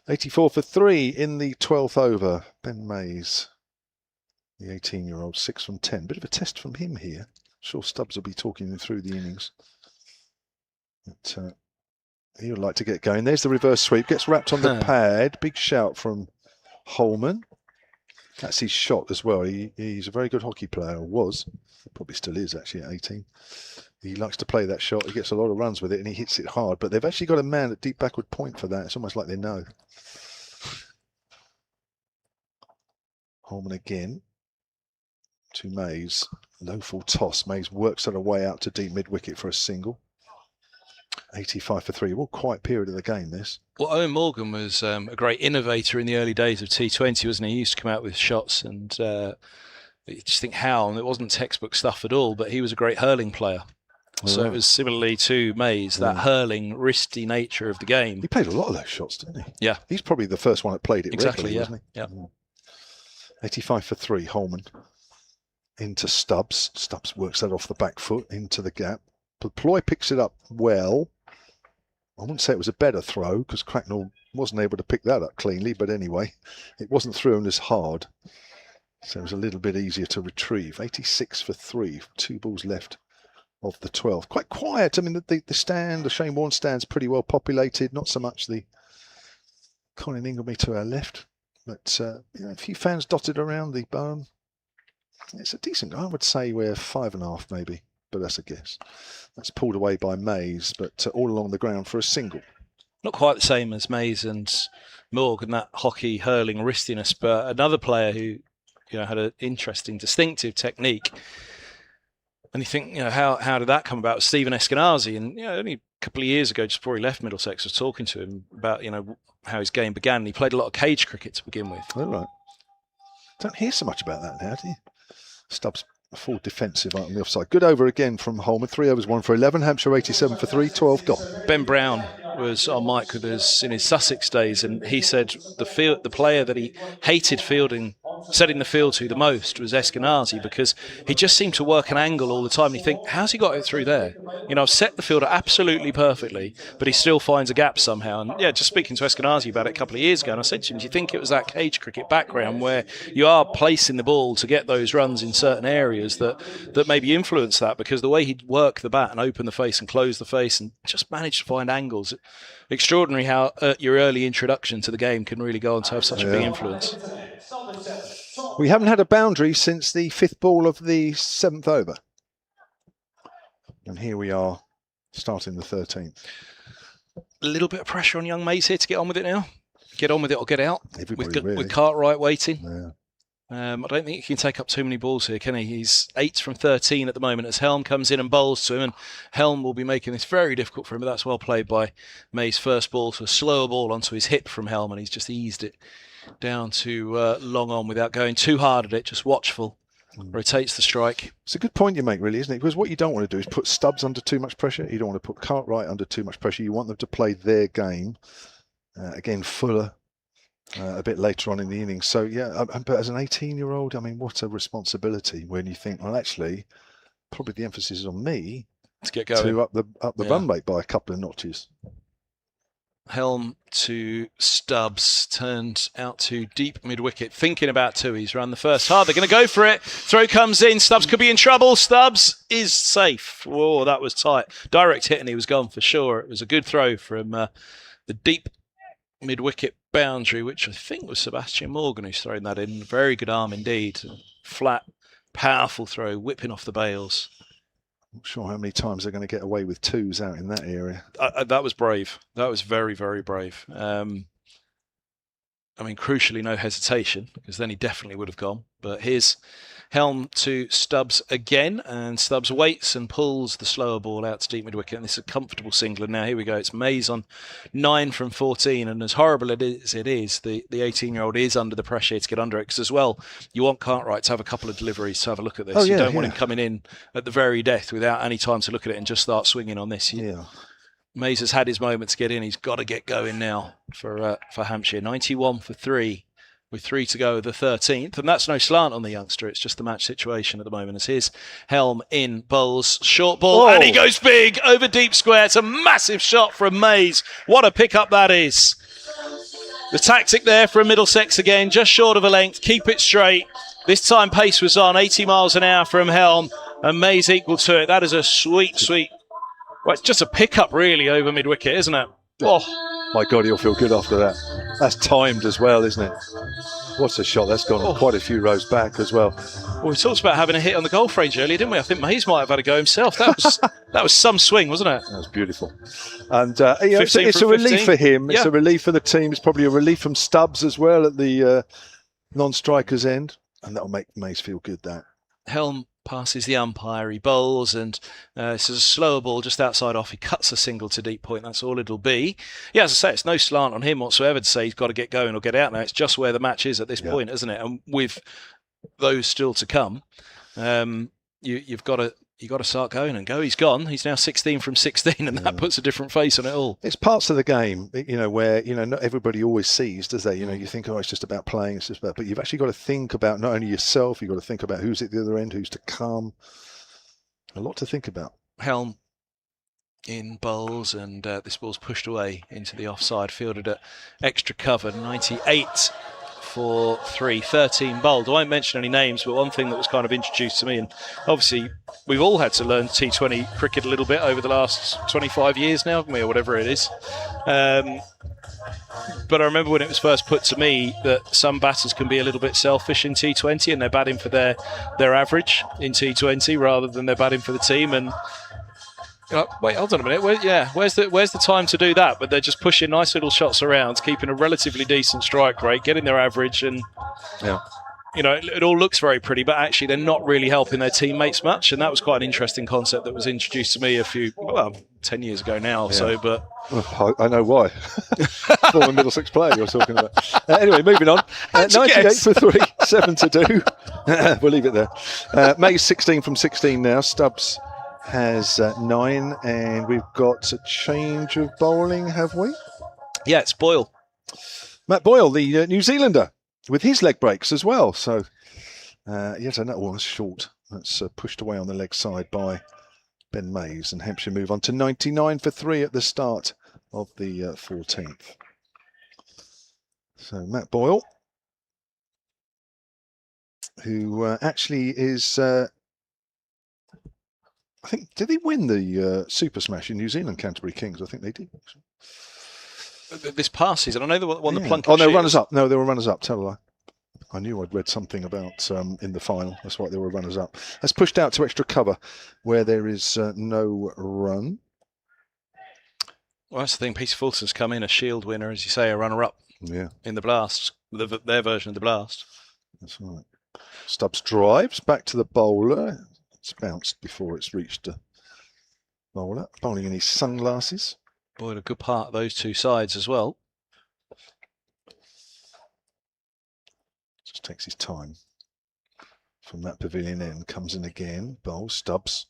Speaker 2: 84 for 3 in the 12th over. Ben Mays, the 18-year-old, 6 from 10. Bit of a test from him here. Sure Stubbs will be talking him through the innings. But he would like to get going. There's the reverse sweep. Gets wrapped on the pad. Big shout from Holman. That's his shot as well. He's a very good hockey player, or was. Probably still is, actually, at 18. He likes to play that shot. He gets a lot of runs with it, and he hits it hard. But they've actually got a man at deep backward point for that. It's almost like they know. Holman again to Mays. Low full toss. Mays works it away out to deep mid-wicket for a single. 85 for 3. What quiet period of the game, this.
Speaker 3: Well, Owen Morgan was a great innovator in the early days of T20, wasn't he? He used to come out with shots and you just think how, and it wasn't textbook stuff at all, but he was a great hurling player. So it was similarly to Mays, that hurling, wristy nature of the game.
Speaker 2: He played a lot of those shots, didn't he?
Speaker 3: Yeah.
Speaker 2: He's probably the first one that played it
Speaker 3: exactly,
Speaker 2: regularly,
Speaker 3: yeah.
Speaker 2: wasn't he? 85 for 3, Holman. Into Stubbs. Stubbs works that off the back foot into the gap. Ploy picks it up well wouldn't say it was a better throw because Cracknell wasn't able to pick that up cleanly, but anyway, it wasn't thrown as hard. So it was a little bit easier to retrieve. 86 for 3, 2 balls left of the 12. Quite quiet. I mean, the stand, the Shane Warne stand's pretty well populated. Not so much the Colin Ingleby to our left, but a few fans dotted around the barn. It's a decent, I would say we're 5.5 maybe, but that's a guess. That's pulled away by Mays, but all along the ground for a single.
Speaker 3: Not quite the same as Mays and Morgan, that hockey hurling wristiness, but another player who had an interesting, distinctive technique. And you think, how did that come about? Stephen Eskenazi, and only a couple of years ago, just before he left Middlesex, I was talking to him about how his game began. And he played a lot of cage cricket to begin with.
Speaker 2: All right. Don't hear so much about that now, do you? Stubbs full defensive out on the offside. Good over again from Holman. 3 overs, 1 for 11. Hampshire 87 for 3, 12 gone.
Speaker 3: Ben Brown was on mic with us in his Sussex days, and he said the player that he hated setting the field to the most was Eskenazi, because he just seemed to work an angle all the time. And you think, how's he got it through there? I've set the field absolutely perfectly, but he still finds a gap somehow. And just speaking to Eskenazi about it a couple of years ago, and I said to him, do you think it was that cage cricket background where you are placing the ball to get those runs in certain areas that maybe influence that? Because the way he'd work the bat and open the face and close the face and just manage to find angles. Extraordinary how your early introduction to the game can really go on to have such a big influence.
Speaker 2: We haven't had a boundary since the 5th ball of the 7th over. And here we are, starting the 13th.
Speaker 3: A little bit of pressure on young Mays here to get on with it now. Get on with it or get out.
Speaker 2: Really.
Speaker 3: With Cartwright waiting.
Speaker 2: Yeah.
Speaker 3: I don't think he can take up too many balls here, can he? He's 8 from 13 at the moment as Helm comes in and bowls to him, and Helm will be making this very difficult for him, but that's well played by Mays. First ball to a slower ball onto his hip from Helm, and he's just eased it down to long on without going too hard at it, just watchful. Rotates the strike.
Speaker 2: It's a good point you make, really, isn't it? Because what you don't want to do is put Stubbs under too much pressure. You don't want to put Cartwright under too much pressure. You want them to play their game. Again, Fuller a bit later on in the innings. So, but as an 18-year-old, I mean, what a responsibility when you think, well, actually, probably the emphasis is on me
Speaker 3: to get going,
Speaker 2: to up the run rate by a couple of notches.
Speaker 3: Helm to Stubbs, turned out to deep mid-wicket, thinking about 2. He's run the first hard. They're going to go for it. Throw comes in. Stubbs could be in trouble. Stubbs is safe. Whoa, that was tight. Direct hit and he was gone for sure. It was a good throw from the deep mid-wicket boundary, which I think was Sebastian Morgan who's thrown that in. Very good arm indeed. Flat, powerful throw, whipping off the bails.
Speaker 2: Not sure how many times they're going to get away with 2s out in that area.
Speaker 3: That was brave. That was very, very brave. Crucially, no hesitation, because then he definitely would have gone. But here's Helm to Stubbs again, and Stubbs waits and pulls the slower ball out to deep mid-wicket, and this is a comfortable single. And now here we go. It's Mays on 9 from 14, and as horrible as it is, the 18-year-old is under the pressure to get under it, because as well, you want Cartwright to have a couple of deliveries to have a look at this. You don't want him coming in at the very death without any time to look at it and just start swinging on this. Mays has had his moment to get in. He's got to get going now for Hampshire. 91 for 3. With 3 to go, the 13th. And that's no slant on the youngster. It's just the match situation at the moment. As his Helm in bowls. Short ball. And he goes big over deep square. It's a massive shot from Mays. What a pickup that is. The tactic there from Middlesex again. Just short of a length. Keep it straight. This time pace was on. 80 miles an hour from Helm. And Mays equal to it. That is a sweet, sweet... Well, it's just a pickup really over mid-wicket, isn't it? Oh.
Speaker 2: My God, he'll feel good after that. That's timed as well, isn't it? What's a shot? That's gone quite a few rows back as well.
Speaker 3: Well, we talked about having a hit on the golf range earlier, didn't we? I think Mays might have had a go himself. That was some swing, wasn't it?
Speaker 2: That was beautiful. And it's a relief for him. It's a relief for the team. It's probably a relief from Stubbs as well at the non-striker's end. And that'll make Mays feel good, that.
Speaker 3: Helm passes the umpire, he bowls, and this is a slower ball just outside off. He cuts a single to deep point. That's all it'll be. As I say, it's no slant on him whatsoever to say he's got to get going or get out now. It's just where the match is at this point, isn't it? And with those still to come, you've got to start going and go. He's gone. He's now 16 from 16, and that puts a different face on it all.
Speaker 2: It's parts of the game, where not everybody always sees, does they? You think, it's just about playing, it's just about, but you've actually got to think about not only yourself, you've got to think about who's at the other end, who's to come. A lot to think about.
Speaker 3: Helm in bowls, and this ball's pushed away into the offside, fielded at extra cover, 98 for 3, 13 bowled. I won't mention any names, but one thing that was kind of introduced to me, and obviously we've all had to learn T20 cricket a little bit over the last 25 years now, haven't we, or whatever it is. But I remember when it was first put to me that some batters can be a little bit selfish in T20 and they're batting for their average in T20 rather than they're batting for the team. And wait, hold on a minute. Where's the time to do that? But they're just pushing nice little shots around, keeping a relatively decent strike rate, getting their average, and it all looks very pretty. But actually, they're not really helping their teammates much. And that was quite an interesting concept that was introduced to me 10 years ago now. Yeah. So, but
Speaker 2: I know why. Former Middlesex player you're talking about. Anyway, moving on. 98 for 3, 7 to do. We'll leave it there. May's 16 from 16 now. Stubbs has 9, and we've got a change of bowling, have we?
Speaker 3: Yeah, it's Boyle.
Speaker 2: Matt Boyle, the New Zealander, with his leg breaks as well. So, yet another one short. That's pushed away on the leg side by Ben Mays, and Hampshire move on to 99 for 3 at the start of the 14th. So, Matt Boyle, who actually is... I think, did they win the Super Smash in New Zealand, Canterbury Kings? I think they did.
Speaker 3: This past season, I know they won the Plunkett.
Speaker 2: Oh, no, runners-up. No, they were runners-up. Tell a lie. I knew I'd read something about in the final. That's why they were runners-up. That's pushed out to extra cover, where there is no run.
Speaker 3: Well, that's the thing. Peter Fulton's come in a Shield winner, as you say, a runner-up.
Speaker 2: Yeah.
Speaker 3: In the Blast, their version of the Blast.
Speaker 2: That's right. Stubbs drives back to the bowler. It's bounced before it's reached a bowler. Bowling in his sunglasses.
Speaker 3: Boy, a good part of those two sides as well.
Speaker 2: Just takes his time. From that pavilion end, comes in again. Bowls, Stubbs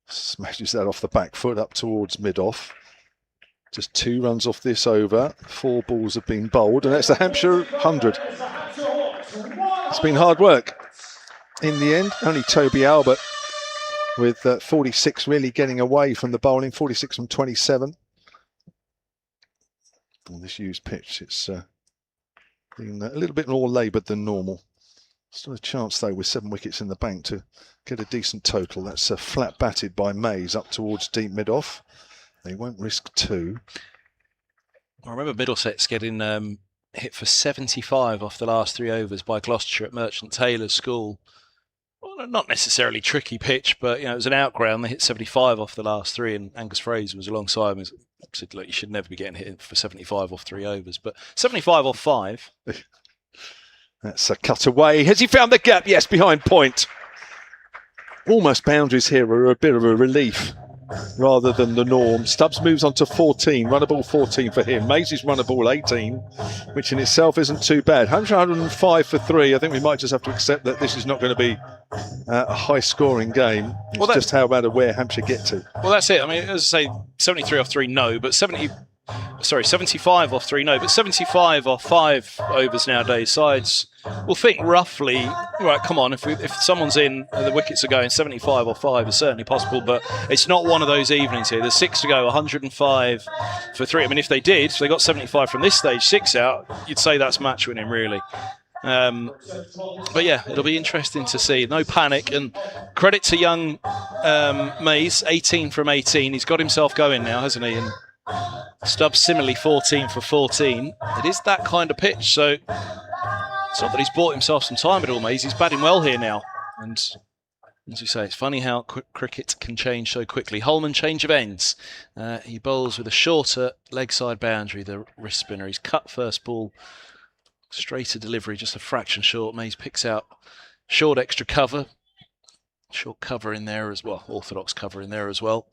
Speaker 2: smashes that off the back foot up towards mid-off. Just 2 runs off this over. 4 balls have been bowled, and that's the Hampshire 100. It's been hard work. In the end, only Toby Albert with 46 really getting away from the bowling, 46 from 27. On this used pitch, it's been a little bit more laboured than normal. Still a chance, though, with 7 wickets in the bank to get a decent total. That's flat batted by Mays up towards deep mid-off. They won't risk 2.
Speaker 3: I remember Middlesex getting hit for 75 off the last 3 overs by Gloucestershire at Merchant Taylor's School. Well, not necessarily tricky pitch, but it was an outground. They hit 75 off the last 3, and Angus Fraser was alongside him. He said, "Look, you should never be getting hit for 75 off 3 overs, but 75 off 5."
Speaker 2: That's a cut away. Has he found the gap? Yes, behind point. Almost boundaries here are a bit of a relief rather than the norm. Stubbs moves on to 14, runnable 14 for him. Mays' runnable 18, which in itself isn't too bad. 105 for 3. I think we might just have to accept that this is not going to be a high-scoring game. It's just how bad where Hampshire get to.
Speaker 3: Well, that's it. I mean, as I say, 73 off 3, no, but 75 off 3, no, but 75 off 5 overs nowadays. Sides will think roughly, right, come on, if someone's in and the wickets are going, 75 off 5 is certainly possible, but it's not one of those evenings here. There's 6 to go, 105 for 3. I mean, if they got 75 from this stage, 6 out, you'd say that's match winning, really. But yeah, it'll be interesting to see. No panic, and credit to young Mays, 18 from 18. He's got himself going now, hasn't he? And Stubbs similarly 14 for 14. It is that kind of pitch, so it's not that he's bought himself some time at all, Mays. He's batting well here now. And as you say, it's funny how cricket can change so quickly. Holman, change of ends. He bowls with a shorter leg side boundary, the wrist spinner. He's cut first ball, straighter delivery, just a fraction short. Mays picks out short extra cover. Short cover in there as well, orthodox cover in there as well.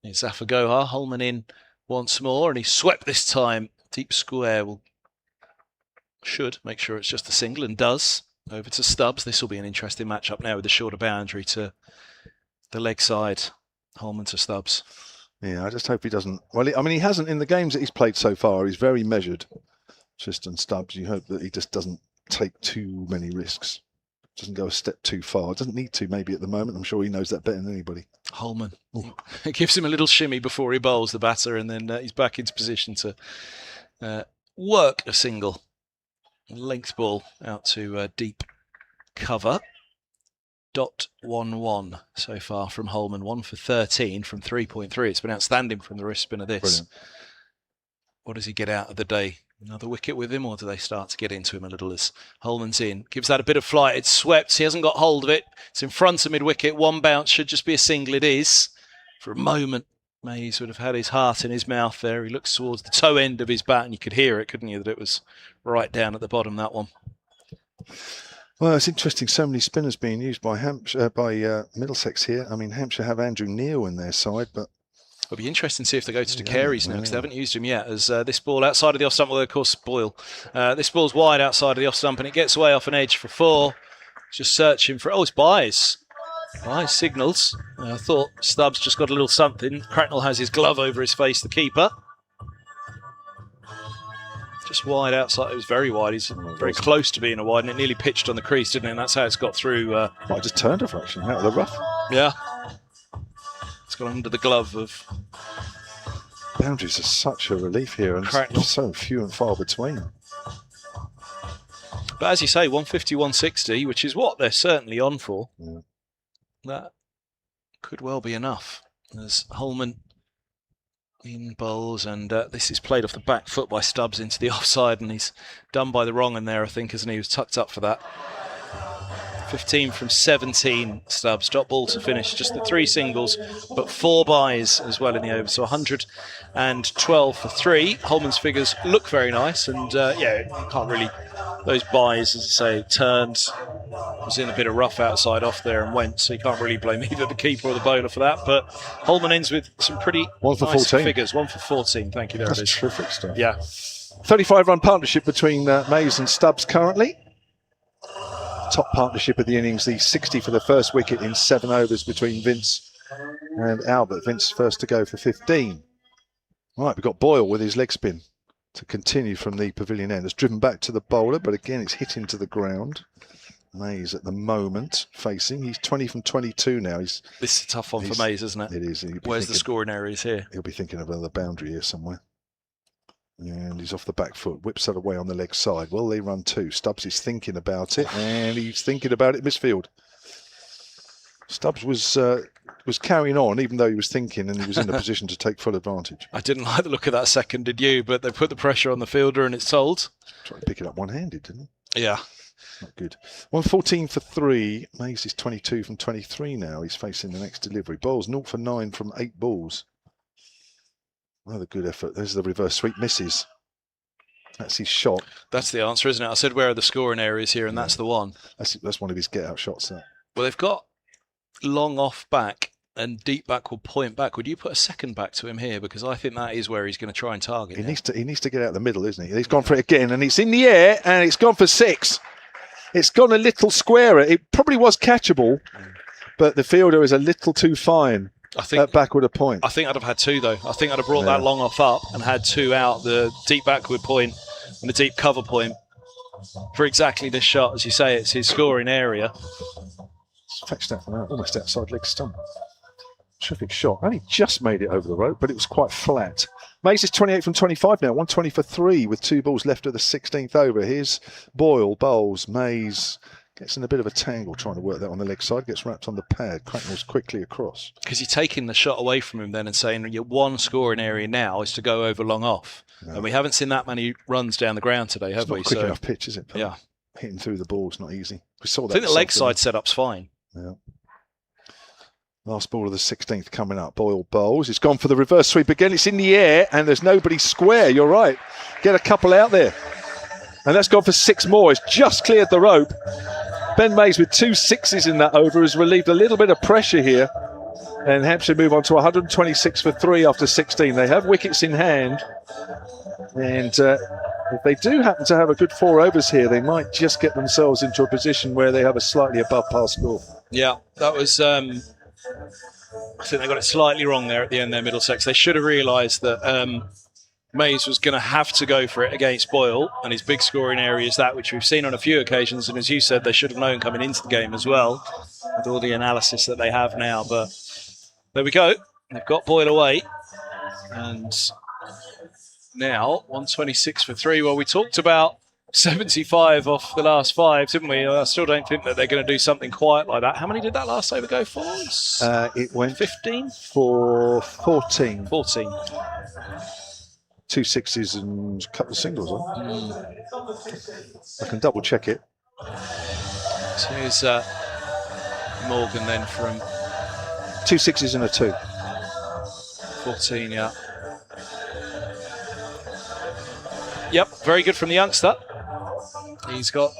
Speaker 3: It's Zafagoha, Holman in once more, and he's swept this time. Deep square should make sure it's just a single, and does. Over to Stubbs. This will be an interesting matchup now with the shorter boundary to the leg side. Holman to Stubbs.
Speaker 2: Yeah, I just hope he doesn't. Well, I mean, he hasn't in the games that he's played so far. He's very measured. Tristan Stubbs. You hope that he just doesn't take too many risks. Doesn't go a step too far. Doesn't need to, maybe at the moment. I'm sure he knows that better than anybody.
Speaker 3: Holman. It gives him a little shimmy before he bowls the batter, and then he's back into position to work a single. Length ball out to deep cover. .11 so far from Holman. 1 for 13 from 3.3. It's been outstanding from the wrist spinner this.
Speaker 2: Brilliant.
Speaker 3: What does he get out of the day? Another wicket with him, or do they start to get into him a little as Holman's in? Gives that a bit of flight. It's swept. He hasn't got hold of it. It's in front of mid-wicket. One bounce should just be a single. It is. For a moment, Mays would have had his heart in his mouth there. He looks towards the toe end of his bat, and you could hear it, couldn't you, that it was right down at the bottom, that one.
Speaker 2: Well, it's interesting. So many spinners being used by Hampshire, by Middlesex here. I mean, Hampshire have Andrew Neil in their side, but
Speaker 3: it'll be interesting to see if they go to Carey's now, because they haven't used him yet. As this ball outside of the off stump, well, of course, Boyle. This ball's wide outside of the off stump, and it gets away off an edge for 4. Just searching for, it's buys. Buys signals. I thought Stubbs just got a little something. Cracknell has his glove over his face, the keeper. Just wide outside. It was very wide. He's very close to being a wide, and it nearly pitched on the crease, didn't it? And that's how it's got through.
Speaker 2: I just turned a fraction out of the rough.
Speaker 3: Yeah. It's gone under the glove of.
Speaker 2: Boundaries are such a relief here, and so few and far between.
Speaker 3: But as you say, 150, 160, which is what they're certainly on for.
Speaker 2: Yeah.
Speaker 3: That could well be enough. As Holman in bowls, and this is played off the back foot by Stubbs into the offside, and he's done by the wrong in there, I think, isn't he? He was tucked up for that. 15 from 17, Stubbs. Dot ball to finish. Just the 3 singles, but 4 buys as well in the over. So 112 for 3. Holman's figures look very nice, and yeah, you can't really. Those buys, as I say, turned. Was in a bit of rough outside off there and went, so you can't really blame either the keeper or the bowler for that. But Holman ends with some pretty nice figures. 1 for 14. Thank you. There
Speaker 2: That's
Speaker 3: it is.
Speaker 2: Terrific stuff.
Speaker 3: Yeah.
Speaker 2: 35-run partnership between Mays and Stubbs currently. Top partnership of the innings, the 60 for the first wicket in 7 overs between Vince and Albert. Vince first to go for 15. Right, we've got Boyle with his leg spin to continue from the pavilion end. It's driven back to the bowler, but again it's hit into the ground. Mays at the moment facing. He's 20 from 22 now. This
Speaker 3: is a tough one for Mays, isn't it?
Speaker 2: It is.
Speaker 3: Where's the scoring areas here?
Speaker 2: He'll be thinking of another boundary here somewhere. And he's off the back foot, whips that away on the leg side. Well, they run 2. Stubbs is thinking about it, and he's thinking about it misfield. Stubbs was carrying on, even though he was thinking, and he was in a position to take full advantage.
Speaker 3: I didn't like the look of that second, did you? But they put the pressure on the fielder, and it's told.
Speaker 2: Tried to pick it up one-handed, didn't he?
Speaker 3: Yeah.
Speaker 2: Not good. 114 for 3. Mays is 22 from 23 now. He's facing the next delivery. Bowles 0 for 9 from 8 balls. Another good effort. There's the reverse sweep. Misses. That's his shot.
Speaker 3: That's the answer, isn't it? I said, where are the scoring areas here? And that's the one.
Speaker 2: That's one of his get-out shots. That.
Speaker 3: Well, they've got long off back and deep backward point back. Would you put a second back to him here? Because I think that is where he's going to try and target.
Speaker 2: He needs to get out the middle, isn't he? He's gone for it again, and it's in the air, and it's gone for 6. It's gone a little squarer. It probably was catchable, but the fielder is a little too fine. I think at backward a point.
Speaker 3: I think I'd have had 2 though. I think I'd have brought that long off up and had 2 out, the deep backward point and the deep cover point for exactly this shot. As you say, it's his scoring area.
Speaker 2: It's fetched out from almost outside leg stump. Terrific shot. Only just made it over the rope, but it was quite flat. Mays is 28 from 25 now, 120 for 3 with 2 balls left of the 16th over. Here's Boyle, bowls, Mays gets in a bit of a tangle trying to work that on the leg side, gets wrapped on the pad. Cracknell's quickly across.
Speaker 3: Because you're taking the shot away from him then and saying your one scoring area now is to go over long off. No. And we haven't seen that many runs down the ground today, have we?
Speaker 2: It's not a quick enough pitch, is it?
Speaker 3: Yeah.
Speaker 2: Hitting through the ball's not easy. We saw that.
Speaker 3: I think the leg side setup's fine.
Speaker 2: Yeah. Last ball of the 16th coming up. Boyle bowls. It's gone for the reverse sweep again. It's in the air and there's nobody square. You're right. Get a couple out there. And that's gone for 6 more. It's just cleared the rope. Ben Mays with 2 6s in that over has relieved a little bit of pressure here. And Hampshire move on to 126 for 3 after 16. They have wickets in hand. And if they do happen to have a good 4 overs here, they might just get themselves into a position where they have a slightly above par score.
Speaker 3: Yeah, that was... I think they got it slightly wrong there at the end there, Middlesex. They should have realised that Mays was going to have to go for it against Boyle, and his big scoring area is that, which we've seen on a few occasions, and as you said, they should have known coming into the game as well, with all the analysis that they have now. But There we go. They've got Boyle away. And now 126 for 3. Well, we talked about 75 off the last 5, didn't we? I still don't think that they're going to do something quite like that. How many did that last over go for?
Speaker 2: It went
Speaker 3: 15?
Speaker 2: for 14.
Speaker 3: 14.
Speaker 2: 2 sixes and a couple of singles on. I can double check it.
Speaker 3: So here's Morgan then from
Speaker 2: 2 sixes and a 2.
Speaker 3: 14, yeah. Yep, very good from the youngster. He's got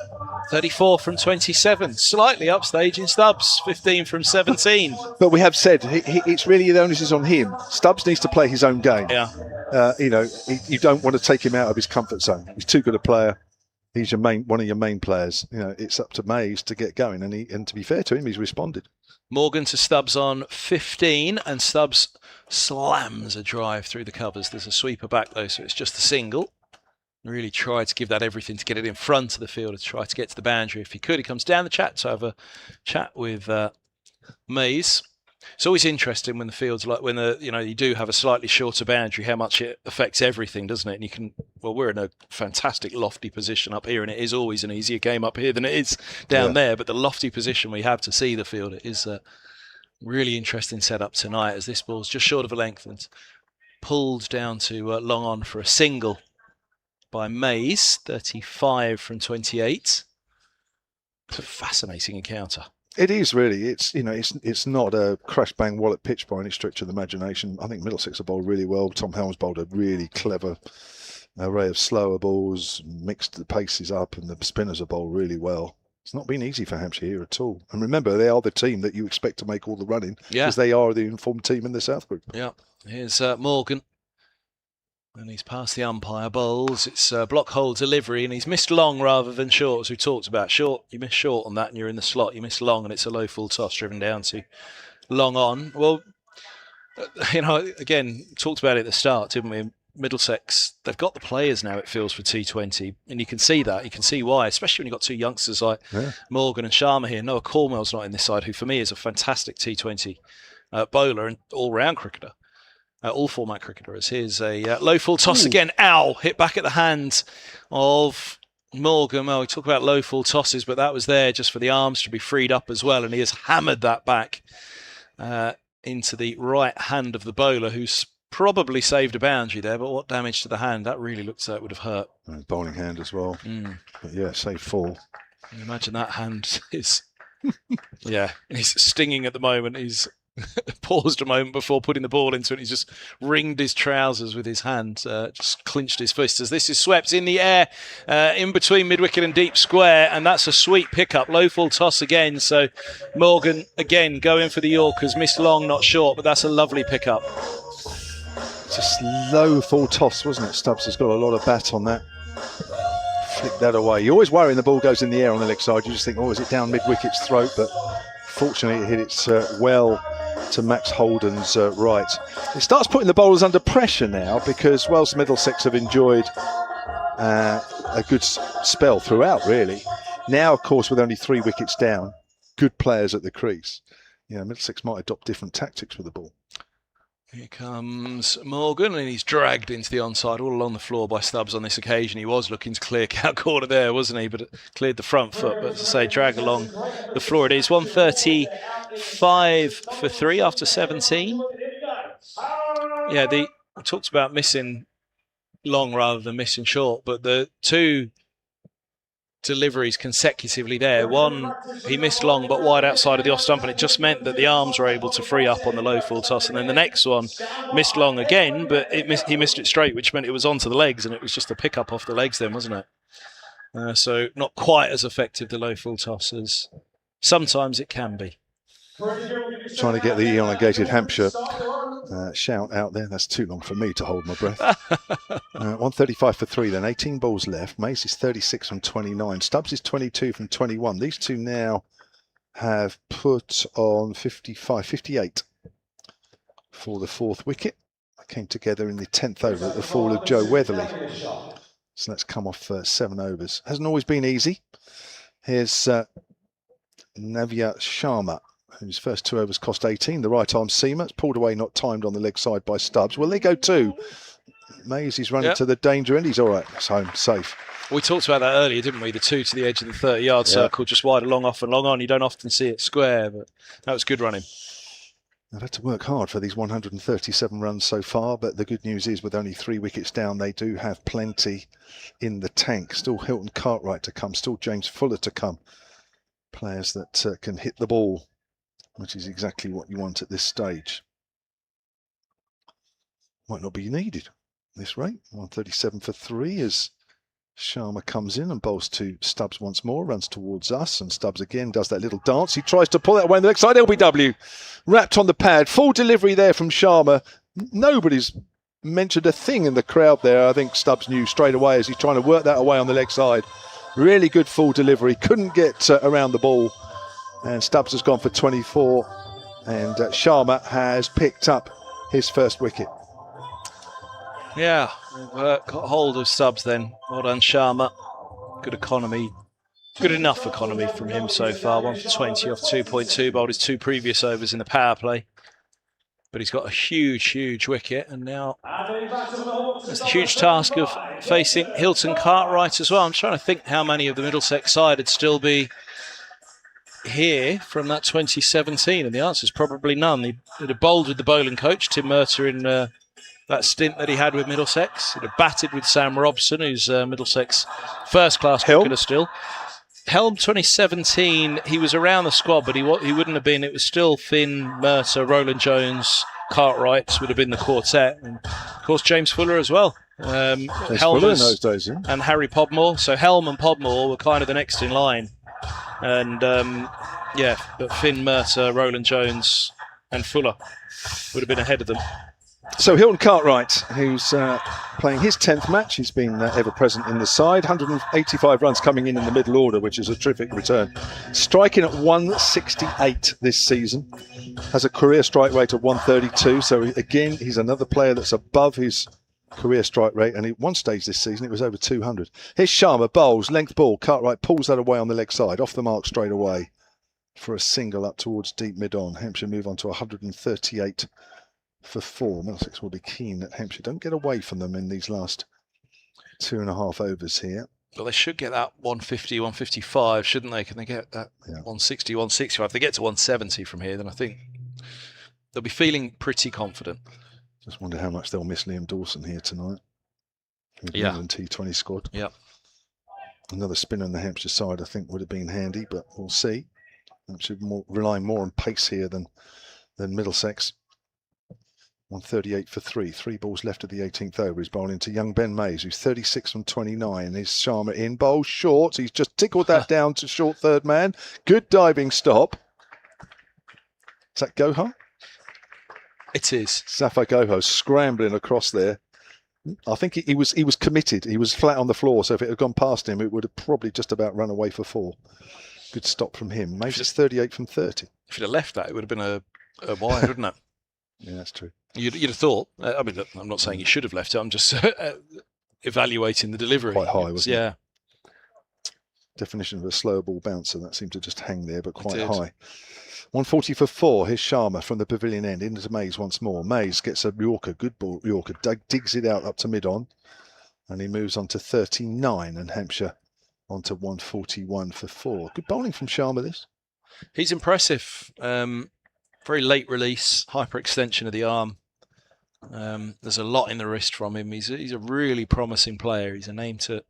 Speaker 3: 34 from 27. Slightly upstaging Stubbs, 15 from 17.
Speaker 2: But we have said it's really the onus is on him. Stubbs needs to play his own game.
Speaker 3: Yeah.
Speaker 2: You don't want to take him out of his comfort zone. He's too good a player. He's one of your main players. It's up to Mays to get going, and to be fair to him, he's responded.
Speaker 3: Morgan to Stubbs on 15, and Stubbs slams a drive through the covers. There's a sweeper back though, so it's just a single. Really tried to give that everything to get it in front of the field, to try to get to the boundary if he could. He comes down the chat to have a chat with Mays. It's always interesting when the field's like when you do have a slightly shorter boundary, how much it affects everything, doesn't it? And we're in a fantastic lofty position up here, and it is always an easier game up here than it is down there. But the lofty position we have to see the field, it is a really interesting setup tonight as this ball's just short of a length and pulled down to long on for a single by Mays, 35 from 28. It's a fascinating encounter.
Speaker 2: It is really. It's not a crash bang wallop pitch by any stretch of the imagination. I think Middlesex have bowled really well. Tom Helms bowled a really clever array of slower balls, mixed the paces up, and the spinners have bowled really well. It's not been easy for Hampshire here at all. And remember, they are the team that you expect to make all the running because they are the informed team in the South Group. Yeah.
Speaker 3: Here's Morgan. And he's past the umpire bowls. It's block hole delivery, and he's missed long rather than short, as we talked about. Short, you miss short on that, and you're in the slot. You miss long, and it's a low full toss driven down to long on. Well, again, talked about it at the start, didn't we? Middlesex, they've got the players now, it feels, for T20, and you can see that. You can see why, especially when you've got two youngsters like Morgan and Sharma here. Noah Cornwell's not in this side, who for me is a fantastic T20 bowler and all-round cricketer. All format cricketers. Here's a low full toss again. Ow! Hit back at the hand of Morgan. Well, we talk about low full tosses, but that was there just for the arms to be freed up as well. And he has hammered that back into the right hand of the bowler, who's probably saved a boundary there. But what damage to the hand? That really looks like it would have hurt.
Speaker 2: Bowling hand as well. But yeah, safe fall.
Speaker 3: Imagine that hand is... he's stinging at the moment. He's paused a moment before putting the ball into it. He's just ringed his trousers with his hand, just clinched his fist as this is swept in the air in between mid-wicket and deep square, and that's a sweet pickup. Low full toss again, so Morgan again going for the Yorkers. Missed long, not short, but that's a lovely pickup.
Speaker 2: Just low full toss, wasn't it? Stubbs has got a lot of bat on that. Flick that away. You're always worrying the ball goes in the air on the leg side. You just think, is it down mid-wicket's throat? But fortunately it hit it well to Max Holden's right. It starts putting the bowlers under pressure now because Wells Middlesex have enjoyed a good spell throughout, really. Now, of course, with only 3 wickets down, good players at the crease. Middlesex might adopt different tactics with the ball.
Speaker 3: Here comes Morgan, and he's dragged into the onside all along the floor by Stubbs on this occasion. He was looking to clear cow corner there, wasn't he? But it cleared the front foot. But as I say, drag along the floor it is. 135 for 3 after 17. We talked about missing long rather than missing short, but the two deliveries consecutively there. One, he missed long but wide outside of the off stump, and it just meant that the arms were able to free up on the low full toss. And then the next one, missed long again, but he missed it straight, which meant it was onto the legs, and it was just a pick up off the legs then, wasn't it? So not quite as effective, the low full toss, as sometimes it can be.
Speaker 2: Trying to get the elongated Hampshire shout out there. That's too long for me to hold my breath. 135 for 3 then. 18 balls left. Mace is 36 from 29. Stubbs is 22 from 21. These two now have put on 58 for the 4th wicket. Came together in the 10th over at the fall of Joe Weatherly. So that's come off 7 overs. Hasn't always been easy. Here's Navya Sharma whose first 2 overs cost 18. The right arm seamer. It's pulled away, not timed on the leg side by Stubbs. Well, they go 2. Mays, he's running to the danger end. He's all right. It's home, safe.
Speaker 3: We talked about that earlier, didn't we? The 2 to the edge of the 30-yard circle, just wide, long off and long on. You don't often see it square, but that was good running.
Speaker 2: They've had to work hard for these 137 runs so far, but the good news is with only 3 wickets down, they do have plenty in the tank. Still Hilton Cartwright to come, still James Fuller to come. Players that can hit the ball, which is exactly what you want at this stage. Might not be needed at this rate. 137 for 3 as Sharma comes in and bowls to Stubbs once more, runs towards us, and Stubbs again does that little dance. He tries to pull that away on the next side. LBW wrapped on the pad. Full delivery there from Sharma. Nobody's mentioned a thing in the crowd there. I think Stubbs knew straight away as he's trying to work that away on the leg side. Really good full delivery. Couldn't get around the ball. And Stubbs has gone for 24. And Sharma has picked up his first wicket.
Speaker 3: Yeah, got hold of Stubbs then. Well done, Sharma. Good economy. Good enough economy from him so far. 1 for 20 off 2.2. Bowled his 2 previous overs in the power play. But he's got a huge wicket. And now there's the huge task of facing Hilton Cartwright as well. I'm trying to think how many of the Middlesex side would still be here from that 2017. And the answer is probably none. He'd have bowled with the bowling coach, Tim Murtagh, in that stint that he had with Middlesex. He'd have batted with Sam Robson, who's Middlesex first-class cricketer still. Helm 2017, he was around the squad, but he wouldn't have been. It was still Finn, Murtagh, Roland Jones, Cartwright would have been the quartet. And, of course, James Fuller as well. Helm
Speaker 2: Fuller in those days, yeah.
Speaker 3: And Harry Podmore. So Helm and Podmore were kind of the next in line. And, but Finn, Murtagh, Roland Jones and Fuller would have been ahead of them.
Speaker 2: So Hilton Cartwright, who's playing his 10th match, he's been ever present in the side. 185 runs coming in the middle order, which is a terrific return. Striking at 168 this season. Has a career strike rate of 132. So again, he's another player that's above his career strike rate. And at one stage this season, it was over 200. Here's Sharma, bowls, length ball. Cartwright pulls that away on the leg side, off the mark straight away for a single up towards deep mid-on. Hampshire move on to 138 for 4. Middlesex will be keen that Hampshire don't get away from them in these last 2.5 overs here.
Speaker 3: Well, they should get that 150, 155, shouldn't they? Can they get that 160, 165? If they get to 170 from here, then I think they'll be feeling pretty confident.
Speaker 2: Just wonder how much they'll miss Liam Dawson here tonight. With the England T20 squad.
Speaker 3: Yeah. Another
Speaker 2: spinner on the Hampshire side, I think, would have been handy, but we'll see. Hampshire relying more on pace here than Middlesex. 138 for 3. 3 balls left of the 18th over. He's bowling to young Ben Mays, who's 36 from 29. Here's Sharma in. Bowl short. He's just tickled that down to short third man. Good diving stop. Is that Gohar?
Speaker 3: It is.
Speaker 2: Safar Gohar scrambling across there. I think he was committed. He was flat on the floor, so if it had gone past him, it would have probably just about run away for 4. Good stop from him. Mays is 38 from 30.
Speaker 3: If he'd have left that, it would have been a wide, wouldn't it?
Speaker 2: Yeah, that's true.
Speaker 3: You'd have thought. I mean, look, I'm not saying you should have left it. I'm just evaluating the delivery.
Speaker 2: Quite high, wasn't it?
Speaker 3: Yeah.
Speaker 2: Definition of a slow ball bouncer. That seemed to just hang there, but quite high. 140 for 4. Here's Sharma from the pavilion end into Mays once more. Mays gets a Yorker, good ball. Yorker digs it out up to mid-on, and he moves on to 39. And Hampshire on to 141 for 4. Good bowling from Sharma. This.
Speaker 3: He's impressive. Very late release, hyperextension of the arm. There's a lot in the wrist from him. He's a really promising player. He's a name to,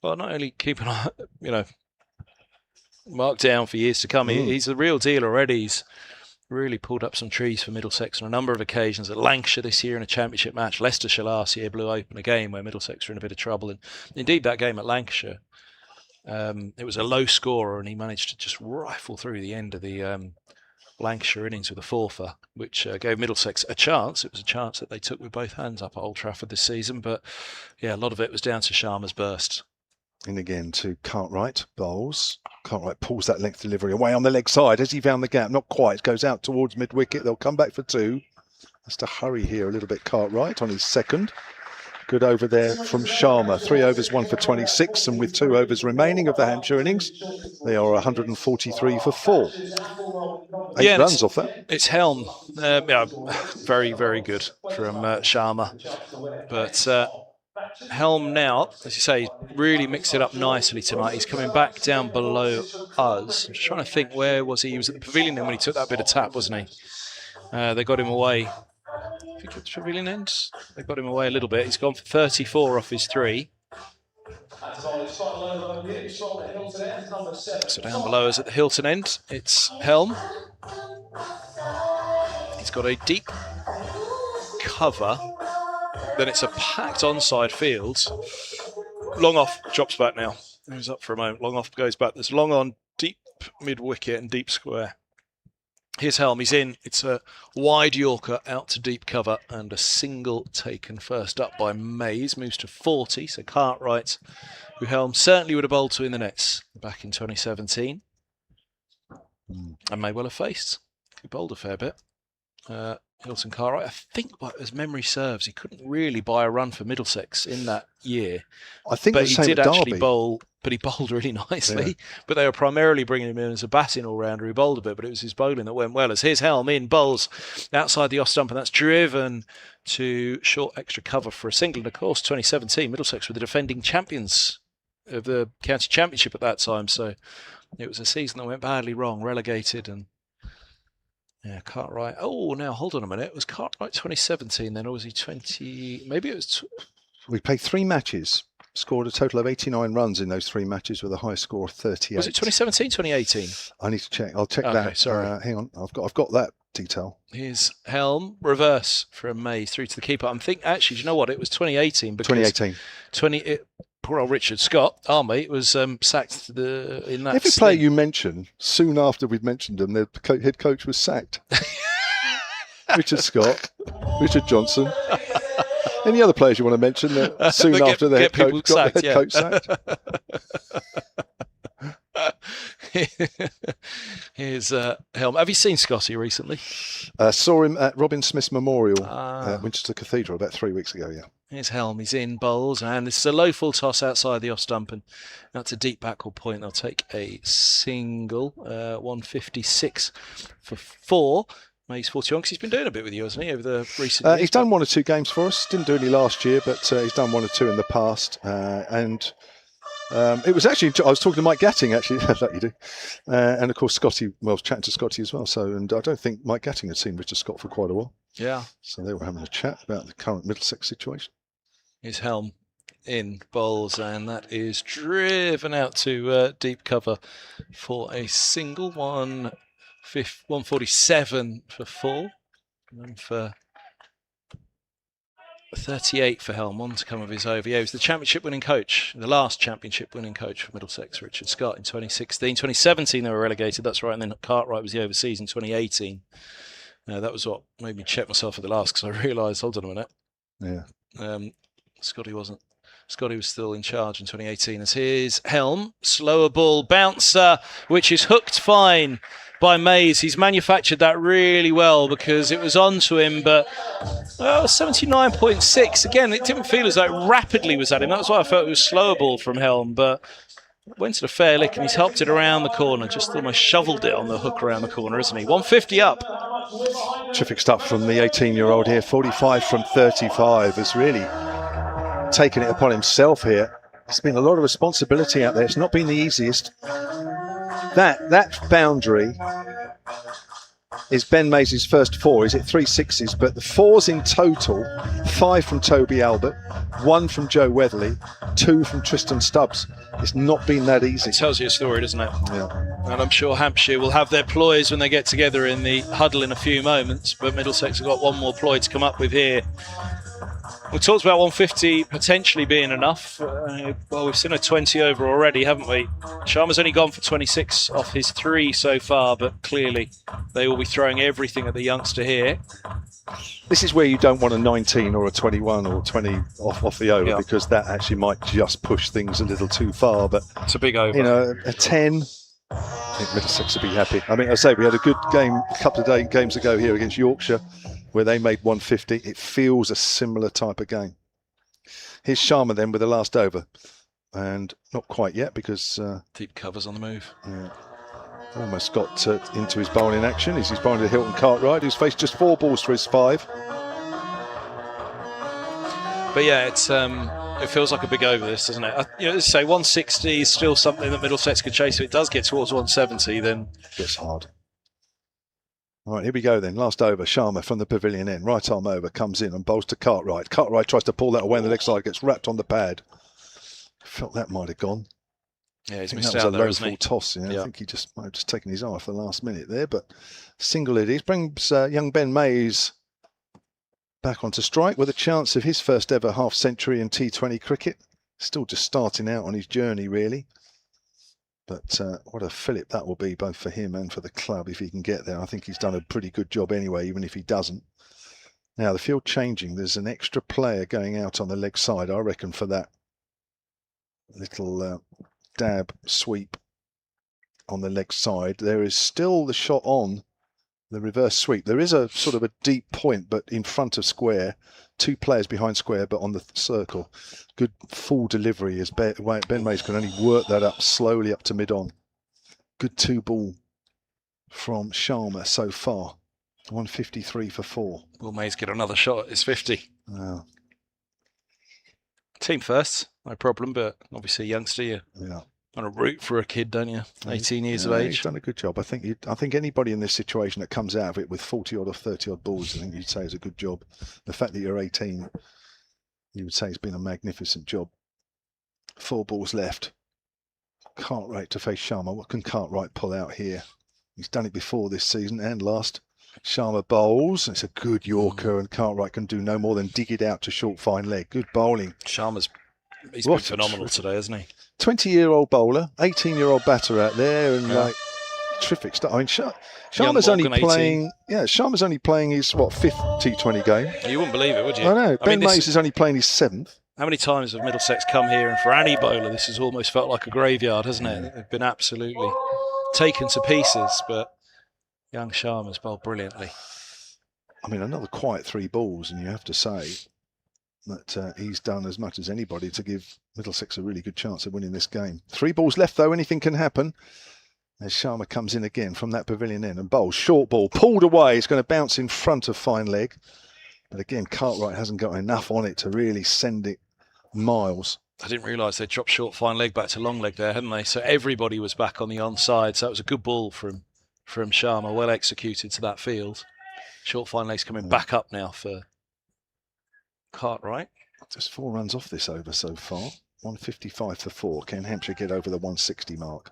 Speaker 3: well, not only keep an eye, mark down for years to come. He's a real deal already. He's really pulled up some trees for Middlesex on a number of occasions. At Lancashire this year in a championship match, Leicestershire last year blew open a game where Middlesex were in a bit of trouble. And indeed, that game at Lancashire, it was a low scorer, and he managed to just rifle through the end of the Lancashire innings with a 4-fer, which gave Middlesex a chance. It was a chance that they took with both hands up at Old Trafford this season. But yeah, a lot of it was down to Sharma's burst.
Speaker 2: In again to Cartwright, bowls. Cartwright pulls that length delivery away on the leg side. Has he found the gap? Not quite. Goes out towards mid-wicket. They'll come back for 2. Has to hurry here a little bit, Cartwright, on his second. Good over there from Sharma. 3 overs, 1 for 26, and with 2 overs remaining of the Hampshire innings, they are 143 for 4. 8 runs off that.
Speaker 3: It's Helm. Yeah, very, very good from Sharma. But Helm now, as you say, really mixed it up nicely tonight. He's coming back down below us. I'm just trying to think, where was he? He was at the pavilion when he took that bit of tap, wasn't he? They got him away. I think it's pavilion end. They got him away a little bit. He's gone for 34 off his 3. So down below us at the Hilton end, it's Helm. He's got a deep cover. Then it's a packed onside field. Long off, drops back now. He's up for a moment. Long off goes back. There's long on, deep mid wicket and deep square. Here's Helm, he's in. It's a wide Yorker out to deep cover and a single taken first up by Mays. Moves to 40, so Cartwright, who Helm certainly would have bowled to in the nets back in 2017. And may well have faced. He bowled a fair bit. Hilton Cartwright, I think, as memory serves, he couldn't really buy a run for Middlesex in that year.
Speaker 2: I think
Speaker 3: but he did actually
Speaker 2: Derby.
Speaker 3: bowl, but he bowled really nicely. Yeah. But they were primarily bringing him in as a batting all-rounder who bowled a bit, but it was his bowling that went well. As here's Helm in, bowls outside the off stump, and that's driven to short extra cover for a single. And of course, 2017, Middlesex were the defending champions of the county championship at that time, so it was a season that went badly wrong, relegated, and yeah, Cartwright. Oh, now hold on a minute. Was Cartwright 2017 then, or was he 20? Maybe it was.
Speaker 2: We played 3 matches, scored a total of 89 runs in those 3 matches with a high score of 38.
Speaker 3: Was it 2017, 2018?
Speaker 2: I need to check. I'll check that.
Speaker 3: Sorry.
Speaker 2: Hang on. I've got that detail.
Speaker 3: Here's Helm, reverse from Mays through to the keeper. I'm thinking, actually, do you know what? It was 2018. Because
Speaker 2: 2018.
Speaker 3: Poor old Richard Scott, our mate, was sacked in that.
Speaker 2: Every player you mention, soon after we'd mentioned them, the head coach was sacked. Richard Scott, Richard Johnson. Any other players you want to mention that soon after the head coach got the head coach sacked?
Speaker 3: Here's Helm. Have you seen Scotty recently?
Speaker 2: Saw him at Robin Smith's Memorial at Winchester Cathedral about 3 weeks ago, yeah.
Speaker 3: Here's Helm, he's in, bowls, and this is a low full toss outside the off stump, and that's a deep backward point. They'll take a single, 156 for 4. He's 41 because he's been doing a bit with you, hasn't he, over the recent years?
Speaker 2: He's done 1 or 2 games for us. Didn't do any last year, but he's done 1 or 2 in the past. It was actually, I was talking to Mike Gatting, actually, that you do. And of course, Scotty, well, I was chatting to Scotty as well. So, and I don't think Mike Gatting had seen Richard Scott for quite a while.
Speaker 3: Yeah.
Speaker 2: So they were having a chat about the current Middlesex situation.
Speaker 3: His Helm in, bowls, and that is driven out to deep cover for a single. 147 for 4, and for 38 for Helm. 1 to come of his over. Yeah, he was the championship winning coach, the last championship winning coach for Middlesex, Richard Scott, in 2016. 2017 they were relegated, that's right, and then Cartwright was the overseas in 2018. That was what made me check myself at the last, because I realised, hold on a minute.
Speaker 2: Yeah.
Speaker 3: Scotty wasn't. Scotty was still in charge in 2018. As here's Helm, slower ball, bouncer, which is hooked fine by Mays. He's manufactured that really well because it was onto him, but 79.6. Again, it didn't feel as though it rapidly was at him. That's why I felt it was slower ball from Helm, but went to the fair lick and he's helped it around the corner, just almost shoveled it on the hook around the corner, isn't he? 150 up.
Speaker 2: Terrific stuff from the 18-year-old here. 45 from 35 has really taken it upon himself here. There's been a lot of responsibility out there. It's not been the easiest. That boundary is Ben Mays' first 4. He's at 360s, but the 4s in total, 5 from Toby Albert, 1 from Joe Weatherly, 2 from Tristan Stubbs. It's not been that easy.
Speaker 3: It tells you a story, doesn't it?
Speaker 2: Yeah.
Speaker 3: And I'm sure Hampshire will have their ploys when they get together in the huddle in a few moments, but Middlesex have got one more ploy to come up with here. We talked about 150 potentially being enough. Well, we've seen a 20 over already, haven't we? Sharma's only gone for 26 off his 3 so far, but clearly they will be throwing everything at the youngster here.
Speaker 2: This is where you don't want a 19 or a 21 or 20 off the over, because that actually might just push things a little too far. But
Speaker 3: it's a big over.
Speaker 2: You know, a 10, I think Middlesex will be happy. I mean, I say we had a good game a couple of games ago here against Yorkshire, where they made 150. It feels a similar type of game. Here's Sharma then with the last over. And not quite yet because...
Speaker 3: deep covers on the move.
Speaker 2: Yeah, almost got into his bowling action. He's bowling to Hilton Cartwright, who's faced just 4 balls for his 5.
Speaker 3: But yeah, it feels like a big over, this, doesn't it? Let's say 160 is still something that Middlesex could chase. If it does get towards 170, then
Speaker 2: it's hard. All right, here we go then. Last over. Sharma from the pavilion end. Right arm over, comes in and bowls to Cartwright. Cartwright tries to pull that away on the leg side, gets wrapped on the pad. Felt that might have gone.
Speaker 3: Yeah, he's
Speaker 2: missed
Speaker 3: out
Speaker 2: out there. That
Speaker 3: there,
Speaker 2: was a low full toss. Yeah. I think he just might have just taken his eye for the last minute there, but single it is. Brings young Ben Mays back onto strike with a chance of his first ever half-century in T20 cricket. Still just starting out on his journey, really. But what a fillip that will be, both for him and for the club, if he can get there. I think he's done a pretty good job anyway, even if he doesn't. Now, the field changing. There's an extra player going out on the leg side, I reckon, for that little dab sweep on the leg side. There is still the shot on the reverse sweep. There is a sort of a deep point, but in front of square. 2 players behind square, but on the circle. Good full delivery as Ben Mays can only work that up slowly up to mid-on. Good 2 ball from Sharma so far. 153 for 4.
Speaker 3: Will Mays get another shot at his 50?
Speaker 2: Wow.
Speaker 3: Team first, no problem, but obviously a youngster, you on a route for a kid, don't you? 18 years of age.
Speaker 2: He's done a good job. I think anybody in this situation that comes out of it with 40 odd or 30 odd balls, I think you'd say is a good job. The fact that you're 18, you would say it's been a magnificent job. 4 balls left. Cartwright to face Sharma. What can Cartwright pull out here? He's done it before this season and last. Sharma bowls. It's a good Yorker, and Cartwright can do no more than dig it out to short fine leg. Good bowling.
Speaker 3: He's been phenomenal today, hasn't he?
Speaker 2: 20-year-old bowler, 18-year-old batter out there, and terrific stuff. I mean, Sharma's only playing. Yeah, Sharma's only playing his 5th T20 game.
Speaker 3: You wouldn't believe it, would you?
Speaker 2: I know. Ben Mays is only playing his 7th.
Speaker 3: How many times have Middlesex come here, and for any bowler, this has almost felt like a graveyard, hasn't it? They've been absolutely taken to pieces, but young Sharma's bowled brilliantly.
Speaker 2: I mean, another quiet 3 balls, and you have to say that he's done as much as anybody to give Middlesex a really good chance of winning this game. 3 balls left, though. Anything can happen. As Sharma comes in again from that pavilion end and bowls. Short ball, pulled away. It's going to bounce in front of fine leg. But again, Cartwright hasn't got enough on it to really send it miles.
Speaker 3: I didn't realise they dropped short fine leg back to long leg there, hadn't they? So everybody was back on the onside. So that was a good ball from Sharma. Well executed to that field. Short fine leg's coming back up now for Cartwright.
Speaker 2: Just 4 runs off this over so far. 155 for 4. Can Hampshire get over the 160 mark?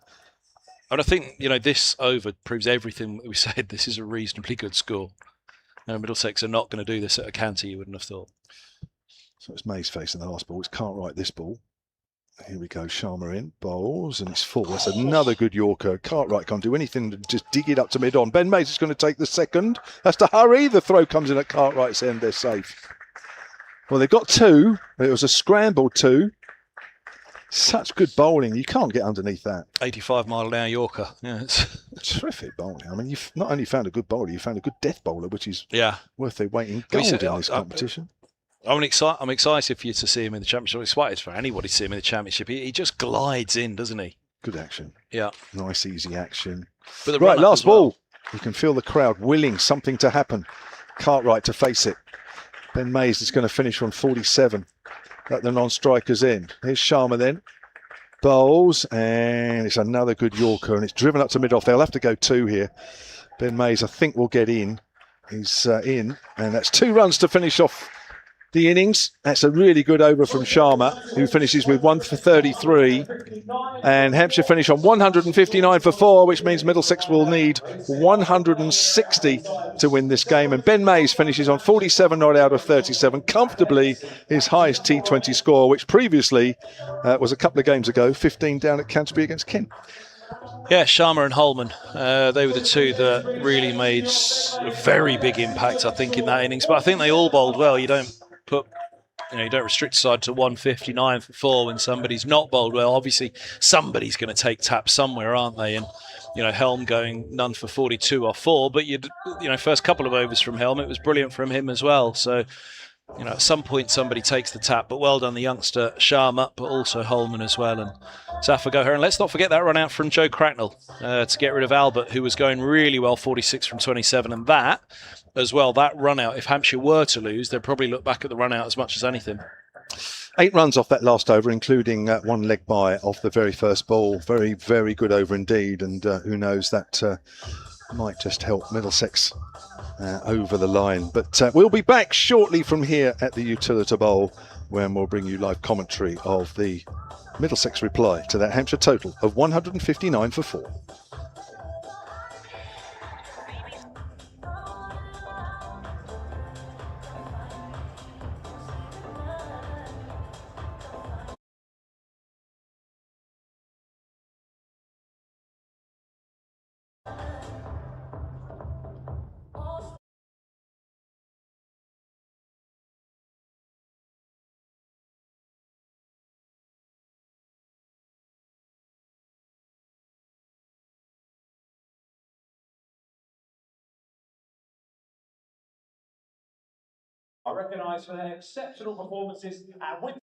Speaker 3: And I think, this over proves everything that we said. This is a reasonably good score. Middlesex are not going to do this at a canter, you wouldn't have thought.
Speaker 2: So it's Mays facing the last ball. It's Cartwright this ball. Here we go. Sharma in. Bowls, and it's full. That's another good Yorker. Cartwright can't do anything to just dig it up to mid-on. Ben Mays is going to take the second. Has to hurry. The throw comes in at Cartwright's end. They're safe. Well, they've got 2. It was a scramble 2. Such good bowling. You can't get underneath that.
Speaker 3: 85-mile-an-hour Yorker. Yeah, it's
Speaker 2: terrific bowling. I mean, you've not only found a good bowler, you found a good death bowler, which is worth their weight in gold in this competition.
Speaker 3: I'm excited for you to see him in the championship. I'm excited for anybody to see him in the championship. He just glides in, doesn't he?
Speaker 2: Good action.
Speaker 3: Yeah.
Speaker 2: Nice, easy action.
Speaker 3: But
Speaker 2: right, last ball. You can feel the crowd willing something to happen. Cartwright to face it. Ben Mays is going to finish from 47 at the non-striker's end. Here's Sharma then. Bowls, and it's another good Yorker, and it's driven up to mid-off. They'll have to go 2 here. Ben Mays, I think, will get in. He's in, and that's 2 runs to finish off the innings. That's a really good over from Sharma, who finishes with 1 for 33. And Hampshire finish on 159 for 4, which means Middlesex will need 160 to win this game. And Ben Mays finishes on 47 not out of 37, comfortably his highest T20 score, which previously was a couple of games ago, 15 down at Canterbury against Kent.
Speaker 3: Yeah, Sharma and Holman, they were the 2 that really made a very big impact, I think, in that innings. But I think they all bowled well. You don't restrict side to 159 for 4 when somebody's not bowled well. Obviously, somebody's going to take taps somewhere, aren't they? And Helm going none for 42 or 4. But first couple of overs from Helm, it was brilliant from him as well. So you know, at some point somebody takes the tap, but well done the youngster Sharma, but also Holman as well, and Safa go her. And let's not forget that run out from Joe Cracknell to get rid of Albert, who was going really well, 46 from 27, and that as well, that run out, if Hampshire were to lose, they'd probably look back at the run out as much as anything.
Speaker 2: 8 runs off that last over, including one leg by off the very first ball. Very, very good over indeed, and who knows, that might just help Middlesex over the line. But we'll be back shortly from here at the Utilita Bowl, when we'll bring you live commentary of the Middlesex reply to that Hampshire total of 159 for 4.
Speaker 1: Are recognised for their exceptional performances and with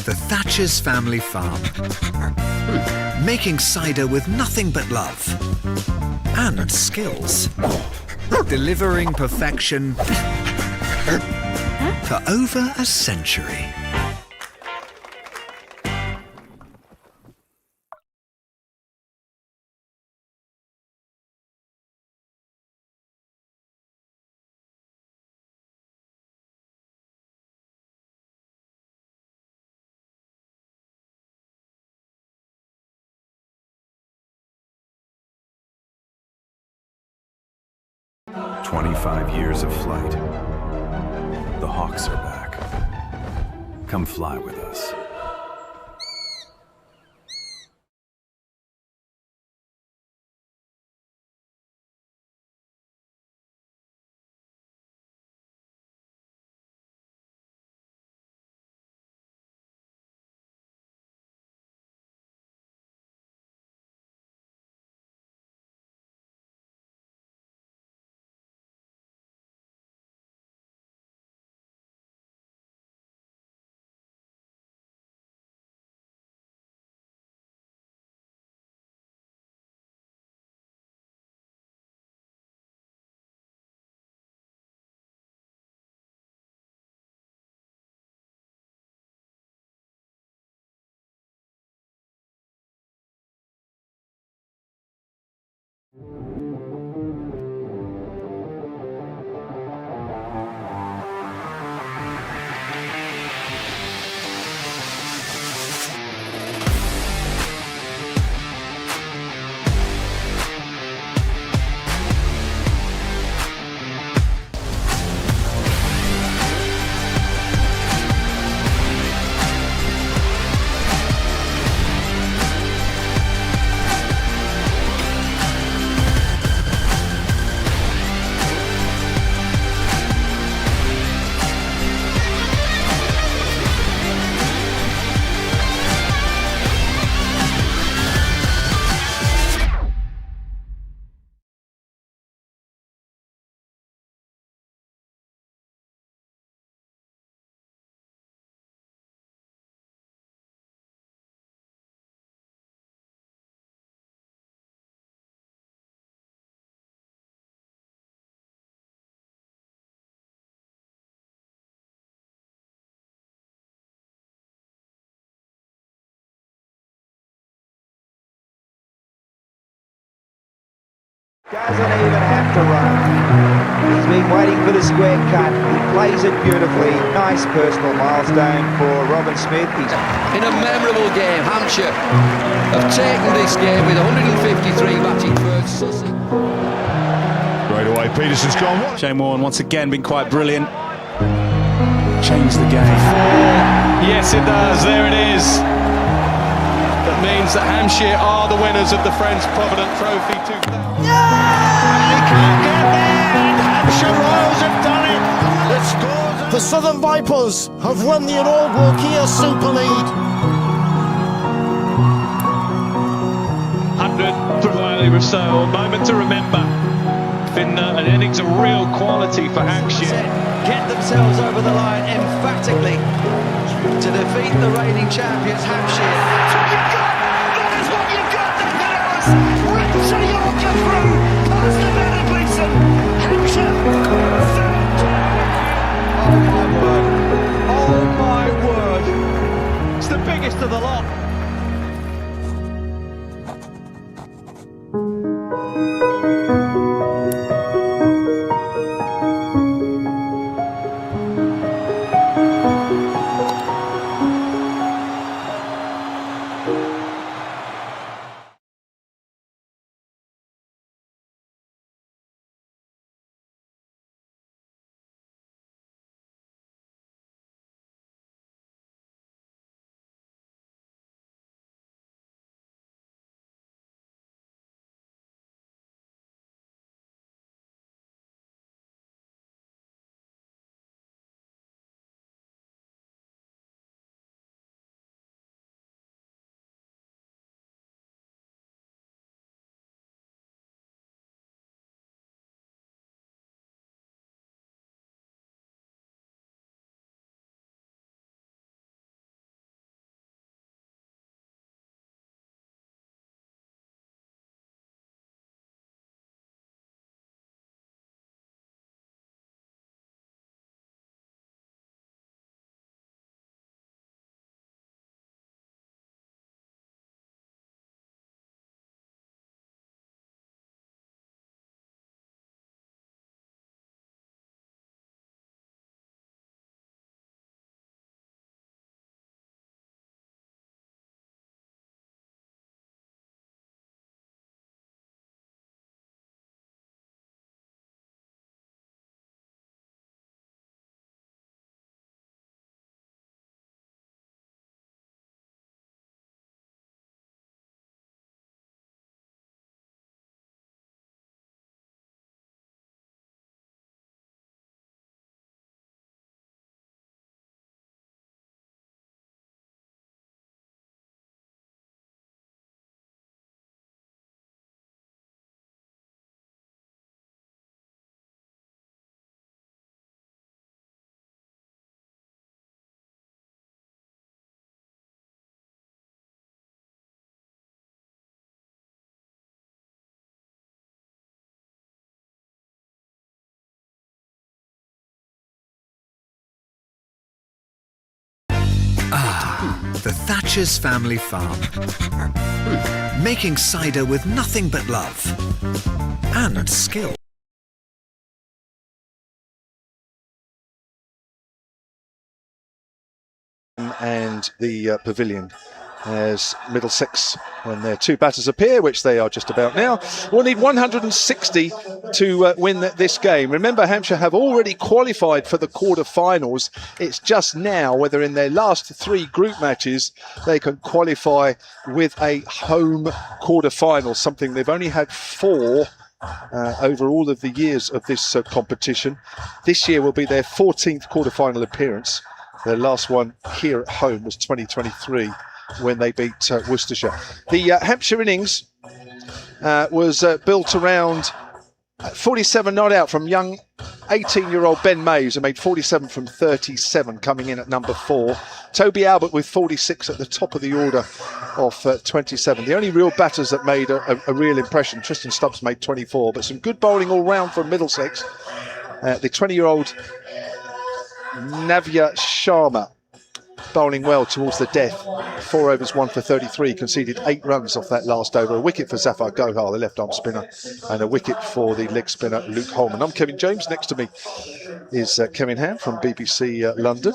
Speaker 4: The Thatcher's family farm. Making cider with nothing but love and skills. Delivering perfection for over a century.
Speaker 5: "25 years of flight. The Hawks are back. Come fly with us."
Speaker 6: Doesn't even have to run. He's been waiting for the square cut. He plays it beautifully. Nice personal milestone for Robin Smith. He's
Speaker 7: in a memorable game. Hampshire have taken this game with 153 batting first.
Speaker 8: Right away, Peterson's gone.
Speaker 5: Shane Warne once again been quite brilliant. Changed the game.
Speaker 9: Yes, it does. There it is. That means that Hampshire are the winners of the Friends Provident Trophy 2000.
Speaker 8: He can't get there, and Hampshire Royals have done it. The scores.
Speaker 10: The Southern Vipers have won the inaugural Kia Super League.
Speaker 9: 100 from Wiley Rousseau, a moment to remember. An innings of real quality for Hampshire.
Speaker 7: Get themselves over the line emphatically to defeat the reigning champions, Hampshire.
Speaker 8: That is what you've got, nothing else. Richard Yorker through, past the Middlesex. Hampshire.
Speaker 7: Oh my word. It's the biggest of the lot.
Speaker 4: The Thatcher's family farm. Making cider with nothing but love and skill.
Speaker 2: And the pavilion as Middlesex, when their two batters appear, which they are just about now, will need 160 to win this game. Remember, Hampshire have already qualified for the quarter-finals. It's just now whether in their last three group matches they can qualify with a home quarter-final, something they've only had four over all of the years of this competition. This year will be their 14th quarter-final appearance. Their last one here at home was 2023 when they beat Worcestershire. The Hampshire innings was built around 47 not out from young 18-year-old Ben Mays, who made 47 from 37, coming in at number 4. Toby Albert with 46 at the top of the order of 27. The only real batters that made a real impression, Tristan Stubbs made 24, but some good bowling all round from Middlesex. The 20-year-old Navya Sharma bowling well towards the death. 4 overs, 1 for 33, conceded 8 runs off that last over. A wicket for Zafar Gohar, the left-arm spinner, and a wicket for the leg spinner Luke Holman. I'm Kevin James. Next to me is Kevin Ham from BBC London.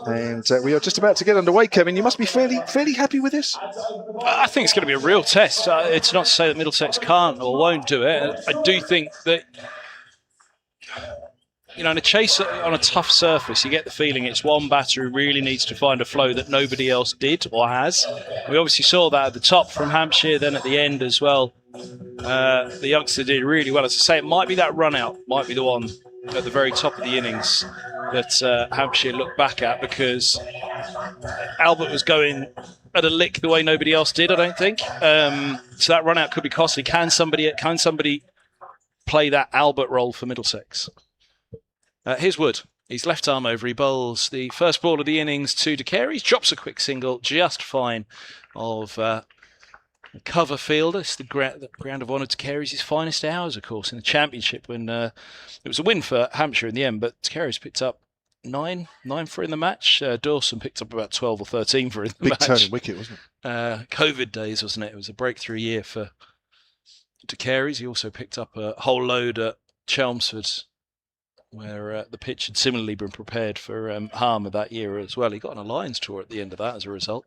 Speaker 2: And we are just about to get underway, Kevin. You must be fairly happy with this?
Speaker 3: I think it's going to be a real test. It's not to say that Middlesex can't or won't do it. I do think that, in a chase on a tough surface, you get the feeling it's one batter who really needs to find a flow that nobody else did or has. We obviously saw that at the top from Hampshire, then at the end as well. The youngster did really well. As I say, it might be that run out, might be the one at the very top of the innings that Hampshire looked back at, because Albert was going at a lick the way nobody else did, I don't think. So that run out could be costly. Can somebody play that Albert role for Middlesex? Here's Wood. He's left arm over. He bowls the first ball of the innings to De Carey. Drops a quick single, just fine of cover fielder. It's the ground of honour. De Carey's his finest hours, of course, in the championship, when it was a win for Hampshire in the end, but De Carey's picked up 9 for in the match. Dawson picked up about 12 or 13 for in the match.
Speaker 2: Big turning wicket, wasn't it?
Speaker 3: COVID days, wasn't it? It was a breakthrough year for De Carey's. He also picked up a whole load at Chelmsford, where the pitch had similarly been prepared for Harmer that year as well. He got on a Lions tour at the end of that as a result.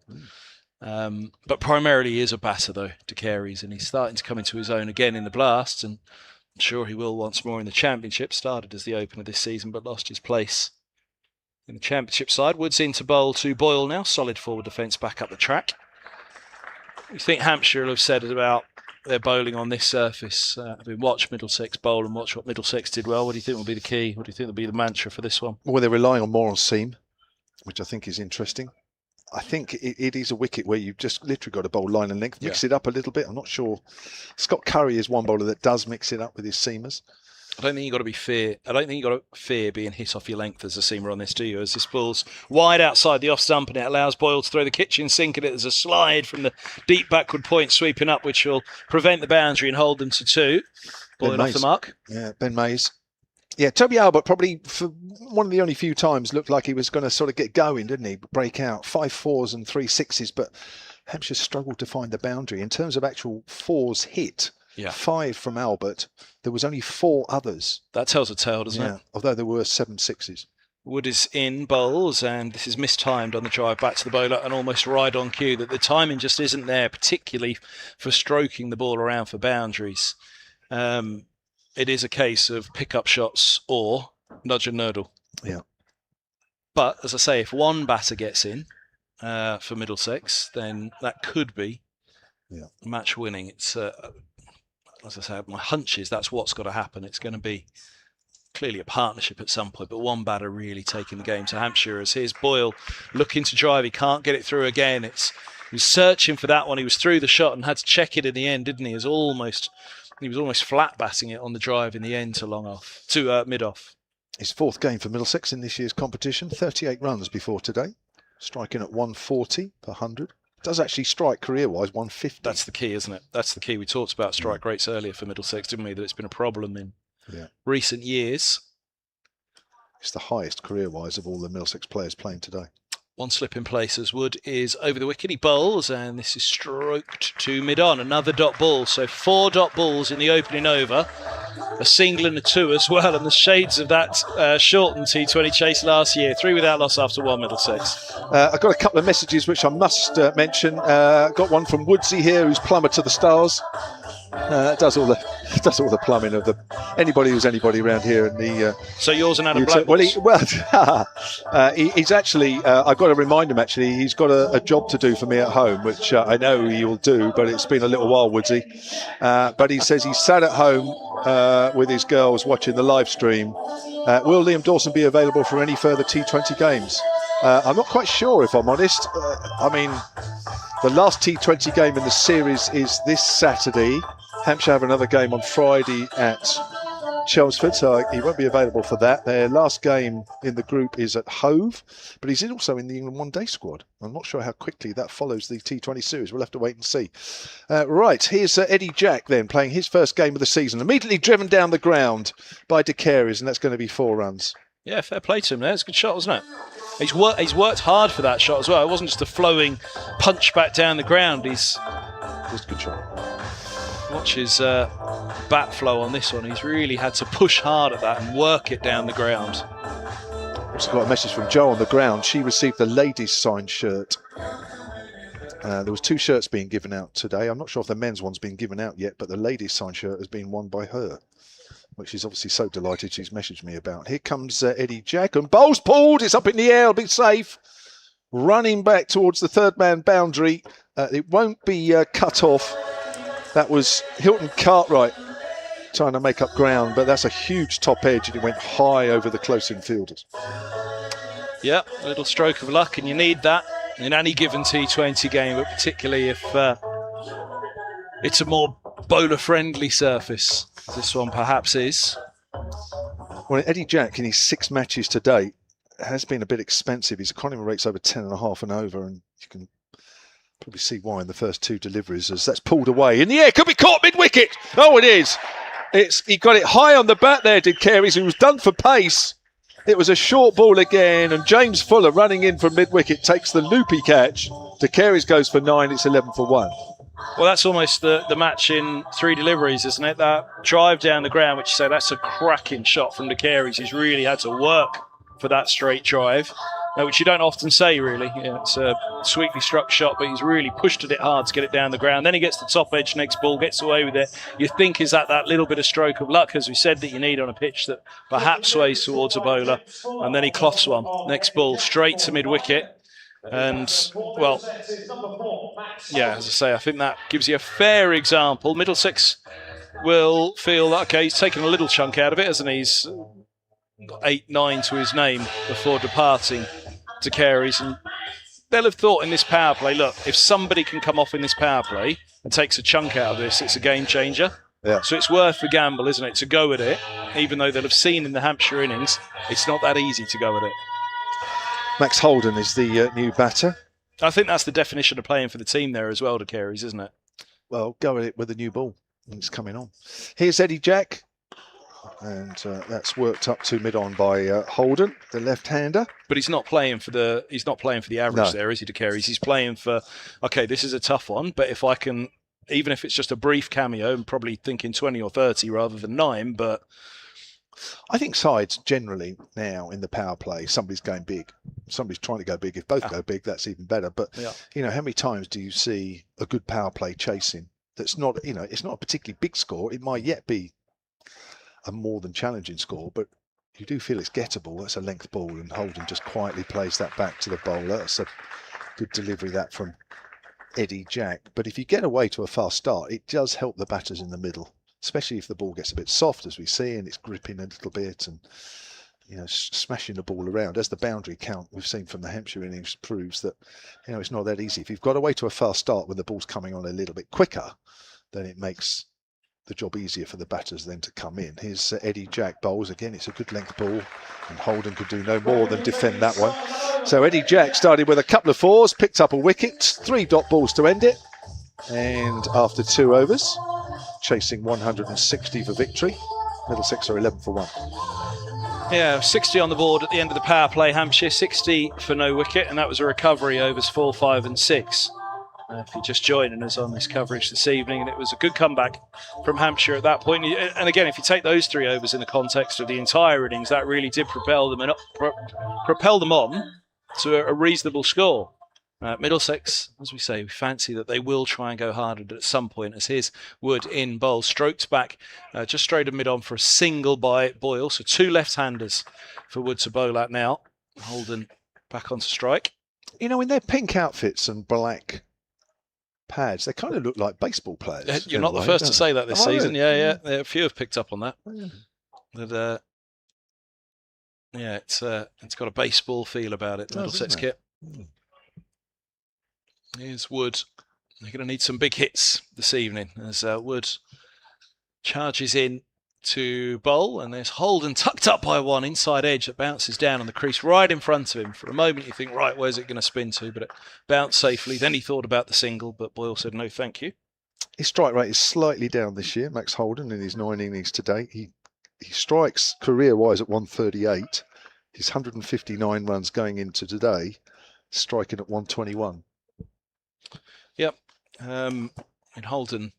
Speaker 3: But primarily he is a batter, though, De Carey's, and he's starting to come into his own again in the Blast, and I'm sure he will once more in the Championship. Started as the opener this season, but lost his place in the Championship side. Wood's in to bowl to Boyle now. Solid forward defence back up the track. You think Hampshire will have said about their bowling on this surface? Watch Middlesex bowl and watch what Middlesex did well. What do you think will be the key? What do you think will be the mantra for this one? Well,
Speaker 2: they're relying more on seam, which I think is interesting. I think it is a wicket where you've just literally got to bowl line and length, mix it up a little bit. I'm not sure. Scott Curry is one bowler that does mix it up with his seamers.
Speaker 3: I don't think you've got to fear being hit off your length as a seamer on this, do you? As this ball's wide outside the off stump, and it allows Boyle to throw the kitchen sink at it. There's a slide from the deep backward point sweeping up, which will prevent the boundary and hold them to 2. Boyle off the mark.
Speaker 2: Yeah, Ben Mays. Yeah, Toby Albert probably for one of the only few times looked like he was going to sort of get going, didn't he? Break out. 5 4s and 3 6s, but Hampshire struggled to find the boundary. In terms of actual 4s hit, 5 from Albert, there was only 4 others.
Speaker 3: That tells a tale, doesn't it?
Speaker 2: Although there were 7 6s.
Speaker 3: Wood is in bowls, and this is mistimed on the drive back to the bowler, and almost right on cue. That the timing just isn't there, particularly for stroking the ball around for boundaries. It is a case of pick-up shots or nudge and nurdle.
Speaker 2: Yeah.
Speaker 3: But, as I say, if one batter gets in for Middlesex, then that could be match winning. It's, as I say, my hunch is that's what's got to happen. It's going to be clearly a partnership at some point, but one batter really taking the game to Hampshire. As here's Boyle looking to drive. He can't get it through again. He was searching for that one. He was through the shot and had to check it in the end, didn't he? He was almost flat batting it on the drive in the end to mid-off.
Speaker 2: His 4th game for Middlesex in this year's competition. 38 runs before today. Striking at 140 per 100. Does actually strike career-wise 150.
Speaker 3: That's the key, isn't it? That's the key. We talked about strike rates earlier for Middlesex, didn't we? That it's been a problem in recent years.
Speaker 2: It's the highest career-wise of all the Middlesex players playing today.
Speaker 3: One slip in place as Wood is over the wicket. He bowls, and this is stroked to mid-on. Another dot ball. So 4 dot balls in the opening over. A single and a 2 as well. And the shades of that shortened T20 chase last year. 3 without loss after 1, Middlesex.
Speaker 2: I've got a couple of messages which I must mention. Got one from Woodsy here, who's plumber to the stars. Does all the plumbing of anybody who's anybody around here in the.
Speaker 3: So yours and Adam Blackwood's.
Speaker 2: He's actually. I've got to remind him. Actually, he's got a job to do for me at home, which I know he'll do. But it's been a little while, Woodsy. But he says he's sat at home with his girls watching the live stream. Will Liam Dawson be available for any further T20 games? I'm not quite sure, if I'm honest. I mean, the last T20 game in the series is this Saturday. Hampshire have another game on Friday at Chelmsford, so he won't be available for that. Their last game in the group is at Hove, but he's also in the England one-day squad. I'm not sure how quickly that follows the T20 series. We'll have to wait and see. Right, here's Eddie Jack then, playing his first game of the season. Immediately driven down the ground by De Carey's, and that's going to be 4 runs.
Speaker 3: Yeah, fair play to him there. It's a good shot, wasn't it? He's worked hard for that shot as well. It wasn't just a flowing punch back down the ground.
Speaker 2: It was a good shot.
Speaker 3: Watch his bat flow on this one. He's really had to push hard at that and work it down the ground.
Speaker 2: Also got a message from Jo on the ground. She received the ladies' signed shirt. There was 2 shirts being given out today. I'm not sure if the men's one's been given out yet, but the ladies' signed shirt has been won by her, which she's obviously so delighted she's messaged me about. Here comes Eddie Jack, and bowl's pulled. It's up in the air. It'll be safe. Running back towards the third man boundary. It won't be cut off. That was Hilton Cartwright trying to make up ground, but that's a huge top edge, and it went high over the close-in fielders.
Speaker 3: Yeah, a little stroke of luck, and you need that in any given T20 game, but particularly if it's a more bowler-friendly surface, as this one perhaps is.
Speaker 2: Well, Eddie Jack, in his 6 matches to date, has been a bit expensive. His economy rate's over 10.5 and over, and you can probably see why in the first 2 deliveries, as that's pulled away. In the air, could be caught mid-wicket. Oh, it is. He got it high on the bat there, did Carey's, who was done for pace. It was a short ball again, and James Fuller running in from mid-wicket takes the loopy catch. De Carey's goes for 9, it's 11 for 1.
Speaker 3: Well, that's almost the match in 3 deliveries, isn't it? That drive down the ground, which you say, that's a cracking shot from De Carey's. He's really had to work for that straight drive, which you don't often say, really. Yeah, it's a sweetly struck shot, but he's really pushed at it hard to get it down the ground. Then he gets the top edge next ball, gets away with it. You think, is that little bit of stroke of luck, as we said, that you need on a pitch that perhaps sways towards a bowler. And then he cloths one. Next ball, straight to mid-wicket. And, well, yeah, as I say, I think that gives you a fair example. Middlesex will feel, okay, he's taken a little chunk out of it, hasn't he? He's 8-9 to his name before departing to Carey's, and they'll have thought in this power play, look, if somebody can come off in this power play and takes a chunk out of this, it's a game changer.
Speaker 2: Yeah.
Speaker 3: So it's worth the gamble, isn't it, to go at it, even though they'll have seen in the Hampshire innings, it's not that easy to go at it.
Speaker 2: Max Holden is the new batter.
Speaker 3: I think that's the definition of playing for the team there as well, to Carey's, isn't it?
Speaker 2: Well, go at it with a new ball, and it's coming on. Here's Eddie Jack. And that's worked up to mid-on by Holden, the left-hander.
Speaker 3: But he's not playing for the average
Speaker 2: No.
Speaker 3: there, is he, De Carey's? He's playing for, okay, this is a tough one, but if I can, even if it's just a brief cameo, I'm probably thinking 20 or 30 rather than 9, but
Speaker 2: I think sides generally now in the power play, somebody's going big. Somebody's trying to go big. If both go big, that's even better. But, you know, how many times do you see a good power play chasing that's not, you know, it's not a particularly big score. It might yet be a more than challenging score, but you do feel it's gettable. That's a length ball, and Holden just quietly plays that back to the bowler. That's a good delivery, that from Eddie Jack. But if you get away to a fast start, it does help the batters in the middle, especially if the ball gets a bit soft, as we see, and it's gripping a little bit and, you know, smashing the ball around. As the boundary count we've seen from the Hampshire innings proves that, you know, it's not that easy. If you've got away to a fast start when the ball's coming on a little bit quicker, then it makes the job easier for the batters then to come in. Here's Eddie Jack bowls again. It's a good length ball, and Holden could do no more than defend that one. So Eddie Jack started with a couple of 4s, picked up a wicket, 3 dot balls to end it, and after 2 overs, chasing 160 for victory. Middlesex are 11 for 1.
Speaker 3: yeah, 60 on the board at the end of the power play. Hampshire 60 for no wicket, and that was a recovery overs 4, 5 and 6. If you're just joining us on this coverage this evening, and it was a good comeback from Hampshire at that point. And again, if you take those 3 overs in the context of the entire innings, that really did propel them on to a reasonable score. Middlesex, as we say, we fancy that they will try and go harder at some point, as here's Wood in bowl, stroked back just straight of mid-on for a single by Boyle. So 2 left-handers for Wood to bowl at now. Holden back onto strike.
Speaker 2: You know, in their pink outfits and black pads, they kind of look like baseball players.
Speaker 3: You're not the first to say that this season. Yeah. A few have picked up on that. But, yeah, it's got a baseball feel about it, the Middlesex kit. Here's Wood. They're going to need some big hits this evening as Wood charges in to bowl, and there's Holden tucked up by 1 inside edge that bounces down on the crease right in front of him. For a moment you think, right, where's it going to spin to? But it bounced safely. Then he thought about the single, but Boyle said no thank you.
Speaker 2: His strike rate is slightly down this year, Max Holden, in his 9 innings to date. He strikes career-wise at 138. His 159 runs going into today, striking at 121.
Speaker 3: Yep. And Holden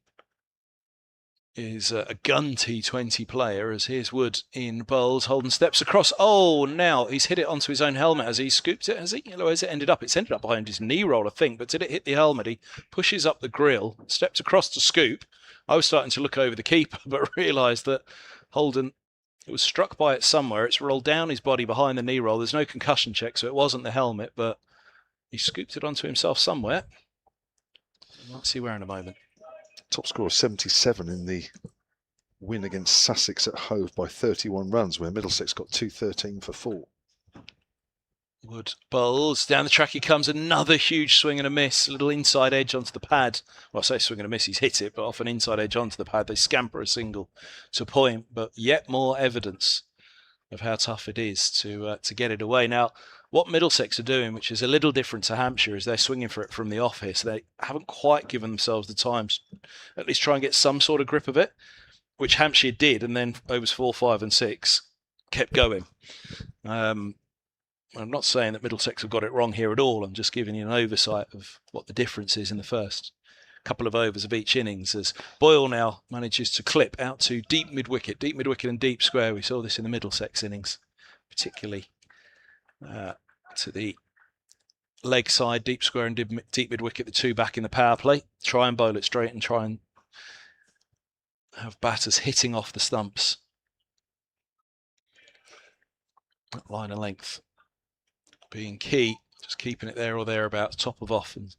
Speaker 3: is a gun T20 player, as here's Wood in bowls. Holden steps across. Oh, now he's hit it onto his own helmet as he scooped it. Has he? Where's it ended up? It's ended up behind his knee roll, I think. But did it hit the helmet? He pushes up the grill, steps across to scoop. I was starting to look over the keeper, but realised that Holden, it was struck by it somewhere. It's rolled down his body behind the knee roll. There's no concussion check, so it wasn't the helmet, but he scooped it onto himself somewhere. Let's see where in a moment.
Speaker 2: Top score of 77 in the win against Sussex at Hove by 31 runs, where Middlesex got 213 for 4.
Speaker 3: Wood bowls. Down the track he comes. Another huge swing and a miss. A little inside edge onto the pad. Well, I say swing and a miss, he's hit it, but off an inside edge onto the pad. They scamper a single to point, but yet more evidence of how tough it is to get it away. Now, what Middlesex are doing, which is a little different to Hampshire, is they're swinging for it from the off here. So they haven't quite given themselves the time to at least try and get some sort of grip of it, which Hampshire did, and then overs 4, 5 and 6 kept going. I'm not saying that Middlesex have got it wrong here at all. I'm just giving you an oversight of what the difference is in the first couple of overs of each innings, as Boyle now manages to clip out to deep mid-wicket and deep square. We saw this in the Middlesex innings, particularly to the leg side, deep square and deep mid-wicket, the two back in the power play. Try and bowl it straight and try and have batters hitting off the stumps. That line of length being key, just keeping it there or thereabouts, top of off, and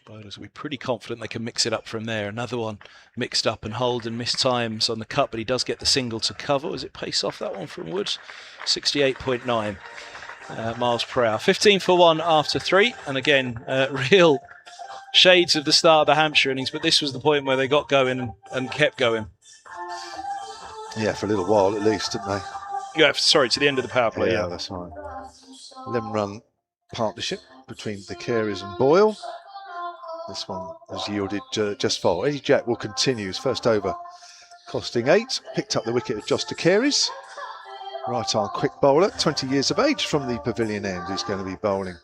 Speaker 3: bowlers will be pretty confident they can mix it up from there. Another one mixed up, and Holden missed times on the cut, but he does get the single to cover. Was it pace off, that one from Wood? 68.9 miles per hour. 15 for 1 after 3, and again, real shades of the start of the Hampshire innings, but this was the point where they got going and kept going.
Speaker 2: Yeah, for a little while at least, didn't they?
Speaker 3: Yeah, sorry, to the end of the power play.
Speaker 2: Yeah, that's right. 11-run partnership between the Careys and Boyle. This one has yielded just 4. Eddie Jack will continue his first over, costing 8. Picked up the wicket of Josh de Careys. Right-arm quick bowler, 20 years of age, from the pavilion end. He's going to be bowling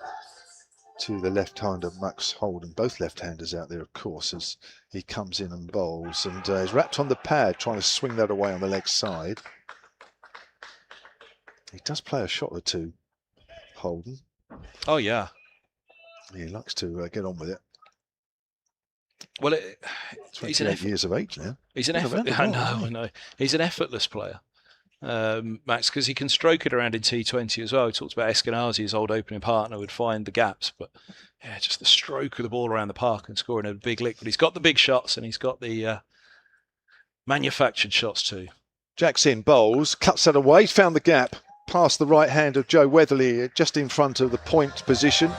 Speaker 2: to the left-hander Max Holden. Both left-handers out there, of course, as he comes in and bowls. And he's wrapped on the pad, trying to swing that away on the leg side. He does play a shot or two, Holden.
Speaker 3: Oh, yeah.
Speaker 2: He likes to get on with it.
Speaker 3: Well,
Speaker 2: he's 28 years of age now.
Speaker 3: He's an effort. I know. He's an effortless player, Max, because he can stroke it around in T20 as well. He talks about Eskenazi, his old opening partner, would find the gaps, but yeah, just the stroke of the ball around the park and scoring a big lick. But he's got the big shots and he's got the manufactured shots too.
Speaker 2: Jack's in, bowls, cuts that away, found the gap, past the right hand of Joe Weatherly, just in front of the point position.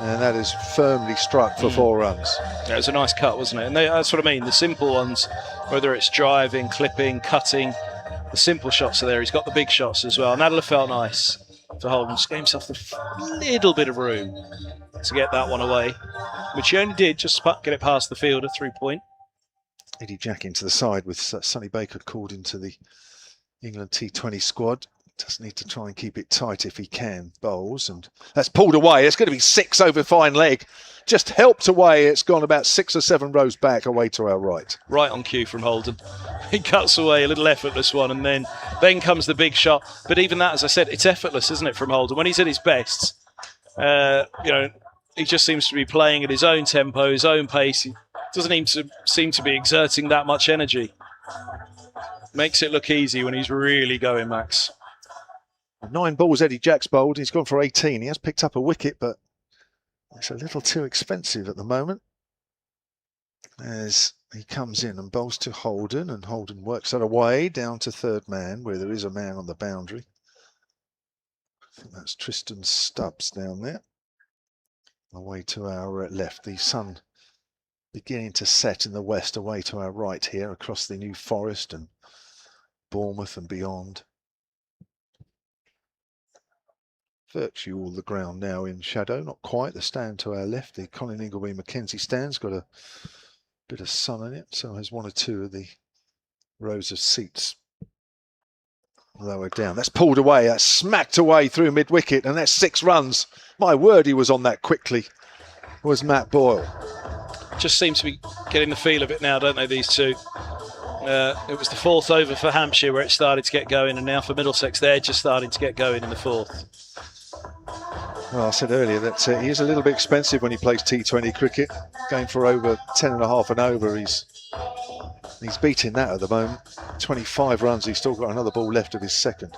Speaker 2: And that is firmly struck for 4 runs.
Speaker 3: Yeah, it was a nice cut, wasn't it? And that's what I mean. The simple ones, whether it's driving, clipping, cutting, the simple shots are there. He's got the big shots as well. And that'll have felt nice for Holden. Just gave himself a little bit of room to get that one away, which he only did, just get it past the fielder, 3 point.
Speaker 2: Eddie Jack into the side with Sonny Baker called into the England T20 squad. Does need to try and keep it tight if he can. Bowls, and that's pulled away. It's going to be 6 over fine leg. Just helped away. It's gone about 6 or 7 rows back away to our right.
Speaker 3: Right on cue from Holden. He cuts away, a little effortless one, and then comes the big shot. But even that, as I said, it's effortless, isn't it, from Holden? When he's at his best, he just seems to be playing at his own tempo, his own pace. He doesn't even seem to be exerting that much energy. Makes it look easy when he's really going, Max.
Speaker 2: 9 balls Eddie Jack's bowled. He's gone for 18. He has picked up a wicket, but it's a little too expensive at the moment. As he comes in and bowls to Holden, and Holden works that away down to third man, where there is a man on the boundary. I think that's Tristan Stubbs down there. Away to our left. The sun beginning to set in the west, away to our right here, across the New Forest and Bournemouth and beyond. Virtually all the ground now in shadow, not quite. The stand to our left, the Colin Ingleby Mackenzie stand's got a bit of sun in it, so has 1 or 2 of the rows of seats Lower down. That's pulled away. That's smacked away through mid-wicket, and that's 6 runs. My word, he was on that quickly. Was Matt Boyle.
Speaker 3: Just seems to be getting the feel of it now, don't they, these two? It was the 4th over for Hampshire where it started to get going, and now for Middlesex, they're just starting to get going in the 4th.
Speaker 2: Well, I said earlier that he is a little bit expensive when he plays T20 cricket. Going for over 10.5 and over. He's beating that at the moment. 25 runs. He's still got another ball left of his second.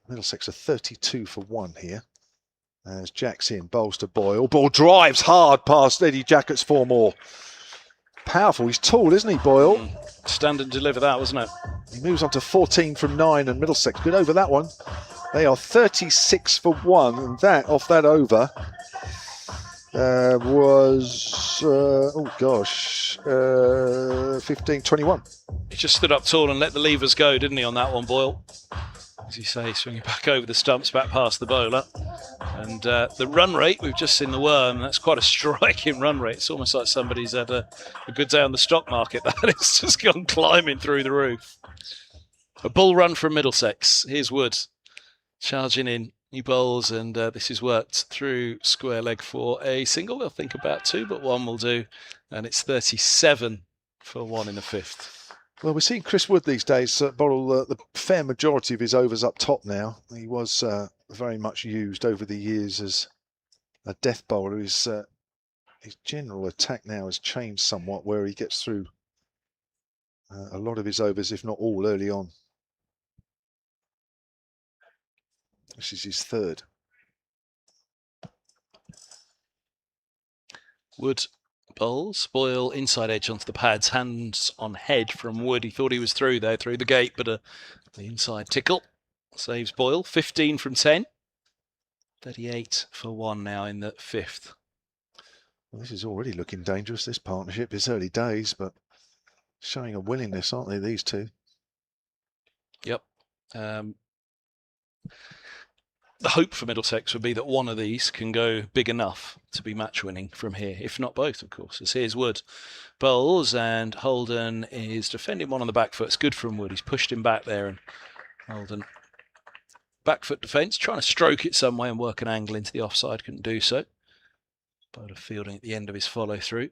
Speaker 2: Middlesex are 32 for 1 here. As Jack's in, bowls to Boyle. Ball drives hard past Eddie Jackett's 4 more. Powerful. He's tall, isn't he, Boyle?
Speaker 3: Stand and deliver that, wasn't it?
Speaker 2: He moves on to 14 from 9, and Middlesex good over that one. They are 36 for 1, and that off that over was 15-21.
Speaker 3: He just stood up tall and let the levers go, didn't he, on that one, Boyle? As you say, swinging back over the stumps, back past the bowler. And the run rate, we've just seen the worm, that's quite a striking run rate. It's almost like somebody's had a good day on the stock market. That has just gone climbing through the roof. A bull run from Middlesex. Here's Wood charging in. He bowls, and this is worked through square leg for a single. They'll think about 2, but 1 will do. And it's 37 for 1 in the 5th.
Speaker 2: Well, we're seeing Chris Wood these days bowl the fair majority of his overs up top now. He was very much used over the years as a death bowler. His general attack now has changed somewhat, where he gets through a lot of his overs, if not all, early on. This is his 3rd.
Speaker 3: Wood bowls. Boyle inside edge onto the pads, hands on head from Wood. He thought he was through there, through the gate, but the inside tickle saves Boyle. 15 from 10. 38 for 1 now in the 5th.
Speaker 2: Well, this is already looking dangerous, this partnership. It's early days, but showing a willingness, aren't they, these two?
Speaker 3: Yep. The hope for Middlesex would be that one of these can go big enough to be match winning from here, if not both, of course. As here's Wood bowls, and Holden is defending one on the back foot. It's good from Wood. He's pushed him back there, and Holden back foot defence, trying to stroke it some way and work an angle into the offside. Couldn't do so. Bowler fielding at the end of his follow through.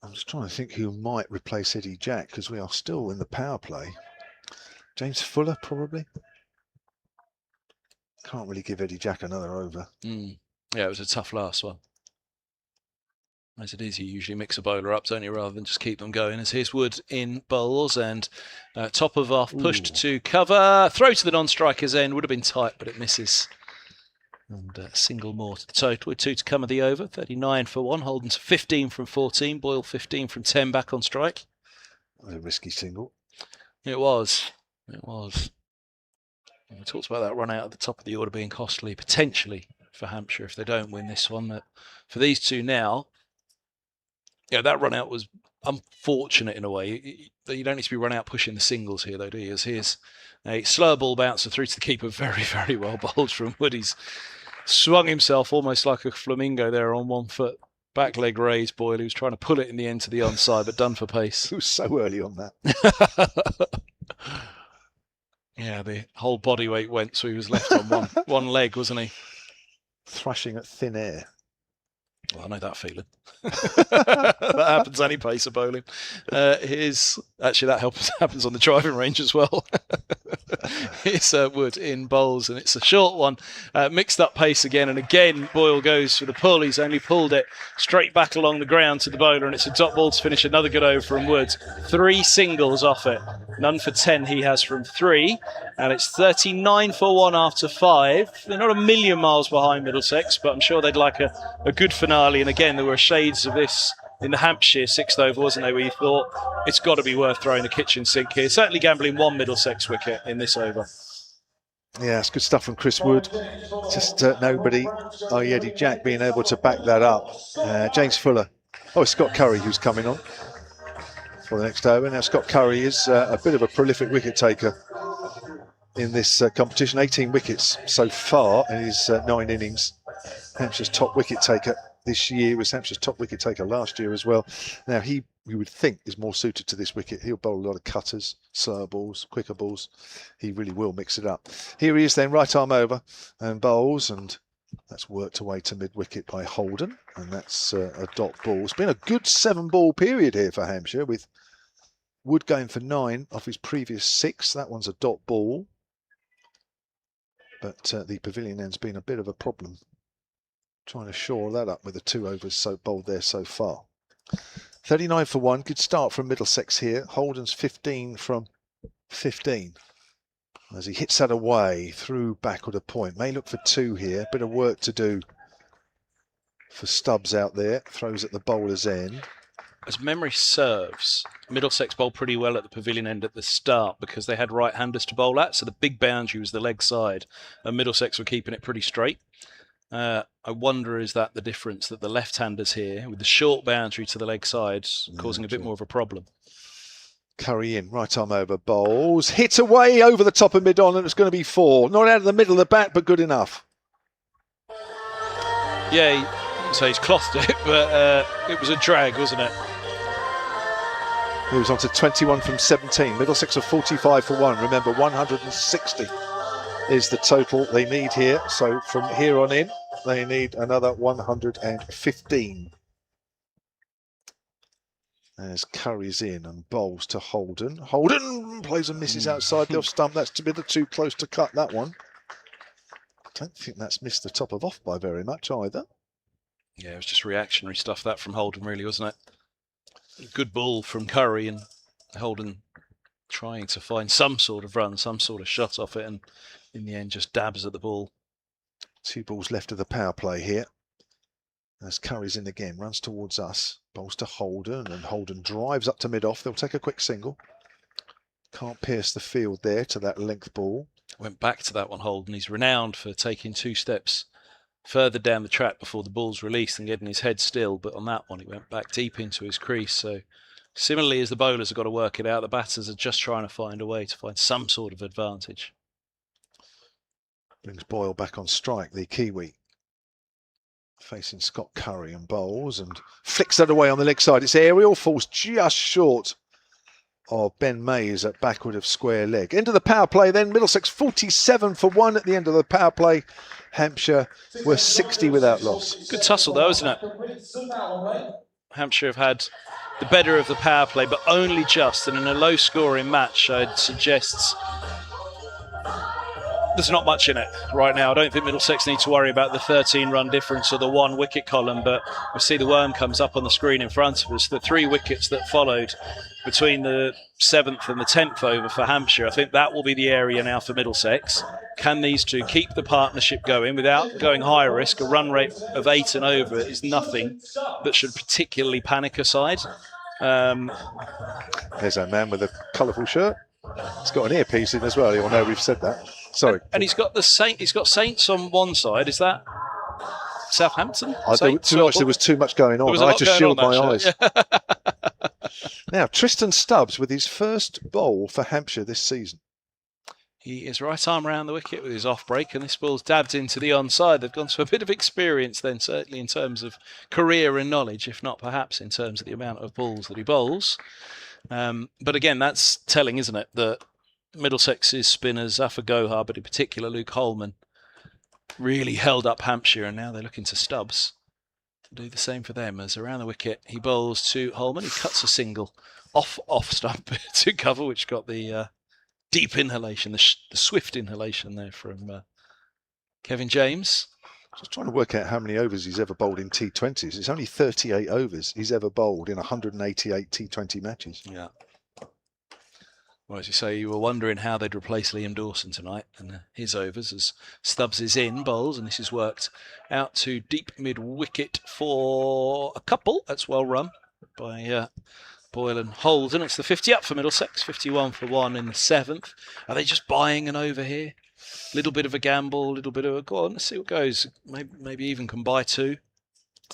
Speaker 2: I'm just trying to think who might replace Eddie Jack, because we are still in the power play. James Fuller, probably. Can't really give Eddie Jack another over.
Speaker 3: Yeah, it was a tough last one. As it is, you usually mix a bowler up, don't you, rather than just keep them going. As here's Wood in bowls, and top of off, pushed to cover. Throw to the non-striker's end. Would have been tight, but it misses. And single more to the total, with 2 to come of the over. 39 for 1. Holden's 15 from 14. Boyle 15 from 10 back on strike.
Speaker 2: That was a risky single.
Speaker 3: It was. It was. We talked about that run out at the top of the order being costly, potentially, for Hampshire if they don't win this one. But for these two now, yeah, that run out was unfortunate in a way. You don't need to be run out pushing the singles here, though, do you? As here's a slower ball bouncer through to the keeper, very, very well bowled from Wood. He's swung himself almost like a flamingo there on 1 foot. Back leg raised, Boyle. He was trying to pull it in the end to the onside, but done for pace.
Speaker 2: He was so early on that.
Speaker 3: Yeah, the whole body weight went, so he was left on one leg, wasn't he?
Speaker 2: Thrashing at thin air.
Speaker 3: Well, I know that feeling. That happens any pace of bowling. Actually, that happens on the driving range as well. Here's Wood in bowls, and it's a short one. Mixed up pace again, and again Boyle goes for the pull. He's only pulled it straight back along the ground to the bowler, and it's a dot ball to finish. Another good over from Wood. 3 singles off it. None for 10 he has from 3, and it's 39 for 1 after 5. They're not a million miles behind Middlesex, but I'm sure they'd like a good finale. And again, there were shades of this in the Hampshire 6th over, wasn't there, where you thought it's got to be worth throwing the kitchen sink here. Certainly gambling 1 Middlesex wicket in this over.
Speaker 2: Yeah, it's good stuff from Chris Wood. Just nobody, Eddie Jack, being able to back that up. James Fuller. Oh, it's Scott Curry who's coming on for the next over. Now, Scott Curry is a bit of a prolific wicket taker in this competition. 18 wickets so far in his 9 innings. Hampshire's top wicket taker this year, was Hampshire's top wicket taker last year as well. Now, he you would think is more suited to this wicket. He'll bowl a lot of cutters, slower balls, quicker balls. He really will mix it up. Here he is then, right arm over and bowls, and that's worked away to mid-wicket by Holden, and that's a dot ball. It's been a good 7-ball period here for Hampshire, with Wood going for 9 off his previous 6. That one's a dot ball, but the pavilion end's been a bit of a problem. Trying to shore that up with the 2 overs so bowled there so far. 39 for 1, good start from Middlesex here. Holden's 15 from 15. As he hits that away through backward a point. May look for 2 here, bit of work to do for Stubbs out there. Throws at the bowler's end.
Speaker 3: As memory serves, Middlesex bowled pretty well at the pavilion end at the start because they had right-handers to bowl at, so the big boundary was the leg side, and Middlesex were keeping it pretty straight. I wonder, is that the difference, that the left-handers here, with the short boundary to the leg side, causing a bit more of a problem?
Speaker 2: Curry in, right arm over, bowls, hit away over the top of mid-on, and it's going to be 4. Not out of the middle of the bat, but good enough.
Speaker 3: Yeah, so he's clothed it, but it was a drag, wasn't it?
Speaker 2: He was on to 21 from 17. Middlesex are 45 for 1. Remember, 160 is the total they need here. So from here on in, they need another 115. As Curry's in and bowls to Holden. Holden plays and misses outside the off stump. That's a bit too close to cut, that one. Don't think that's missed the top of off by very much either.
Speaker 3: Yeah, it was just reactionary stuff, that from Holden, really, wasn't it? Good ball from Curry, and Holden trying to find some sort of run, some sort of shot off it, and in the end just dabs at the ball.
Speaker 2: 2 balls left of the power play here. As Curry's in again, runs towards us, bowls to Holden, and Holden drives up to mid-off. They'll take a quick single. Can't pierce the field there to that length ball.
Speaker 3: Went back to that one, Holden. He's renowned for taking 2 steps further down the track before the ball's released and getting his head still, but on that one he went back deep into his crease. So similarly, as the bowlers have got to work it out, the batters are just trying to find a way to find some sort of advantage.
Speaker 2: Brings Boyle back on strike, the Kiwi. Facing Scott Curry and bowls and flicks that away on the leg side. It's aerial, falls just short of Ben Mays at backward of square leg. Into the power play then, Middlesex 47 for 1 at the end of the power play. Hampshire were 60 without loss.
Speaker 3: Good tussle though, isn't it? Hampshire have had the better of the power play, but only just, and in a low scoring match, I'd suggest there's not much in it right now. I don't think Middlesex need to worry about the 13-run difference or the 1 wicket column, but we see the worm comes up on the screen in front of us. The 3 wickets that followed between the 7th and the 10th over for Hampshire, I think that will be the area now for Middlesex. Can these 2 keep the partnership going without going high risk? A run rate of 8 and over is nothing that should particularly panic a side.
Speaker 2: There's a man with a colourful shirt. He's got an earpiece in as well. You'll know we've said that. Sorry.
Speaker 3: And he's got He's got Saints on one side. Is that Southampton?
Speaker 2: There was too much going on. I had to shield my eyes. Now, Tristan Stubbs with his first bowl for Hampshire this season.
Speaker 3: He is right arm around the wicket with his off break, and this ball's dabbed into the onside. They've gone to a bit of experience then, certainly in terms of career and knowledge, if not perhaps in terms of the amount of balls that he bowls. But again, that's telling, isn't it, that Middlesex's spinners, Zafar Gohar, but in particular Luke Holman, really held up Hampshire, and now they're looking to Stubbs to do the same for them. As around the wicket, he bowls to Holman. He cuts a single off stump to cover, which got the deep inhalation, the swift inhalation there from Kevin James.
Speaker 2: Just trying to work out how many overs he's ever bowled in T20s. It's only 38 overs he's ever bowled in 188 T20 matches.
Speaker 3: Yeah. Well, as you say, you were wondering how they'd replace Liam Dawson tonight and his overs as Stubbs is in, bowls, and this is worked out to deep mid-wicket for a couple. That's well run by Boyle and Holden. It's the 50 up for Middlesex, 51 for 1 in the 7th. Are they just buying an over here? Little bit of a gamble, little bit of a go on, let's see what goes. Maybe even can buy 2.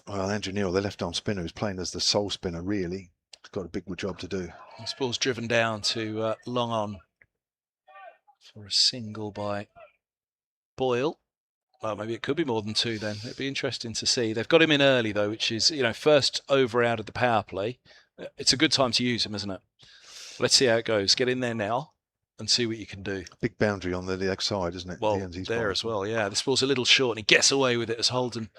Speaker 2: Well, Andrew Neil, the left-arm spinner, who's playing as the sole spinner, really. He's got a big job to do.
Speaker 3: This ball's driven down to long on for a single by Boyle. Well, maybe it could be more than 2 then. It'd be interesting to see. They've got him in early though, which is, first over out of the power play. it's a good time to use him, isn't it? Let's see how it goes. Get in there now and see what you can do.
Speaker 2: Big boundary on the leg side, isn't it?
Speaker 3: Well, there as well, yeah. This ball's a little short and he gets away with it as Holden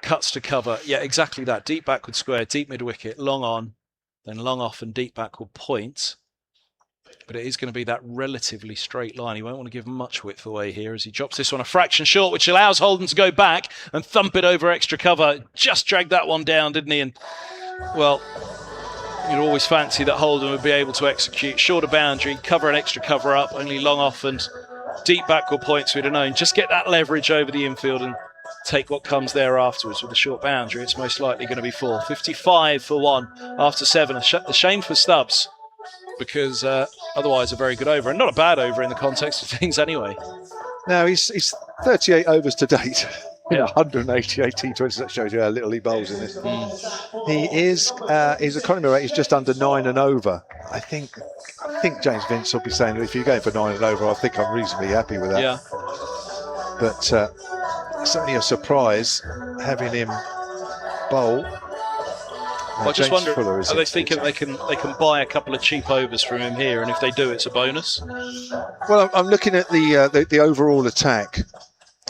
Speaker 3: cuts to cover. Yeah, exactly that. Deep backward square, deep mid-wicket, long on, then long off and deep backward point. But it is going to be that relatively straight line. He won't want to give much width away here as he drops this one a fraction short, which allows Holden to go back and thump it over extra cover. Just dragged that one down, didn't he? And, well, you'd always fancy that Holden would be able to execute shorter boundary, cover an extra cover up, only long off and deep backward points we'd have known. Just get that leverage over the infield and take what comes there afterwards. With a short boundary, it's most likely going to be 4. 55 for 1 after 7. A shame for Stubbs, because otherwise a very good over, and not a bad over in the context of things anyway.
Speaker 2: Now, he's 38 overs to date. Yeah, 188 T20s. That shows you how little he bowls in this. He is, his economy rate is just under 9 and over. I think James Vince will be saying, if you're going for 9 and over, I think I'm reasonably happy with that.
Speaker 3: Yeah.
Speaker 2: But certainly a surprise having him bowl.
Speaker 3: I just wonder, are they thinking they can buy a couple of cheap overs from him here, and if they do, it's a bonus?
Speaker 2: Well, I'm looking at the overall attack.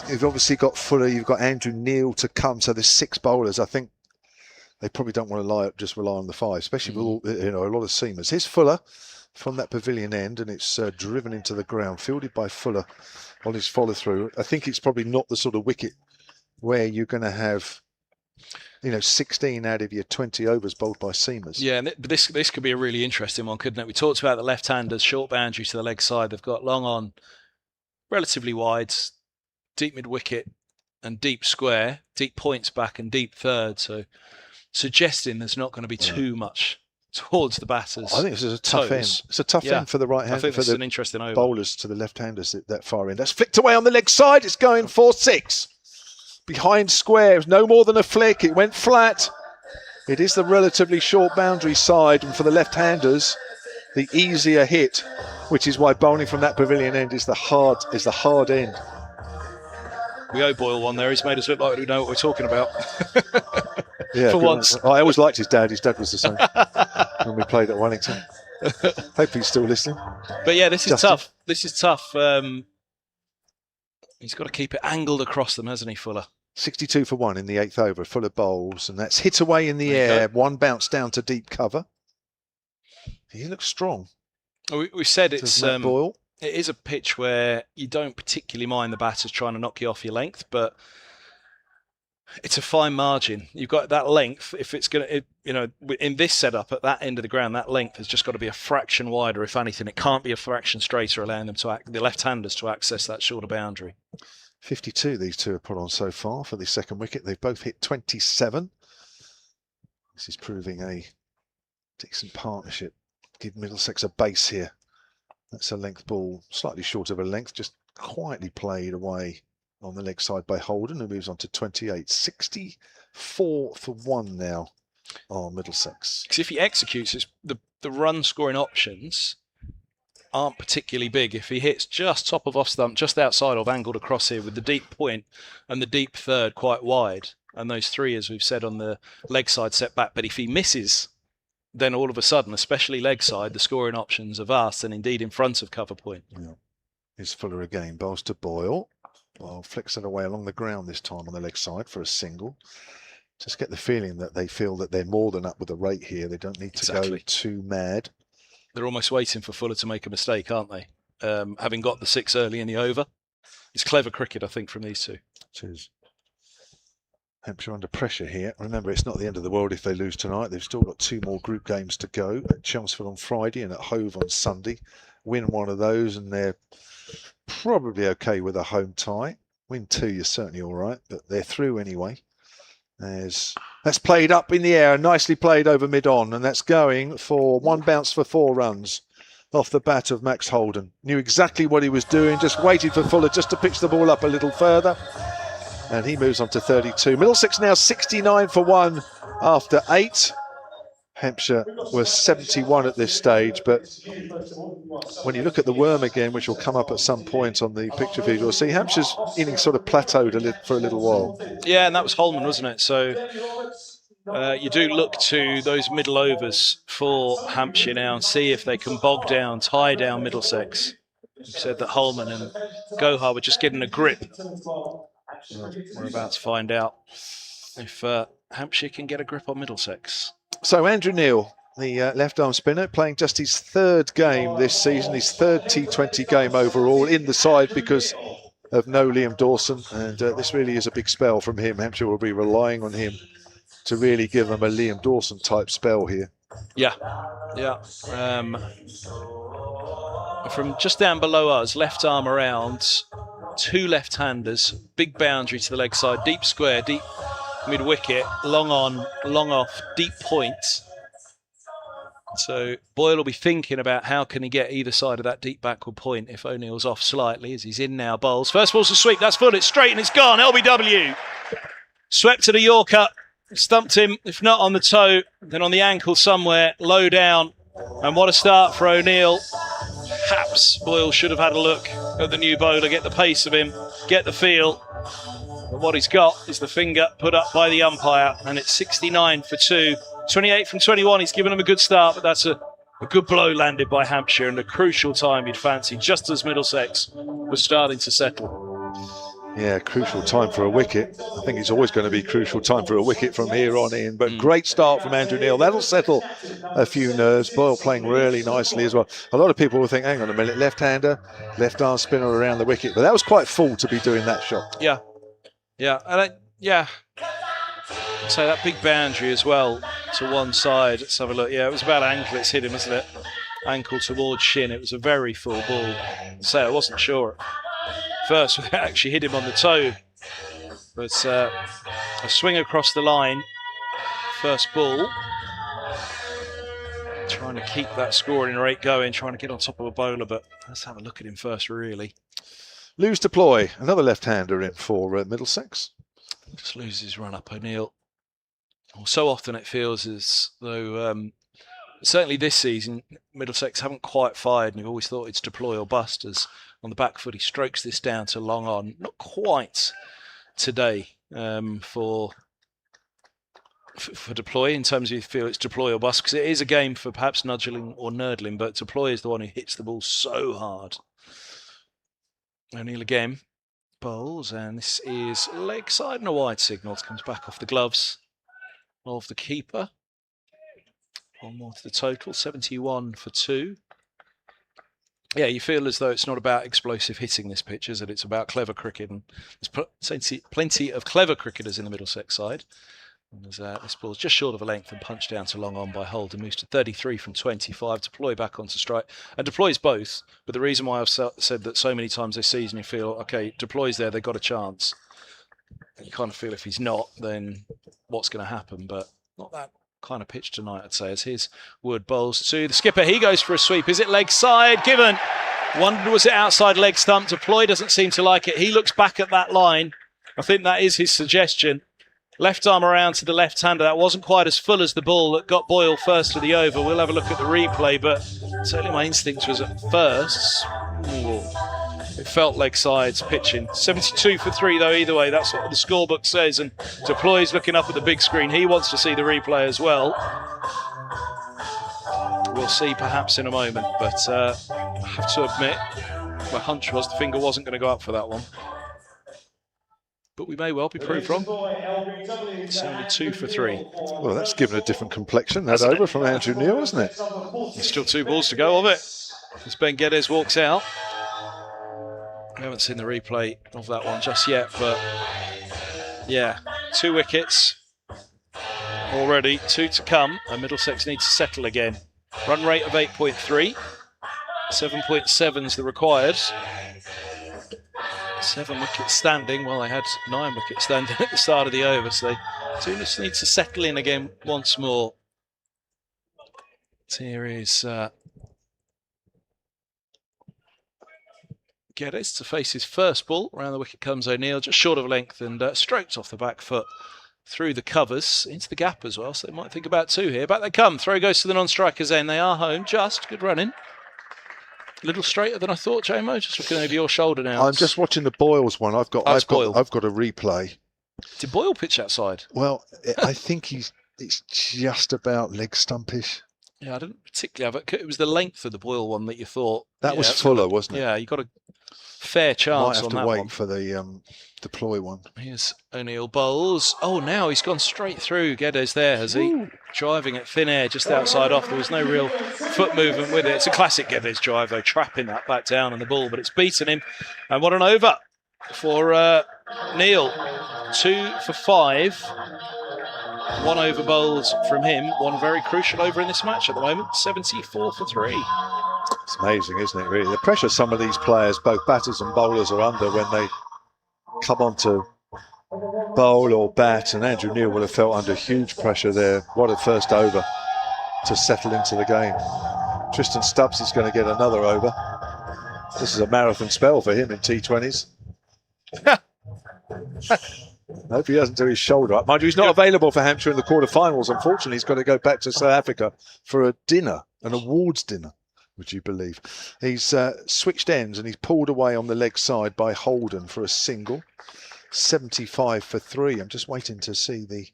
Speaker 2: You've obviously got Fuller, you've got Andrew Neil to come, so there's 6 bowlers. I think they probably don't want to just rely on the 5, especially with all, a lot of seamers. Here's Fuller from that pavilion end, and it's driven into the ground, fielded by Fuller on his follow through. I think it's probably not the sort of wicket where you're going to have 16 out of your 20 overs bowled by seamers.
Speaker 3: Yeah, but this could be a really interesting one, couldn't it? We talked about the left-handers, short boundary to the leg side. They've got long on, relatively wide, deep mid-wicket and deep square, deep points back and deep third. So suggesting there's not going to be too much towards the batters.
Speaker 2: I think this is a tough end. It's a tough end for the right hand.
Speaker 3: I think
Speaker 2: for
Speaker 3: this
Speaker 2: the
Speaker 3: is an interesting over.
Speaker 2: Bowlers to the left-handers at that far end. That's flicked away on the leg side. It's going 4-6. Behind square, it was no more than a flick. It went flat. It is the relatively short boundary side, and for the left-handers, the easier hit, which is why bowling from that pavilion end is the hard end.
Speaker 3: We owe Boyle one there. He's made us look like we know what we're talking about.
Speaker 2: Yeah,
Speaker 3: for once.
Speaker 2: I always liked his dad. His dad was the same when we played at Wellington. Hope he's still listening.
Speaker 3: But yeah, this is tough. This is tough. He's got to keep it angled across them, hasn't he, Fuller?
Speaker 2: 62 for 1 in the 8th over. Fuller bowls, and that's hit away in the air. One bounce down to deep cover. He looks strong.
Speaker 3: We said it's
Speaker 2: Boyle.
Speaker 3: It is a pitch where you don't particularly mind the batters trying to knock you off your length, but it's a fine margin. You've got that length. If it's going to, in this setup at that end of the ground, that length has just got to be a fraction wider. If anything, it can't be a fraction straighter, allowing them the left-handers to access that shorter boundary.
Speaker 2: 52 these two have put on so far for the second wicket. They've both hit 27. This is proving a decent partnership. Give Middlesex a base here. That's a length ball, slightly short of a length, just quietly played away on the leg side by Holden, who moves on to 28. 64 for 1 now on Middlesex.
Speaker 3: Because if he executes, the run scoring options aren't particularly big. If he hits just top of off stump, just outside of, angled across here with the deep point and the deep third quite wide, and those 3, as we've said, on the leg side set back. But if he misses, then all of a sudden, especially leg side, the scoring options are vast and indeed in front of cover point.
Speaker 2: Yeah. Here's Fuller again, bowls to Boyle. Boyle flicks it away along the ground this time on the leg side for a single. Just get the feeling that they feel that they're more than up with the rate here. They don't need to go too mad.
Speaker 3: They're almost waiting for Fuller to make a mistake, aren't they? Having got the 6 early in the over. It's clever cricket, I think, from these two.
Speaker 2: It is. Hampshire under pressure here. Remember, it's not the end of the world if they lose tonight. They've still got 2 more group games to go at Chelmsford on Friday and at Hove on Sunday. Win one of those and they're probably okay with a home tie. Win 2, you're certainly all right, but they're through anyway. That's played up in the air, nicely played over mid-on, and that's going for 1 bounce for 4 runs off the bat of Max Holden. Knew exactly what he was doing, just waited for Fuller just to pitch the ball up a little further. And he moves on to 32. Middlesex now 69 for 1 after 8. Hampshire was 71 at this stage, but when you look at the worm again, which will come up at some point on the picture feed, you'll see Hampshire's innings sort of plateaued for a little while.
Speaker 3: Yeah, and that was Holman, wasn't it? So you do look to those middle overs for Hampshire now and see if they can bog down, tie down Middlesex. You said that Holman and Gohar were just getting a grip. Well, we're about to find out if Hampshire can get a grip on Middlesex.
Speaker 2: So Andrew Neil, the left-arm spinner, playing just his third game this season, his third T20 game overall in the side because of no Liam Dawson. And this really is a big spell from him. Hampshire will be relying on him to really give them a Liam Dawson type spell here.
Speaker 3: Yeah. From just down below us, left arm around, two left-handers, big boundary to the leg side, deep square, deep mid-wicket, long on, long off, deep point. So Boyle will be thinking about how can he get either side of that deep backward point if O'Neill's off slightly, as he's in now, bowls. First ball's a sweep, that's full, it's straight and it's gone, LBW. Swept to the Yorker, stumped him, if not on the toe, then on the ankle somewhere, low down. And what a start for O'Neill. Perhaps Boyle should have had a look at the new bowler, get the pace of him, get the feel. But what he's got is the finger put up by the umpire, and it's 69 for 2. 28 from 21, he's given him a good start, but that's a good blow landed by Hampshire, and a crucial time you'd fancy, just as Middlesex was starting to settle.
Speaker 2: Yeah, crucial time for a wicket. I think it's always going to be crucial time for a wicket from here on in. But great start from Andrew Neil. That'll settle a few nerves. Boyle playing really nicely as well. A lot of people will think, hang on a minute, left-hander, left-arm spinner around the wicket. But that was quite full to be doing that shot.
Speaker 3: Yeah. So that big boundary as well to one side. Let's have a look. Yeah, it was about ankle. It's hit him, wasn't it? Ankle towards shin. It was a very full ball. So I wasn't sure first without actually hit him on the toe. But a swing across the line. First ball. Trying to keep that scoring rate going, trying to get on top of a bowler, but let's have a look at him first, really.
Speaker 2: Lose to Ploy, another left-hander in for Middlesex.
Speaker 3: Just loses his run up, O'Neill. Well, so often it feels as though, certainly this season, Middlesex haven't quite fired, and you've always thought it's deploy or bust, as on the back foot he strokes this down to long on. Not quite today for deploy, in terms of you feel it's deploy or bust, because it is a game for perhaps nudging or nerdling, but deploy is the one who hits the ball so hard. O'Neill again bowls, and this is leg side and a wide signal. It comes back off the gloves of the keeper. One more to the total, 71 for 2. Yeah, you feel as though it's not about explosive hitting this pitch, is it? It's about clever cricket, and there's plenty of clever cricketers in the Middlesex side. And this ball's just short of a length and punched down to long on by Holden. Moves to 33 from 25. Deploy back onto strike. And deploys both. But the reason why I've said that so many times this season, you feel, okay, deploys there, they've got a chance. You kind of feel if he's not, then what's going to happen? But not that kind of pitch tonight, I'd say, as his Wood bowls to the skipper. He goes for a sweep. Is it leg side? Given. Wondered, was it outside leg stump? Deploy doesn't seem to like it. He looks back at that line. I think that is his suggestion. Left arm around to the left-hander. That wasn't quite as full as the ball that got Boyle first to the over. We'll have a look at the replay, but certainly my instinct was at first, it felt leg sides pitching. 72 for 3 though, either way. That's what the scorebook says. And Deploy's looking up at the big screen. He wants to see the replay as well. We'll see perhaps in a moment, but I have to admit, my hunch was the finger wasn't going to go up for that one. But we may well be proved wrong. It's only 2 for 3.
Speaker 2: Well, that's given a different complexion, that over from Andrew Neil, isn't it?
Speaker 3: There's still 2 balls to go of it. As Ben Geddes walks out. We haven't seen the replay of that one just yet, but yeah, 2 wickets already, 2 to come, and Middlesex needs to settle again. Run rate of 8.3, 7.7 is the required. 7 wickets standing. Well, they had 9 wickets standing at the start of the over, so they just need to settle in again once more. Here is Geddes to face his first ball. Around the wicket comes O'Neill, just short of length, and strokes off the back foot through the covers into the gap as well, so they might think about 2 here. Back they come. Throw goes to the non-strikers end. They are home. Just good running. A little straighter than I thought, J-Mo. Just looking over your shoulder now.
Speaker 2: I'm just watching the Boyles one. I've got a replay.
Speaker 3: Did Boyle pitch outside?
Speaker 2: Well, I think it's just about leg stumpish.
Speaker 3: Yeah, I didn't particularly have it. It was the length of the Boyle one that you thought.
Speaker 2: That was fuller, wasn't it?
Speaker 3: Yeah, you got a fair chance
Speaker 2: Might have
Speaker 3: on
Speaker 2: to
Speaker 3: that
Speaker 2: wait
Speaker 3: one.
Speaker 2: for the deploy one.
Speaker 3: Here's O'Neill Bowles. Oh, now he's gone straight through. Geddes there, has he? Ooh. Driving at thin air just outside off. There was no real foot movement with it. It's a classic Geddes drive, though, trapping that back down on the ball, but it's beaten him. And what an over for Neil. 2 for 5. 1 over Bowles from him. One very crucial over in this match at the moment. 74 for 3.
Speaker 2: It's amazing, isn't it, really? The pressure some of these players, both batters and bowlers, are under when they come on to bowl or bat, and Andrew Neil will have felt under huge pressure there. What a first over to settle into the game. Tristan Stubbs is going to get another over. This is a marathon spell for him in T20s. I hope he doesn't do his shoulder up. Mind you, he's not available for Hampshire in the quarterfinals. Unfortunately, he's got to go back to South Africa for a dinner, an awards dinner, would you believe. He's switched ends and he's pulled away on the leg side by Holden for a single. 75 for 3. I'm just waiting to see the...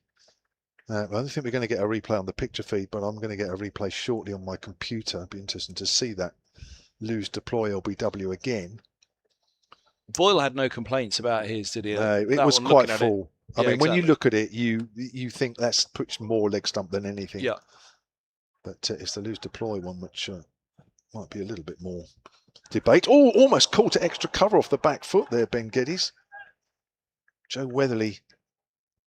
Speaker 2: I don't think we're going to get a replay on the picture feed, but I'm going to get a replay shortly on my computer. It'd be interesting to see that lose deploy LBW again.
Speaker 3: Boyle had no complaints about his, did he?
Speaker 2: It was quite full. I mean,
Speaker 3: exactly.
Speaker 2: when you look at it, you think that's puts more leg stump than anything.
Speaker 3: Yeah.
Speaker 2: But it's the lose deploy one, which might be a little bit more debate. Oh, almost caught extra cover off the back foot there, Ben Geddes. Joe Weatherly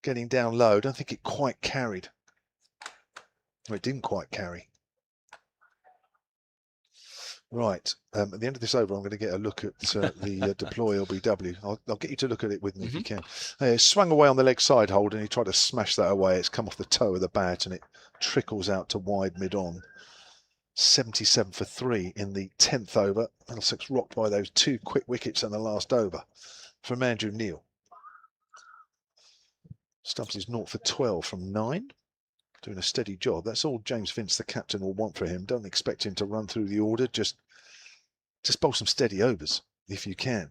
Speaker 2: getting down low. I don't think it quite carried. Well, it didn't quite carry. Right, at the end of this over, I'm going to get a look at the deploy LBW. I'll get you to look at it with me if you can. Swung away on the leg side hold, and he tried to smash that away. It's come off the toe of the bat, and it trickles out to wide mid-on. 77 for 3 in the 10th over. Middlesex rocked by those 2 quick wickets in the last over from Andrew Neil. Stubbs is 0 for 12 from 9. Doing a steady job. That's all James Vince, the captain, will want for him. Don't expect him to run through the order. Just bowl some steady overs if you can.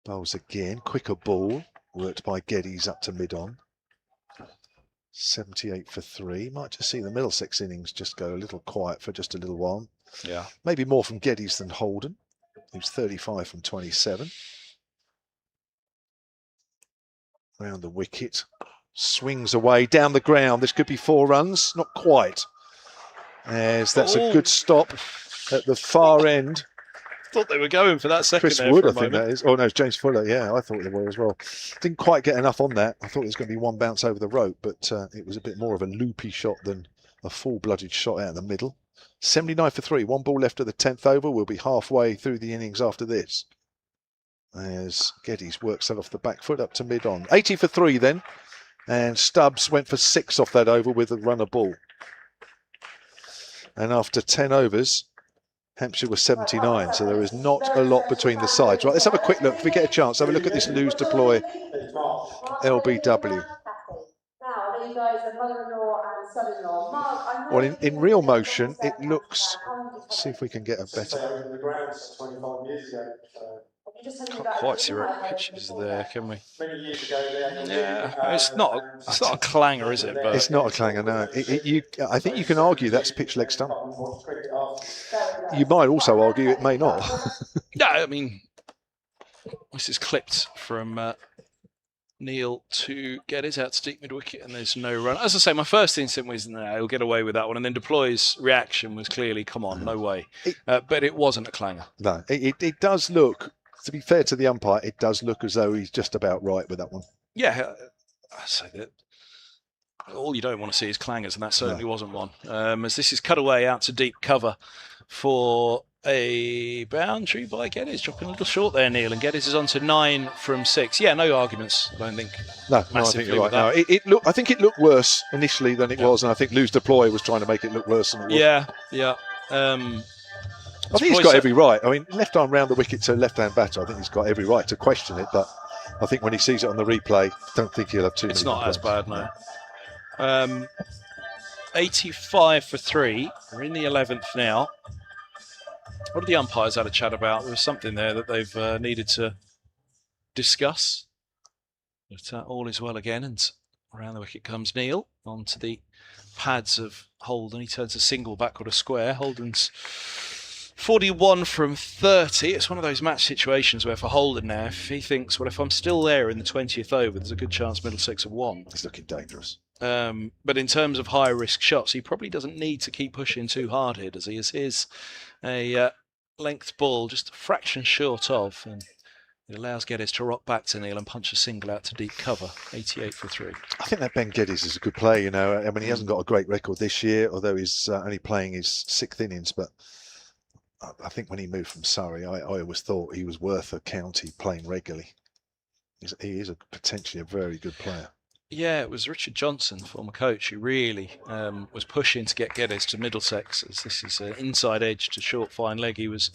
Speaker 2: Bowls again. Quicker ball. Worked by Geddes up to mid-on. 78 for 3. Might just see the Middlesex innings just go a little quiet for just a little while.
Speaker 3: Yeah.
Speaker 2: Maybe more from Geddes than Holden. He was 35 from 27. Round the wicket. Swings away down the ground. This could be 4 runs. Not quite. As that's a good stop at the far end.
Speaker 3: Thought they were going for that second.
Speaker 2: Chris Wood, I think that is. Oh no, it's James Fuller. Yeah, I thought they were as well. Didn't quite get enough on that. I thought it was going to be one bounce over the rope, but it was a bit more of a loopy shot than a full-blooded shot out of the middle. 79 for 3. 1 ball left of the 10th over. We'll be halfway through the innings after this. As Geddes works that off the back foot up to mid-on. 80 for 3 then. And Stubbs went for 6 off that over with a runner ball. And after 10 overs, Hampshire was 79, so there is not a lot between the sides. Right, let's have a quick look. If we get a chance, have a look at this lose deploy LBW. Well, in real motion, it looks... Let's see if we can get a better...
Speaker 3: Can't quite see where it pitches there, can we? Yeah, it's not a clanger, is it? But
Speaker 2: it's not a clanger, no. I think you can argue that's pitch leg stump. You might also argue it may not.
Speaker 3: Yeah, I mean, this is clipped from Neil to Geddes out to deep mid wicket, and there's no run. As I say, my first instinct was, no, he'll get away with that one, and then Deploy's reaction was clearly, come on, no way. But it wasn't a clanger.
Speaker 2: No, it does look. To be fair to the umpire, it does look as though he's just about right with that one.
Speaker 3: Yeah, I say that. All you don't want to see is clangers, and that certainly wasn't one. As this is cut away out to deep cover for a boundary by Geddes, dropping a little short there, Neil, and Geddes is on to 9 from 6. Yeah, no arguments, I don't think.
Speaker 2: No, I think you're right. No, I think it looked worse initially than it was, and I think Lose Deploy was trying to make it look worse than it was.
Speaker 3: Yeah.
Speaker 2: I think he's got every right. I mean, left arm round the wicket to left-hand batter. I think he's got every right to question it, but I think when he sees it on the replay, I don't think he'll have too many.
Speaker 3: It's not as bad, no. 85 for 3. We're in the 11th now. What have the umpires had a chat about? There was something there that they've needed to discuss. But all is well again, and Around the wicket comes Neil, onto the pads of Holden. He turns a single backward a square. Holden's 41 from 30. It's one of those match situations where for Holden now, if he thinks, well, if I'm still there in the 20th over, there's a good chance Middlesex have won.
Speaker 2: He's looking dangerous.
Speaker 3: But in terms of high risk shots, he probably doesn't need to keep pushing too hard here, does he? As his a length ball just a fraction short of, and it allows Geddes to rock back to Neil and punch a single out to deep cover. 88 for 3.
Speaker 2: I think that Ben Geddes is a good player, you know. I mean, he hasn't got a great record this year, although he's only playing his 6th innings. But I think when he moved from Surrey, I always thought he was worth a county playing regularly. He is potentially a very good player.
Speaker 3: Yeah, it was Richard Johnson, the former coach, who really was pushing to get Geddes to Middlesex, as this is an inside edge to short fine leg. He was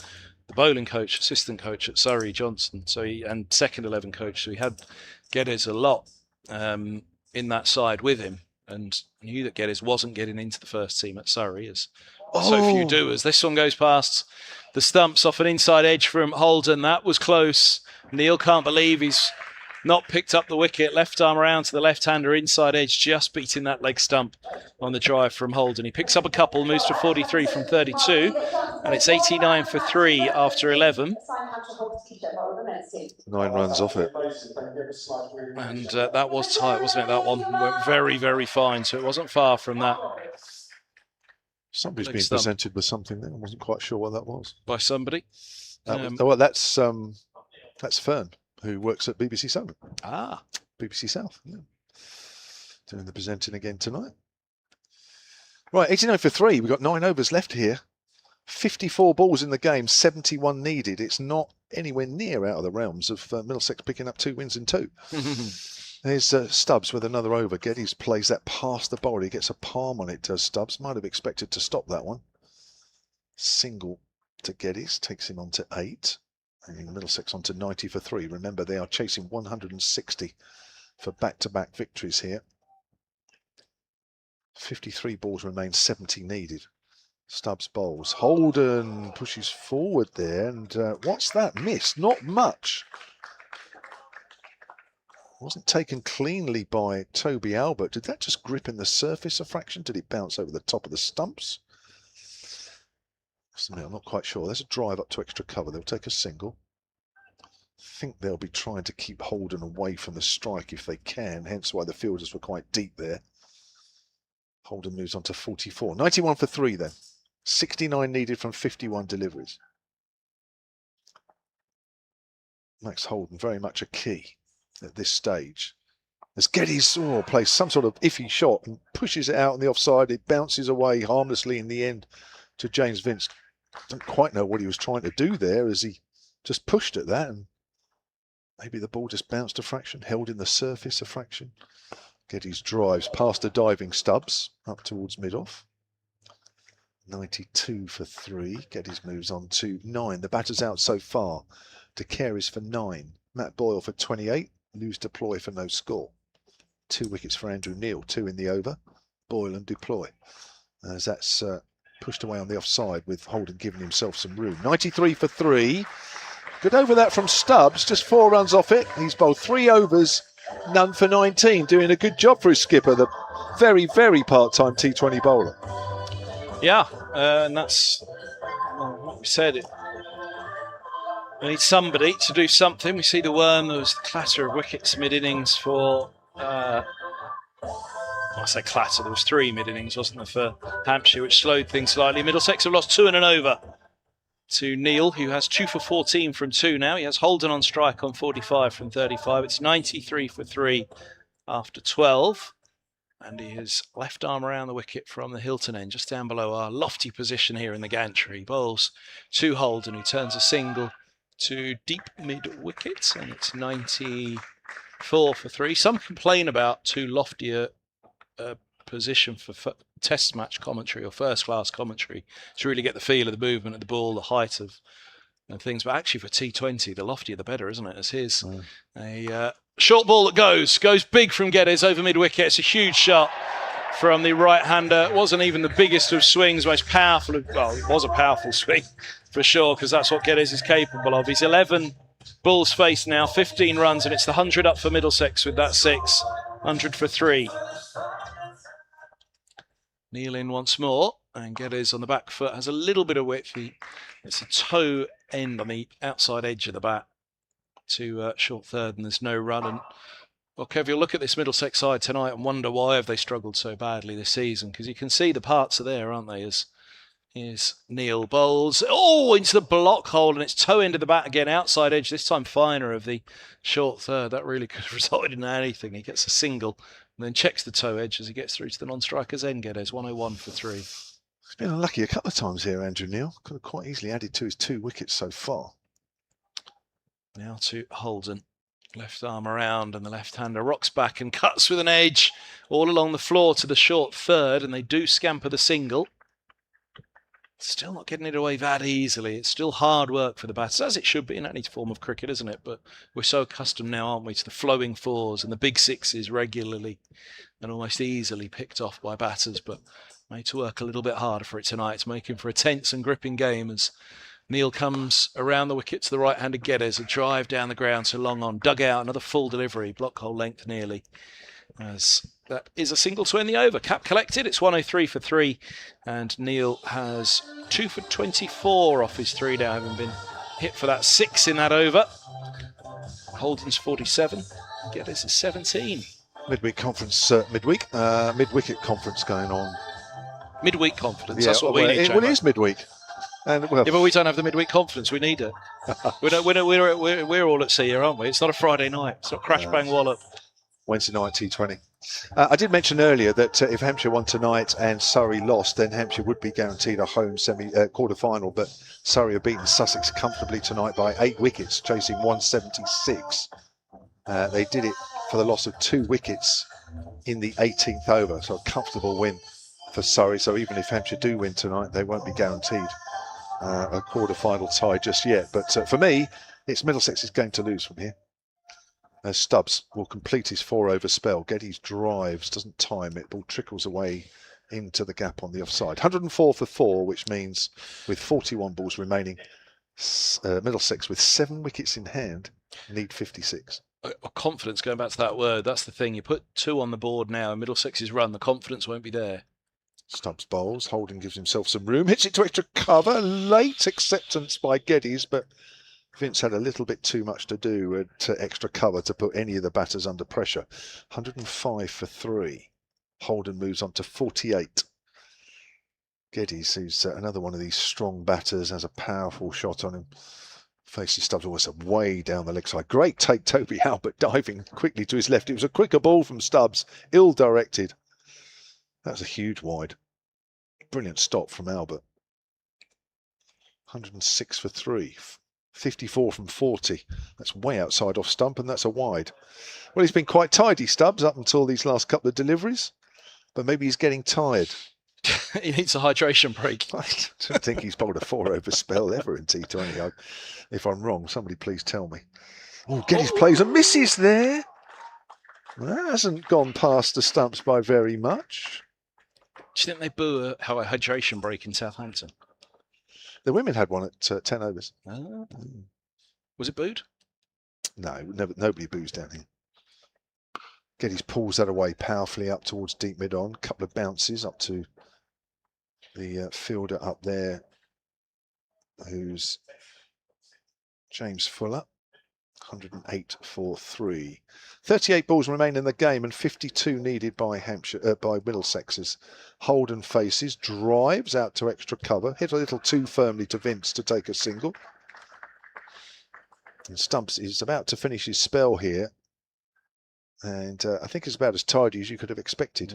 Speaker 3: the bowling coach, assistant coach at Surrey, Johnson, and second 11 coach. So he had Geddes a lot in that side with him, and knew that Geddes wasn't getting into the first team at Surrey, as so few do. As this one goes past the stumps off an inside edge from Holden, that was close. Neil can't believe he's not picked up the wicket. Left arm around to the left-hander, inside edge, just beating that leg stump on the drive from Holden. He picks up a couple, moves to 43 from 32, and it's 89 for 3 after 11.
Speaker 2: 9 runs off it.
Speaker 3: And that was tight, wasn't it? That one went very, very fine, so it wasn't far from that.
Speaker 2: Somebody's been presented with something there. I wasn't quite sure what that was.
Speaker 3: By somebody?
Speaker 2: Well, that's Fern, who works at BBC South.
Speaker 3: Ah.
Speaker 2: BBC South, yeah. Doing the presenting again tonight. Right, 89 for 3. We've got 9 overs left here. 54 balls in the game, 71 needed. It's not anywhere near out of the realms of Middlesex picking up 2 wins in 2. There's Stubbs with another over. Geddes plays that past the bowler. He gets a palm on it, does Stubbs. Might have expected to stop that one. Single to Geddes, takes him on to 8. And Middlesex on to 90 for 3. Remember, they are chasing 160 for back-to-back victories here. 53 balls remain, 70 needed. Stubbs bowls. Holden pushes forward there, and what's that? Missed? Not much. Wasn't taken cleanly by Toby Albert. Did that just grip in the surface a fraction? Did it bounce over the top of the stumps? I'm not quite sure. There's a drive up to extra cover. They'll take a single. I think they'll be trying to keep Holden away from the strike if they can, hence why the fielders were quite deep there. Holden moves on to 44. 91 for 3 then. 69 needed from 51 deliveries. Max Holden very much a key at this stage. As Geddes plays some sort of iffy shot and pushes it out on the offside, it bounces away harmlessly in the end to James Vince. Don't quite know what he was trying to do there, as he just pushed at that, and maybe the ball just bounced a fraction, held in the surface a fraction. Geddes drives past the diving Stubbs up towards mid-off. 92 for 3. Geddes moves on to 9. The batter's out so far. De Care for 9. Matt Boyle for 28. Lose Deploy for no score. 2 wickets for Andrew Neil. 2 in the over. Boyle and Deploy. As that's pushed away on the offside, with Holden giving himself some room. 93 for 3. Good over that from Stubbs. Just 4 runs off it. He's bowled 3 overs. None for 19. Doing a good job for his skipper, the very, very part-time T20 bowler.
Speaker 3: Yeah, and that's what we said. We need somebody to do something. We see the worm. There was the clatter of wickets mid-innings for... I say clatter. There was 3 mid-innings, wasn't there, for Hampshire, which slowed things slightly. Middlesex have lost 2 and an over to Neil, who has 2 for 14 from 2 now. He has Holden on strike on 45 from 35. It's 93 for 3 after 12. And he has left arm around the wicket from the Hilton end, just down below our lofty position here in the gantry. Bowls to Holden, who turns a single to deep mid-wicket, and it's 94 for 3. Some complain about too lofty a position for test match commentary or first-class commentary to really get the feel of the movement of the ball, the height of things. But actually for T20, the loftier the better, isn't it? As his a short ball that goes big from Geddes over mid-wicket. It's a huge shot from the right-hander. It wasn't even the biggest of swings, most powerful. Well, it was a powerful swing for sure, because that's what Geddes is capable of. He's 11 balls faced now, 15 runs, and it's the 100 up for Middlesex with that 6. 100 for 3. Neil in once more, and Geddes on the back foot has a little bit of width. It's a toe end on the outside edge of the bat to short third, and there's no run. And well, Kev, you'll look at this Middlesex side tonight and wonder why have they struggled so badly this season, because you can see the parts are there, aren't they? Here's Neil bowls. Oh, into the block hole, and it's toe end of the bat again, outside edge, this time finer of the short third. That really could have resulted in anything. He gets a single and then checks the toe edge as he gets through to the non-striker's end. Geddes 101 for 3.
Speaker 2: He's been unlucky a couple of times here, Andrew Neil. Could have quite easily added to his 2 wickets so far.
Speaker 3: Now to Holden. Left arm around, and the left-hander rocks back and cuts with an edge all along the floor to the short third, and they do scamper the single. Still not getting it away that easily. It's still hard work for the batters, as it should be in any form of cricket, isn't it? But we're so accustomed now, aren't we, to the flowing 4s and the big 6s regularly and almost easily picked off by batters, but made to work a little bit harder for it tonight. It's making for a tense and gripping game as Neil comes around the wicket to the right-handed Geddes, a drive down the ground so long on, dug out, another full delivery, block hole length nearly. As that is a single to end the over. Cap collected, it's 103 for 3, and Neil has 2 for 24 off his 3 now, having been hit for that 6 in that over. Holden's 47, Geddes is 17.
Speaker 2: Midweek conference, midwicket conference going on.
Speaker 3: Midweek conference,
Speaker 2: Yeah,
Speaker 3: that's what we need.
Speaker 2: Well, it is midweek. And, well,
Speaker 3: yeah, but we don't have the midweek conference. We need it. We're all at sea here, aren't we? It's not a Friday night. It's not crash bang wallop.
Speaker 2: Wednesday night T20. I did mention earlier that if Hampshire won tonight and Surrey lost, then Hampshire would be guaranteed a home quarter-final. But Surrey have beaten Sussex comfortably tonight by 8 wickets, chasing 176. They did it for the loss of 2 wickets in the 18th over, so a comfortable win for Surrey. So even if Hampshire do win tonight, they won't be guaranteed a quarter-final tie just yet. But for me, it's Middlesex's game to lose from here. As Stubbs will complete his 4-over spell. Geddes drives, doesn't time it, ball trickles away into the gap on the offside. 104 for 4, which means with 41 balls remaining, Middlesex with 7 wickets in hand need 56.
Speaker 3: Confidence, going back to that word, that's the thing. You put 2 on the board now and Middlesex's run, the confidence won't be there.
Speaker 2: Stubbs bowls, Holden gives himself some room, hits it to extra cover, late acceptance by Geddes, but Vince had a little bit too much to do at extra cover to put any of the batters under pressure. 105 for 3. Holden moves on to 48. Geddes, who's another one of these strong batters, has a powerful shot on him. Faces Stubbs always way down the leg side. Great take, Toby Albert diving quickly to his left. It was a quicker ball from Stubbs, ill-directed. That was a huge wide. Brilliant stop from Albert. 106 for 3. 54 from 40. That's way outside off stump, and that's a wide. Well, he's been quite tidy, Stubbs, up until these last couple of deliveries, but maybe he's getting tired.
Speaker 3: He needs a hydration break.
Speaker 2: I don't think he's bowled a 4-over spell ever in T20. If I'm wrong, somebody please tell me. Oh, Geddes plays and misses there. That hasn't gone past the stumps by very much.
Speaker 3: Do you think they boo a hydration break in Southampton?
Speaker 2: The women had one at 10 overs.
Speaker 3: Oh. Was it booed?
Speaker 2: No, nobody boos down here. Geddes pulls that away powerfully up towards deep mid-on. Couple of bounces up to the fielder up there, who's James Fuller. 108 for 3. 38 balls remain in the game and 52 needed by Hampshire, by Middlesex's. Holden faces, drives out to extra cover, hit a little too firmly to Vince to take a single. And Stumps is about to finish his spell here. And I think it's about as tidy as you could have expected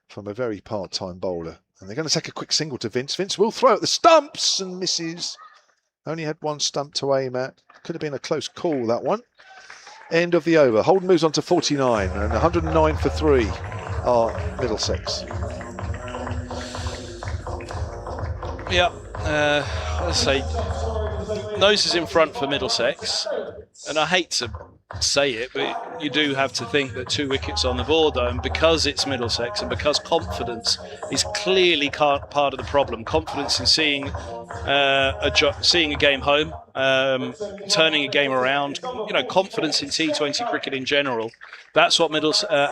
Speaker 2: from a very part-time bowler. And they're going to take a quick single to Vince. Vince will throw at the stumps and misses. Only had 1 stump to aim at. Could have been a close call, that one. End of the over. Holden moves on to 49, and 109 for 3 are Middlesex.
Speaker 3: Yeah, let's say noses in front for Middlesex, and I hate to say it, but you do have to think that 2 wickets on the board, though, and because it's Middlesex and because confidence is clearly part of the problem, confidence in seeing a game home, turning a game around, confidence in T20 cricket in general, that's what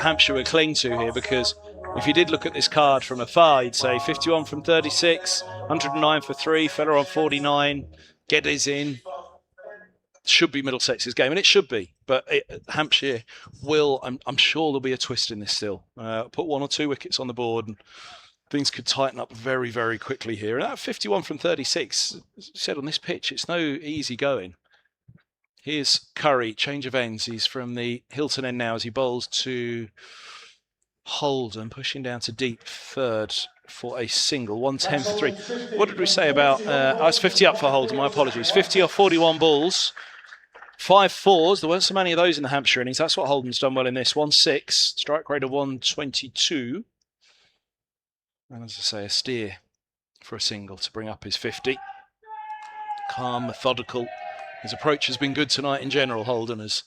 Speaker 3: Hampshire would cling to here, because if you did look at this card from afar, you'd say 51 from 36, 109 for 3, Feller on 49, Geddes in. Should be Middlesex's game, and it should be, but Hampshire will, I'm sure there'll be a twist in this still. Put 1 or 2 wickets on the board and things could tighten up very, very quickly here. And that 51 from 36, as I said, on this pitch, it's no easy going. Here's Curry, change of ends. He's from the Hilton end now as he bowls to Holden, pushing down to deep third for a single, 110 for 3. What did we say about, I was 50 up for Holden, my apologies. 50 off 41 balls. 5 4s, there weren't so many of those in the Hampshire innings. That's what Holden's done well in this. 1-6, strike rate of 122. And as I say, a steer for a single to bring up his 50. Calm, methodical. His approach has been good tonight in general, Holden, as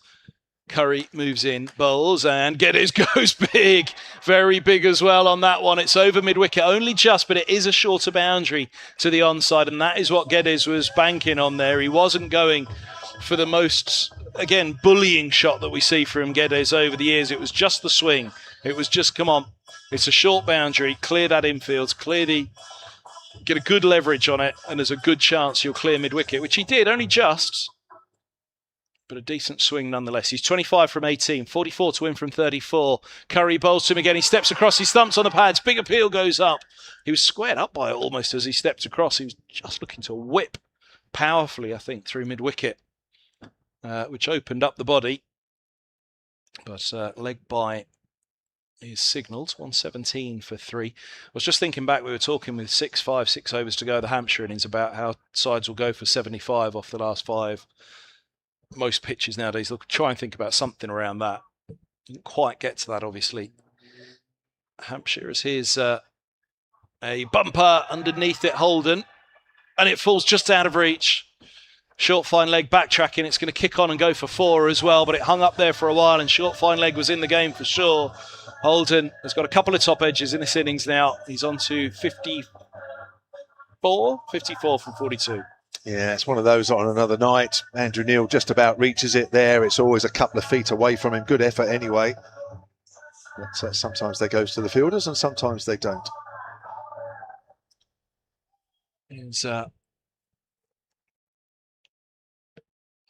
Speaker 3: Curry moves in, bowls, and Geddes goes big. Very big as well on that one. It's over mid-wicket, only just, but it is a shorter boundary to the onside, and that is what Geddes was banking on there. He wasn't going for the most, again, bullying shot that we see from Geddes over the years. It was just the swing. It was just, come on, it's a short boundary, clear that infield, get a good leverage on it, and there's a good chance you'll clear mid-wicket, which he did, only just, but a decent swing nonetheless. He's 25 from 18, 44 to win from 34. Curry bowls to him again. He steps across, he stumps on the pads, big appeal goes up. He was squared up by it almost as he stepped across. He was just looking to whip powerfully, I think, through mid-wicket. Which opened up the body, but leg by is signalled, 117 for 3. I was just thinking back, we were talking with 6 overs to go, the Hampshire innings, about how sides will go for 75 off the last 5. Most pitches nowadays, they'll try and think about something around that. Didn't quite get to that, obviously. Hampshire is here's a bumper underneath it, Holden, and it falls just out of reach. Short fine leg backtracking, it's going to kick on and go for 4 as well, but it hung up there for a while and short fine leg was in the game for sure. Holden has got a couple of top edges in this innings now. He's on to 54 from 42.
Speaker 2: Yeah, it's one of those on another night. Andrew Neil just about reaches it there. It's always a couple of feet away from him. Good effort anyway. But sometimes they go to the fielders and sometimes they don't.
Speaker 3: Here's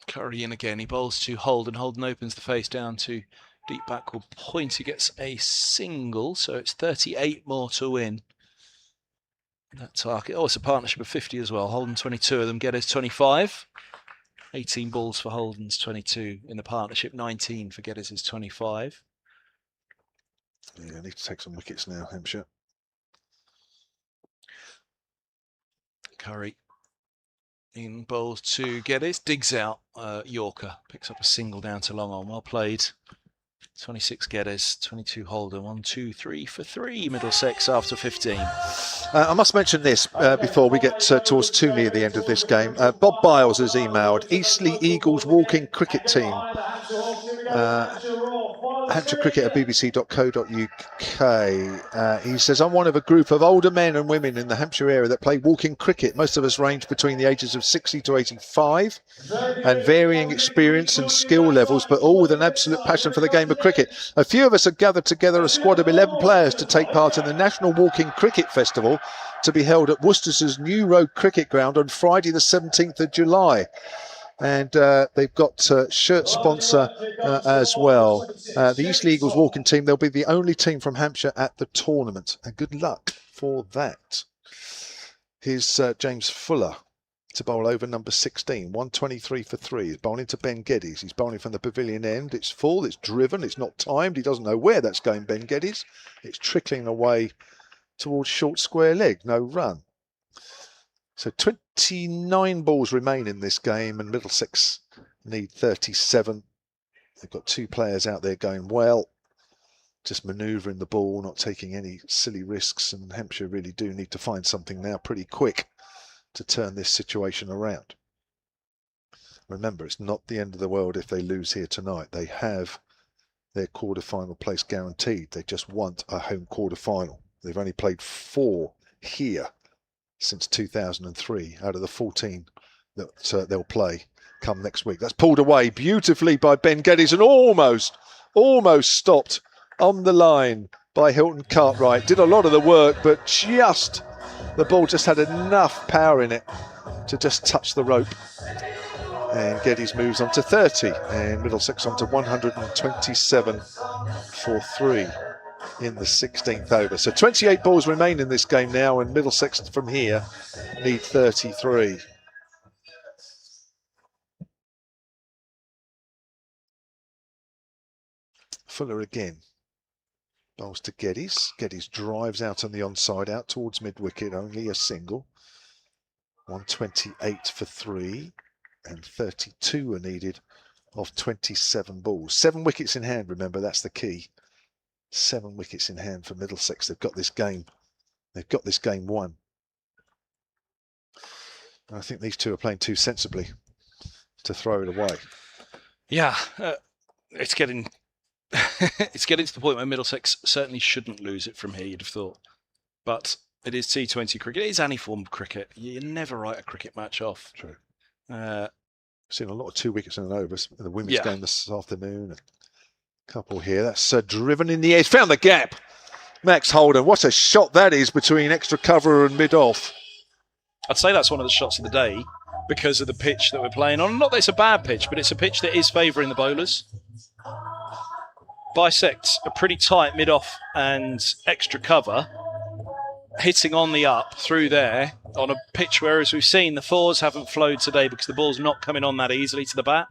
Speaker 3: Curry in again. He bowls to Holden. Holden opens the face down to deep backward point. He gets a single, so it's 38 more to win. That target. Oh, it's a partnership of 50 as well. Holden 22 of them. Geddes 25. 18 balls for Holden's 22 in the partnership. 19 for Geddes' 25.
Speaker 2: Yeah, need to take some wickets now, Hampshire.
Speaker 3: Curry in bowls to Geddes, digs out Yorker, picks up a single down to long on. Well played. 26 Geddes, 22 Holden, 1, 2, 3 for 3 Middlesex after 15.
Speaker 2: I must mention this before we get towards too near the end of this game. Bob Biles has emailed Eastleigh Eagles walking cricket team. Hampshire Cricket at bbc.co.uk. He says, I'm one of a group of older men and women in the Hampshire area that play walking cricket. Most of us range between the ages of 60 to 85 and varying experience and skill levels, but all with an absolute passion for the game of cricket. A few of us have gathered together a squad of 11 players to take part in the National Walking Cricket Festival to be held at Worcester's New Road Cricket Ground on Friday the 17th of July. And they've got shirt sponsor as well. The Eastleigh Eagles walking team, they'll be the only team from Hampshire at the tournament. And good luck for that. Here's James Fuller to bowl over number 16, 123 for 3. He's bowling to Ben Geddes. He's bowling from the pavilion end. It's full, it's driven, it's not timed. He doesn't know where that's going, Ben Geddes. It's trickling away towards short square leg, no run. So 29 balls remain in this game and Middlesex need 37. They've got 2 players out there going well, just manoeuvring the ball, not taking any silly risks, and Hampshire really do need to find something now pretty quick to turn this situation around. Remember, it's not the end of the world if they lose here tonight. They have their quarter-final place guaranteed. They just want a home quarter-final. They've only played 4 here since 2003 out of the 14 that they'll play come next week. That's pulled away beautifully by Ben Geddes and almost stopped on the line by Hilton Cartwright. Did a lot of the work, but the ball just had enough power in it to just touch the rope. And Geddes moves on to 30 and Middlesex on to 127 for 3 in the 16th over. So 28 balls remain in this game now, and Middlesex from here need 33. Fuller again. Bowls to Geddes. Geddes drives out on the onside, out towards mid-wicket, only a single. 128 for 3. And 32 are needed of 27 balls. 7 wickets in hand, remember, that's the key. 7 wickets in hand for Middlesex. They've got this game. They've got this game won. And I think these two are playing too sensibly to throw it away.
Speaker 3: Yeah, it's getting it's getting to the point where Middlesex certainly shouldn't lose it from here, you'd have thought. But it is T20 cricket. It is any form of cricket. You never write a cricket match off.
Speaker 2: True. Seen a lot of 2 wickets in an over in the women's game this afternoon. A couple here. That's driven in the air. He's found the gap. Max Holden. What a shot that is between extra cover and mid-off.
Speaker 3: I'd say that's one of the shots of the day because of the pitch that we're playing on. Not that it's a bad pitch, but it's a pitch that is favouring the bowlers. Bisects a pretty tight mid-off and extra cover. Hitting on the up through there on a pitch where, as we've seen, the 4s haven't flowed today because the ball's not coming on that easily to the bat.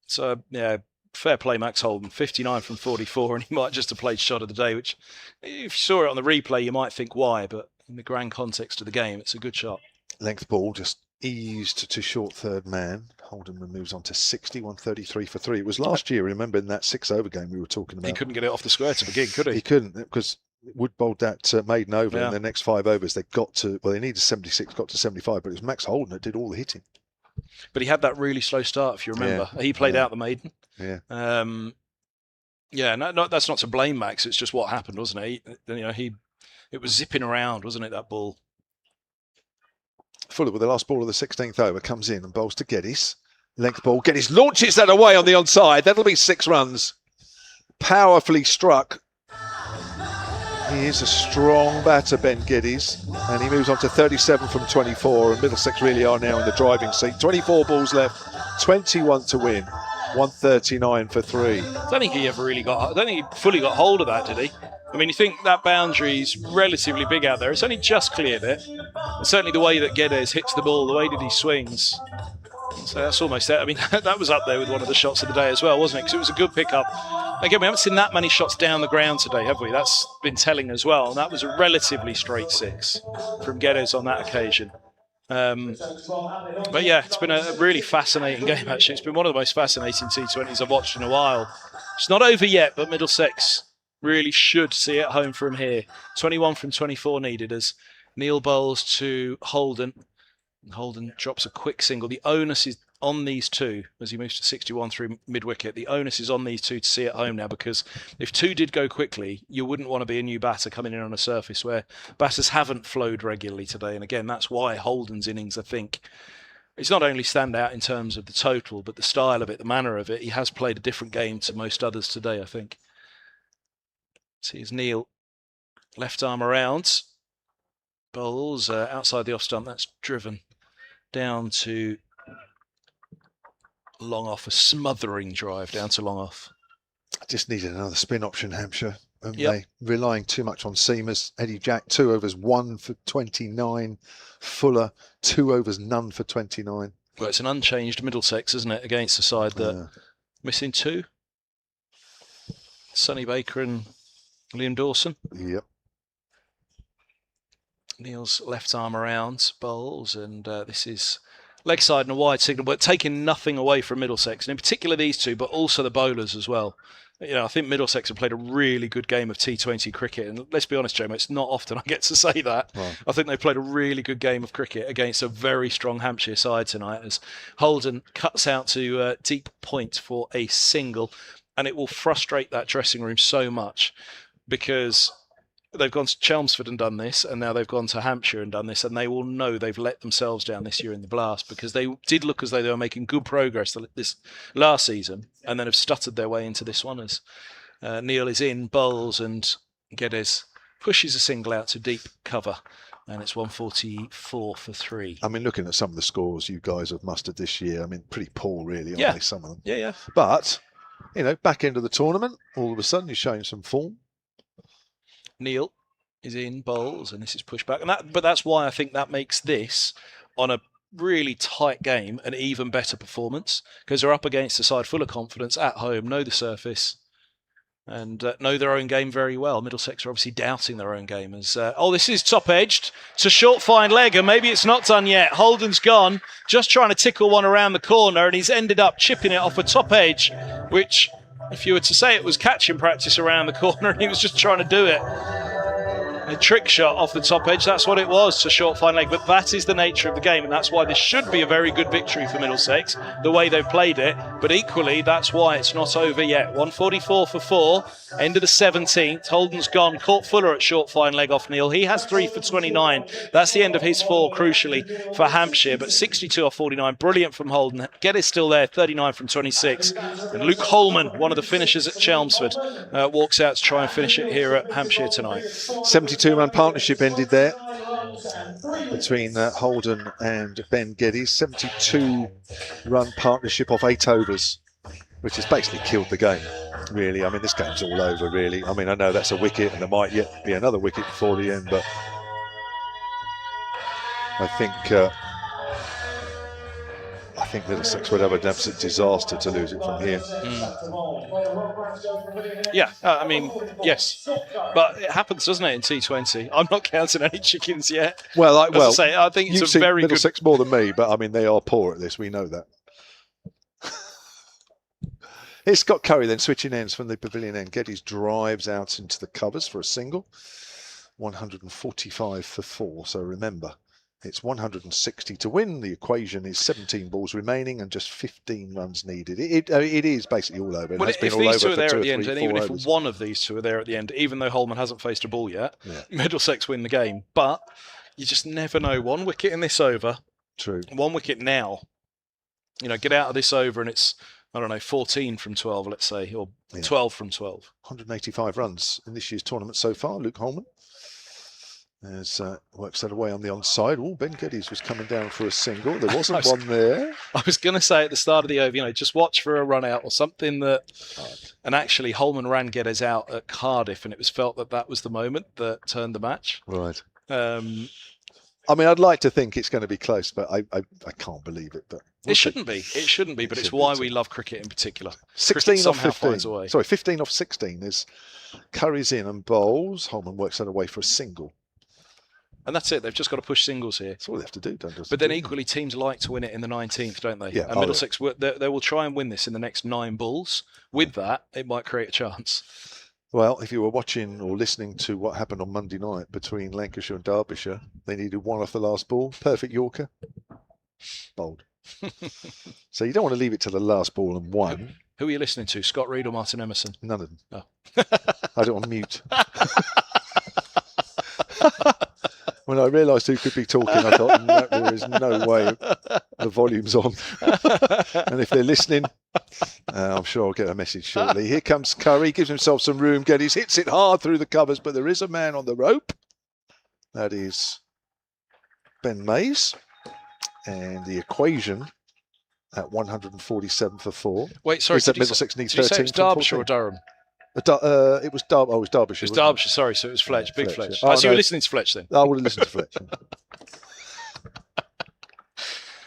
Speaker 3: So, yeah, fair play, Max Holden. 59 from 44, and he might just have played shot of the day, which, if you saw it on the replay, you might think why, but in the grand context of the game, it's a good shot.
Speaker 2: Length ball just eased to short third man. Holden moves on to 60, 133 for 3. It was last year, remember, in that 6-over game we were talking about.
Speaker 3: He couldn't get it off the square to begin, could he?
Speaker 2: He couldn't, because Wood bowled that maiden over in the next 5 overs. They got to, well, they needed 76, got to 75, but it was Max Holden that did all the hitting.
Speaker 3: But he had that really slow start, if you remember. Yeah. He played out the maiden.
Speaker 2: Yeah.
Speaker 3: No, that's not to blame Max. It's just what happened, wasn't it? It was zipping around, wasn't it, that ball?
Speaker 2: Fuller with the last ball of the 16th over comes in and bowls to Geddes. Length ball. Geddes launches that away on the onside. That'll be 6 runs. Powerfully struck. He is a strong batter, Ben Geddes, and he moves on to 37 from 24, and Middlesex really are now in the driving seat. 24 balls left, 21 to win, 139 for 3.
Speaker 3: I don't think he fully got hold of that, did he? I mean, you think that boundary's relatively big out there. It's only just cleared it. And certainly the way that Geddes hits the ball, the way that he swings. So that's almost it. I mean, that was up there with one of the shots of the day as well, wasn't it? Because it was a good pickup. Again, we haven't seen that many shots down the ground today, have we? That's been telling as well. And that was a relatively straight 6 from Geddes on that occasion. But yeah, it's been a really fascinating game, actually. It's been one of the most fascinating T20s I've watched in a while. It's not over yet, but Middlesex really should see it home from here. 21 from 24 needed as Neil bowls to Holden. Holden drops a quick single. The onus is on these two as he moves to 61 through mid-wicket. The onus is on these two to see it home now, because if 2 did go quickly, you wouldn't want to be a new batter coming in on a surface where batters haven't flowed regularly today. And again, that's why Holden's innings, I think, it's not only stand out in terms of the total, but the style of it, the manner of it. He has played a different game to most others today, I think. See, as Neil left arm around, bowls outside the off stump. That's driven down to long off, a smothering drive down to long off.
Speaker 2: I just needed another spin option, Hampshire. They relying too much on seamers. Eddie Jack, 2 overs, 1 for 29. Fuller, 2 overs, none for 29.
Speaker 3: Well, it's an unchanged Middlesex, isn't it, against a side that missing 2. Sonny Baker and Liam Dawson.
Speaker 2: Yep.
Speaker 3: Neil's left arm around, bowls, and this is leg side and a wide signal, but taking nothing away from Middlesex, and in particular these two, but also the bowlers as well. I think Middlesex have played a really good game of T20 cricket, and let's be honest, Joe, it's not often I get to say that. Right. I think they played a really good game of cricket against a very strong Hampshire side tonight, as Holden cuts out to deep point for a single, and it will frustrate that dressing room so much because they've gone to Chelmsford and done this, and now they've gone to Hampshire and done this, and they will know they've let themselves down this year in the Blast, because they did look as though they were making good progress this last season, and then have stuttered their way into this one as Neil is in, bowls, and Geddes pushes a single out to deep cover, and it's 144 for 3.
Speaker 2: I mean, looking at some of the scores you guys have mustered this year, I mean, pretty poor really, aren't they, some of them?
Speaker 3: Yeah.
Speaker 2: But, back end of the tournament, all of a sudden he's showing some form.
Speaker 3: Neil is in, bowls, and this is pushed back. But that's why I think that makes this, on a really tight game, an even better performance, because they're up against a side full of confidence at home, know the surface, and know their own game very well. Middlesex are obviously doubting their own game. As this is top-edged. It's a short, fine leg, and maybe it's not done yet. Holden's gone, just trying to tickle one around the corner, and he's ended up chipping it off a top edge, which, if you were to say it was catching practice around the corner, and he was just trying to do it. A trick shot off the top edge, that's what it was, to short fine leg. But that is the nature of the game, and that's why this should be a very good victory for Middlesex, the way they've played it. But equally, that's why it's not over yet. 144 for 4, end of the 17th. Holden's gone, caught Fuller at short fine leg off Neil. He has 3 for 29. That's the end of his 4, crucially, for Hampshire. But 62 off 49, brilliant from Holden. Geddes still there, 39 from 26. And Luke Holman, one of the finishers at Chelmsford, walks out to try and finish it here at Hampshire tonight.
Speaker 2: 72-run partnership ended there between Holden and Ben Geddes. 72-run partnership off 8 overs, which has basically killed the game, really. I mean, this game's all over, really. I mean, I know that's a wicket, and there might yet be another wicket before the end, but I think Middlesex would have an absolute disaster to lose it from here.
Speaker 3: Yeah, I mean, yes. But it happens, doesn't it, in T20? I'm not counting any chickens yet.
Speaker 2: Well,
Speaker 3: I think it's a very
Speaker 2: Middlesex more than me, but I mean, they are poor at this. We know that. It's Scott Curry then switching ends from the pavilion end. Geddes drives out into the covers for a single. 145 for 4. So remember, it's 160 to win. The equation is 17 balls remaining and just 15 runs needed. It is basically all over.
Speaker 3: Well, if these two are there at the end, and even if one of these two are there at the end, even though Holman hasn't faced a ball yet, Middlesex win the game. But you just never know. 1 wicket in this over.
Speaker 2: True.
Speaker 3: 1 wicket now. Get out of this over and it's, 14 from 12, let's say, or 12 from 12.
Speaker 2: 185 runs in this year's tournament so far, Luke Holman. As works that away on the onside. Oh, Ben Geddes was coming down for a single. There wasn't one there.
Speaker 3: I was going to say at the start of the over, just watch for a run out or something that. And actually, Holman ran Geddes out at Cardiff, and it was felt that was the moment that turned the match.
Speaker 2: Right. I mean, I'd like to think it's going to be close, but I can't believe it. But
Speaker 3: it shouldn't be. It shouldn't be. But it's why we love cricket in particular.
Speaker 2: 16 off 15. Sorry, 15 off 16 is Curry's in and bowls. Holman works that away for a single.
Speaker 3: And that's it. They've just got to push singles here.
Speaker 2: That's all they have to do, don't they?
Speaker 3: But then equally, teams like to win it in the 19th, don't they?
Speaker 2: Yeah.
Speaker 3: And Middlesex, they will try and win this in the next 9 balls. With that, it might create a chance.
Speaker 2: Well, if you were watching or listening to what happened on Monday night between Lancashire and Derbyshire, they needed 1 off the last ball. Perfect Yorker. Bowled. So you don't want to leave it to the last ball and 1.
Speaker 3: Who are you listening to? Scott Reed or Martin Emerson?
Speaker 2: None of them.
Speaker 3: Oh.
Speaker 2: I don't want to mute. When I realised who could be talking, I thought, no, there is no way the volume's on. And if they're listening, I'm sure I'll get a message shortly. Here comes Curry, gives himself some room. Geddes hits it hard through the covers, but there is a man on the rope. That is Ben Mays. And the equation at 147 for 4.
Speaker 3: Wait, sorry.
Speaker 2: Is that Middlesex needs 13
Speaker 3: did you say it was Derbyshire or Durham?
Speaker 2: It was Derbyshire.
Speaker 3: It was Derbyshire, sorry, so it was Fletch, Big Fletch.
Speaker 2: Yeah.
Speaker 3: So you were listening to Fletch then?
Speaker 2: I would have listened to Fletch.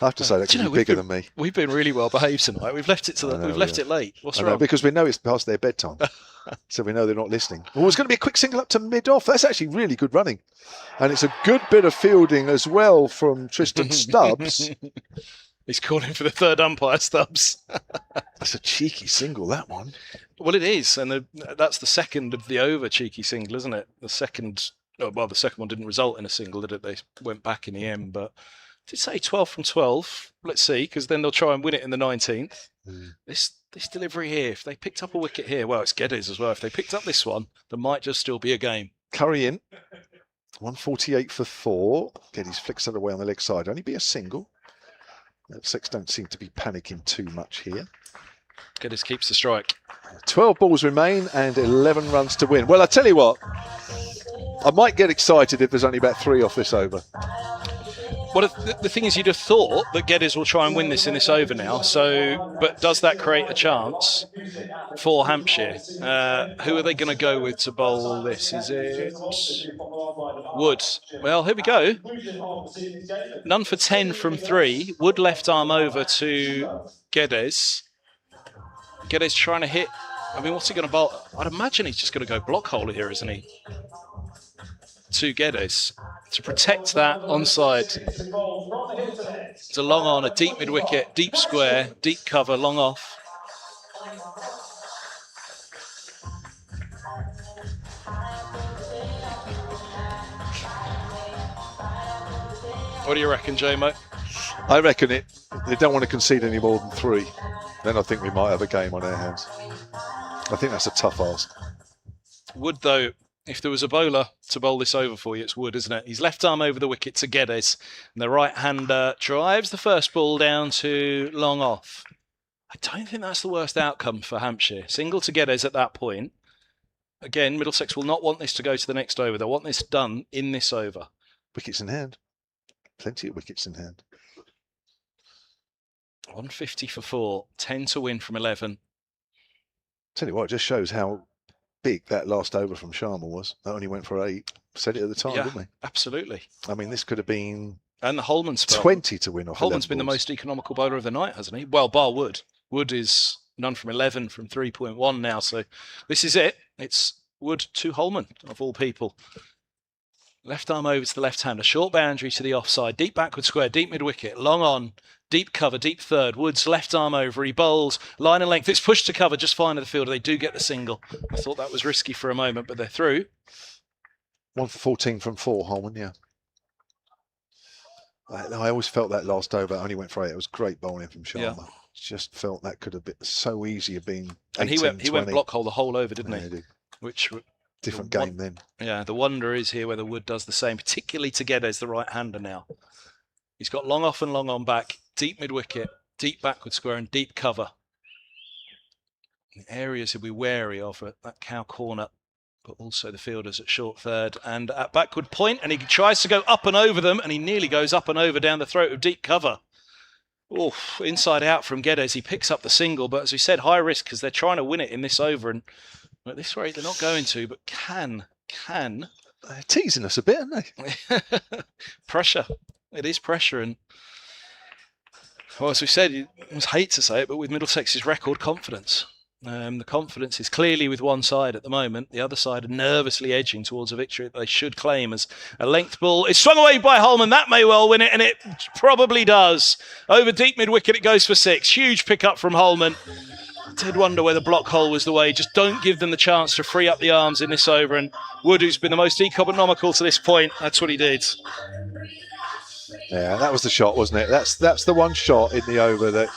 Speaker 2: I have to say that could be bigger than me.
Speaker 3: We've been really well behaved tonight. We've left it to we've left it late. What's wrong?
Speaker 2: Because we know it's past their bedtime. So we know they're not listening. Well, it's going to be a quick single up to mid-off. That's actually really good running. And it's a good bit of fielding as well from Tristan Stubbs.
Speaker 3: He's calling for the third umpire, Stubbs.
Speaker 2: That's a cheeky single, that one.
Speaker 3: Well, it is. And that's the second of the over cheeky single, isn't it? The second one didn't result in a single, did it? They went back in the end. But did it say 12 from 12? Let's see, because then they'll try and win it in the 19th. This delivery here, if they picked up a wicket here, well, it's Geddes as well. If they picked up this one, there might just still be a game.
Speaker 2: Curry in, 148 for 4. Geddes flicks that away on the leg side. Only be a single. Middlesex don't seem to be panicking too much here.
Speaker 3: Geddes keeps the strike.
Speaker 2: 12 balls remain and 11 runs to win. Well, I tell you what, I might get excited if there's only about 3 off this over.
Speaker 3: Well, the thing is, you'd have thought that Geddes will try and win this in this over now. So, but does that create a chance for Hampshire? Who are they going to go with to bowl this? Is it Wood? Well, here we go. None for 10 from 3. Wood left arm over to Geddes. Geddes trying to hit. I mean, what's he going to bowl? I'd imagine he's just going to go block hole here, isn't he? To Geddes to protect that onside. It's a long on, a deep mid wicket, deep square, deep cover, long off. What do you reckon, J-Mo?
Speaker 2: I reckon they don't want to concede any more than 3. Then I think we might have a game on our hands. I think that's a tough ask.
Speaker 3: Wood, though, if there was a bowler to bowl this over for you, it's Wood, isn't it? He's left arm over the wicket to Geddes. And the right-hander drives the first ball down to long off. I don't think that's the worst outcome for Hampshire. Single to Geddes at that point. Again, Middlesex will not want this to go to the next over. They'll want this done in this over.
Speaker 2: Wickets in hand. Plenty of wickets in hand.
Speaker 3: 150 for 4. 10 to win from 11.
Speaker 2: Tell you what, it just shows how big that last over from Sharma was. That only went for 8. Said it at the time, didn't we?
Speaker 3: Absolutely.
Speaker 2: I mean, this could have been
Speaker 3: and the Holman spell.
Speaker 2: 20 to win off.
Speaker 3: Holman's been the most economical bowler of the night, hasn't he? Well, bar Wood. Wood is none from 11 from 3.1 now. So this is it. It's Wood to Holman, of all people. Left arm over to the left hand. A short boundary to the offside. Deep backward square. Deep mid wicket. Long on. Deep cover, deep third. Wood's left arm over. He bowls. Line and length. It's pushed to cover just fine of the fielder. They do get the single. I thought that was risky for a moment, but they're through.
Speaker 2: 1 for 14 from 4, Holman, yeah. I always felt that last over only went for 8. It was great bowling from Sharma. Yeah. Just felt that could have been so easy of being 18,
Speaker 3: and he went block hole the whole over, didn't he?
Speaker 2: Did.
Speaker 3: Which
Speaker 2: different game then.
Speaker 3: Yeah, the wonder is here whether Wood does the same, particularly to Geddes, the right-hander now. He's got long off and long on back, deep mid-wicket, deep backward square and deep cover. The areas he'll be wary of at that cow corner, but also the fielders at short third and at backward point, and he tries to go up and over them, and he nearly goes up and over down the throat of deep cover. Oh, inside out from Geddes. He picks up the single, but as we said, high risk because they're trying to win it in this over, and at this rate they're not going to, but can.
Speaker 2: They're teasing us a bit, aren't they?
Speaker 3: Pressure. It is pressure, and well, as we said, you must hate to say it, but with Middlesex's record, confidence. The confidence is clearly with one side at the moment. The other side are nervously edging towards a victory that they should claim as a length ball. It's swung away by Holman. That may well win it, and it probably does. Over deep mid-wicket, it goes for 6. Huge pick-up from Holman. I did wonder whether block hole was the way. Just don't give them the chance to free up the arms in this over. And Wood, who's been the most economical to this point, that's what he did.
Speaker 2: Yeah, that was the shot, wasn't it? That's the one shot in the over that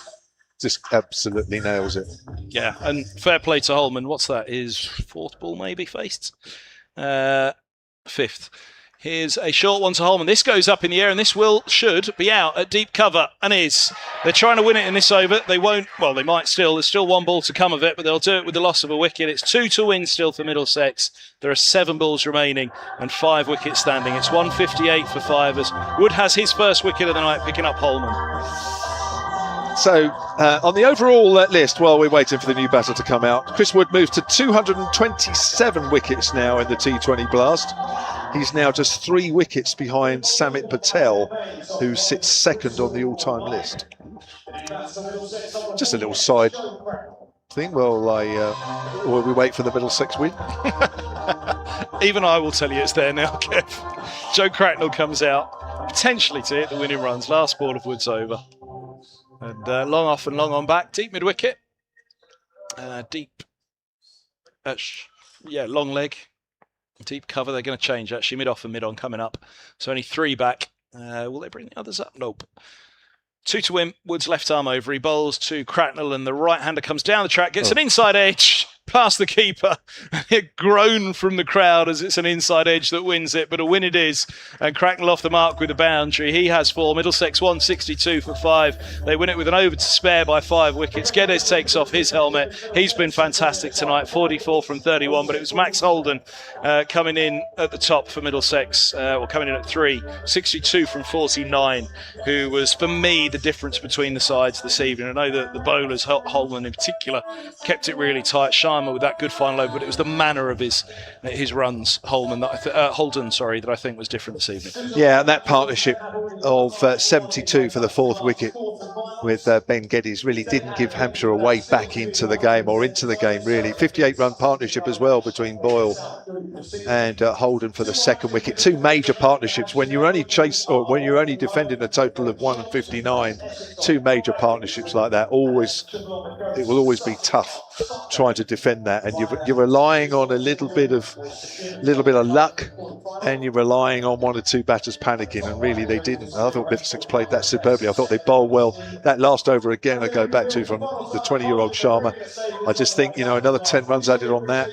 Speaker 2: just absolutely nails it.
Speaker 3: Yeah, and fair play to Holman. What's that? His 4th ball maybe faced? 5th. Here's a short one to Holman. This goes up in the air, and this should be out at deep cover, and is. They're trying to win it in this over. They won't. Well, they might still. There's still 1 ball to come of it, but they'll do it with the loss of a wicket. It's 2 to win still for Middlesex. There are 7 balls remaining and 5 wickets standing. It's 158 for 5 as Wood has his first wicket of the night, picking up Holman.
Speaker 2: So, on the overall list, while we're waiting for the new batter to come out, Chris Wood moves to 227 wickets now in the T20 Blast. He's now just 3 wickets behind Samit Patel, who sits second on the all-time list. Just a little side thing while we wait for the Middlesex win.
Speaker 3: Even I will tell you it's there now, Kev. Joe Cracknell comes out, potentially to hit the winning runs. Last ball of Woods over. And long off and long on back. Deep mid-wicket. Long leg. Deep cover. They're going to change, actually. Mid-off and mid-on coming up. So only 3 back. Will they bring the others up? Nope. 2 to win. Woods left arm over. He bowls to Cracknell, and the right-hander comes down the track, gets an inside edge past the keeper. A groan from the crowd as it's an inside edge that wins it, but a win it is. And Cracknell off the mark with a boundary. He has 4. Middlesex 162 for 5. They win it with an over to spare by 5 wickets. Geddes takes off his helmet. He's been fantastic tonight, 44 from 31, but it was Max Holden coming in at the top for Middlesex, coming in at 3, 62 from 49, who was, for me, the difference between the sides this evening. I know that the bowlers, Holman in particular, kept it really tight. Sharma with that good final over, but it was the manner of his runs, Holden, that I think was different this evening.
Speaker 2: Yeah, and that partnership of 72 for the 4th wicket with Ben Geddes really didn't give Hampshire a way back into the game, really. 58-run partnership as well between Boyle and Holden for the 2nd wicket. 2 major partnerships when you're only defending a total of 159. 2 major partnerships like that, it will always be tough trying to defend that, and you're relying on a little bit of luck, and you're relying on 1 or 2 batters panicking, and really they didn't. I thought Middlesex played that superbly. I thought they bowled well. That last over again, I go back to from the 20-year-old Sharma. I just think, another 10 runs added on that.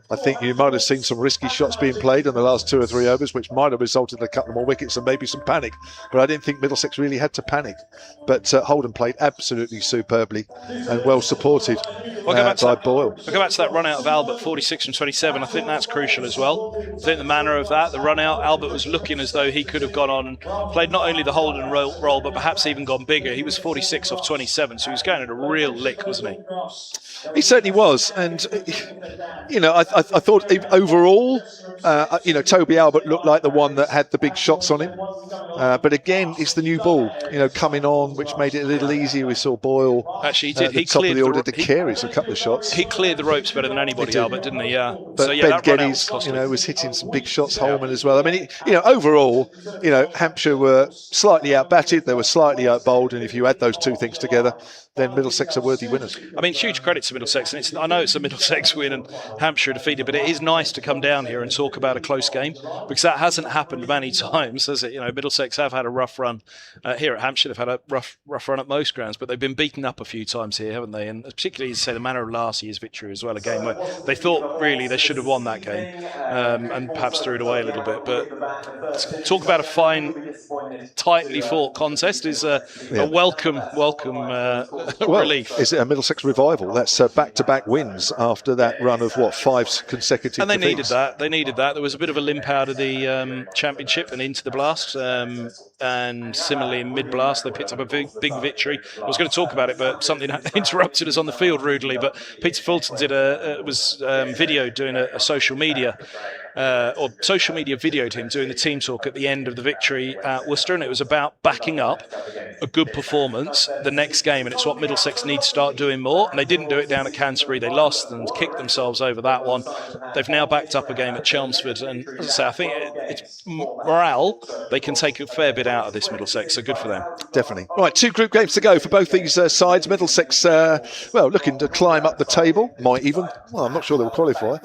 Speaker 2: I think you might have seen some risky shots being played in the last 2 or 3 overs, which might have resulted in a couple more wickets and maybe some panic. But I didn't think Middlesex really had to panic. But Holden played absolutely superbly and well supported by Boyle.
Speaker 3: I'll go back to that run out of Albert, 46 from 27. I think that's crucial as well. I think the manner of that, the run out, Albert was looking as though he could have gone on and played not only the Holden role, but perhaps even gone bigger. He was 46 off 27, so he was going at a real lick, wasn't he?
Speaker 2: He certainly was, and I thought overall, Toby Albert looked like the one that had the big shots on him. But again, it's the new ball, coming on, which made it a little easier. We saw Boyle
Speaker 3: actually he did. He
Speaker 2: top of
Speaker 3: cleared
Speaker 2: the order to carry a couple of shots.
Speaker 3: He cleared the ropes better than anybody, Albert, didn't he? Yeah.
Speaker 2: But Ben Geddes, was hitting some big shots. Holman as well. I mean, overall, Hampshire were slightly outbatted. They were slightly outbowled, and if you add those 2 things together, then Middlesex are worthy winners.
Speaker 3: I mean, huge credit to Middlesex, and I know it's a Middlesex win and Hampshire defeated, but it is nice to come down here and talk about a close game, because that hasn't happened many times, has it? Middlesex have had a rough run here at Hampshire. They've had a rough run at most grounds, but they've been beaten up a few times here, haven't they? And particularly, as I say, the manner of last year's victory as well, a game where they thought really they should have won that game and perhaps threw it away a little bit. But talk about a fine, tightly fought contest is a welcome relief.
Speaker 2: Is it a Middlesex revival? That's back-to-back wins after that run of 5 consecutive
Speaker 3: and they
Speaker 2: defeats.
Speaker 3: needed that. There was a bit of a limp out of the championship and into the blast, and similarly in mid-blast they picked up a big victory. I was going to talk about it, but something interrupted us on the field rudely. But Peter Fulton was videoed doing a social media videoed him doing the team talk at the end of the victory at Worcester, and it was about backing up a good performance the next game, and it's what Middlesex need to start doing more, and they didn't do it down at Canterbury. They lost and kicked themselves over that one. They've now backed up a game at Chelmsford, and as I say, I think it's morale. They can take a fair bit out of this Middlesex, so good for them.
Speaker 2: Definitely. Right, 2 group games to go for both these sides. Middlesex, looking to climb up the table, I'm not sure they'll qualify,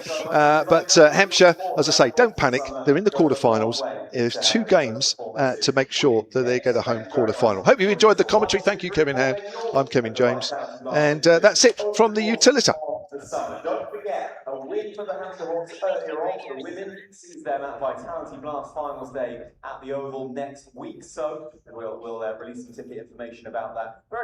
Speaker 2: but Hampshire, as I say, don't panic. They're in the quarterfinals. There's 2 games to make sure that they get a home quarterfinal. Hope you enjoyed the commentary. Thank you, Kevin Hand. I'm Kevin James, and that's it from the Utilita.
Speaker 11: Don't forget, a win for the Hampshire Hawks earlier on. The women sees them at Vitality Blast Finals Day at the Oval next week. So we'll release some ticket information about that very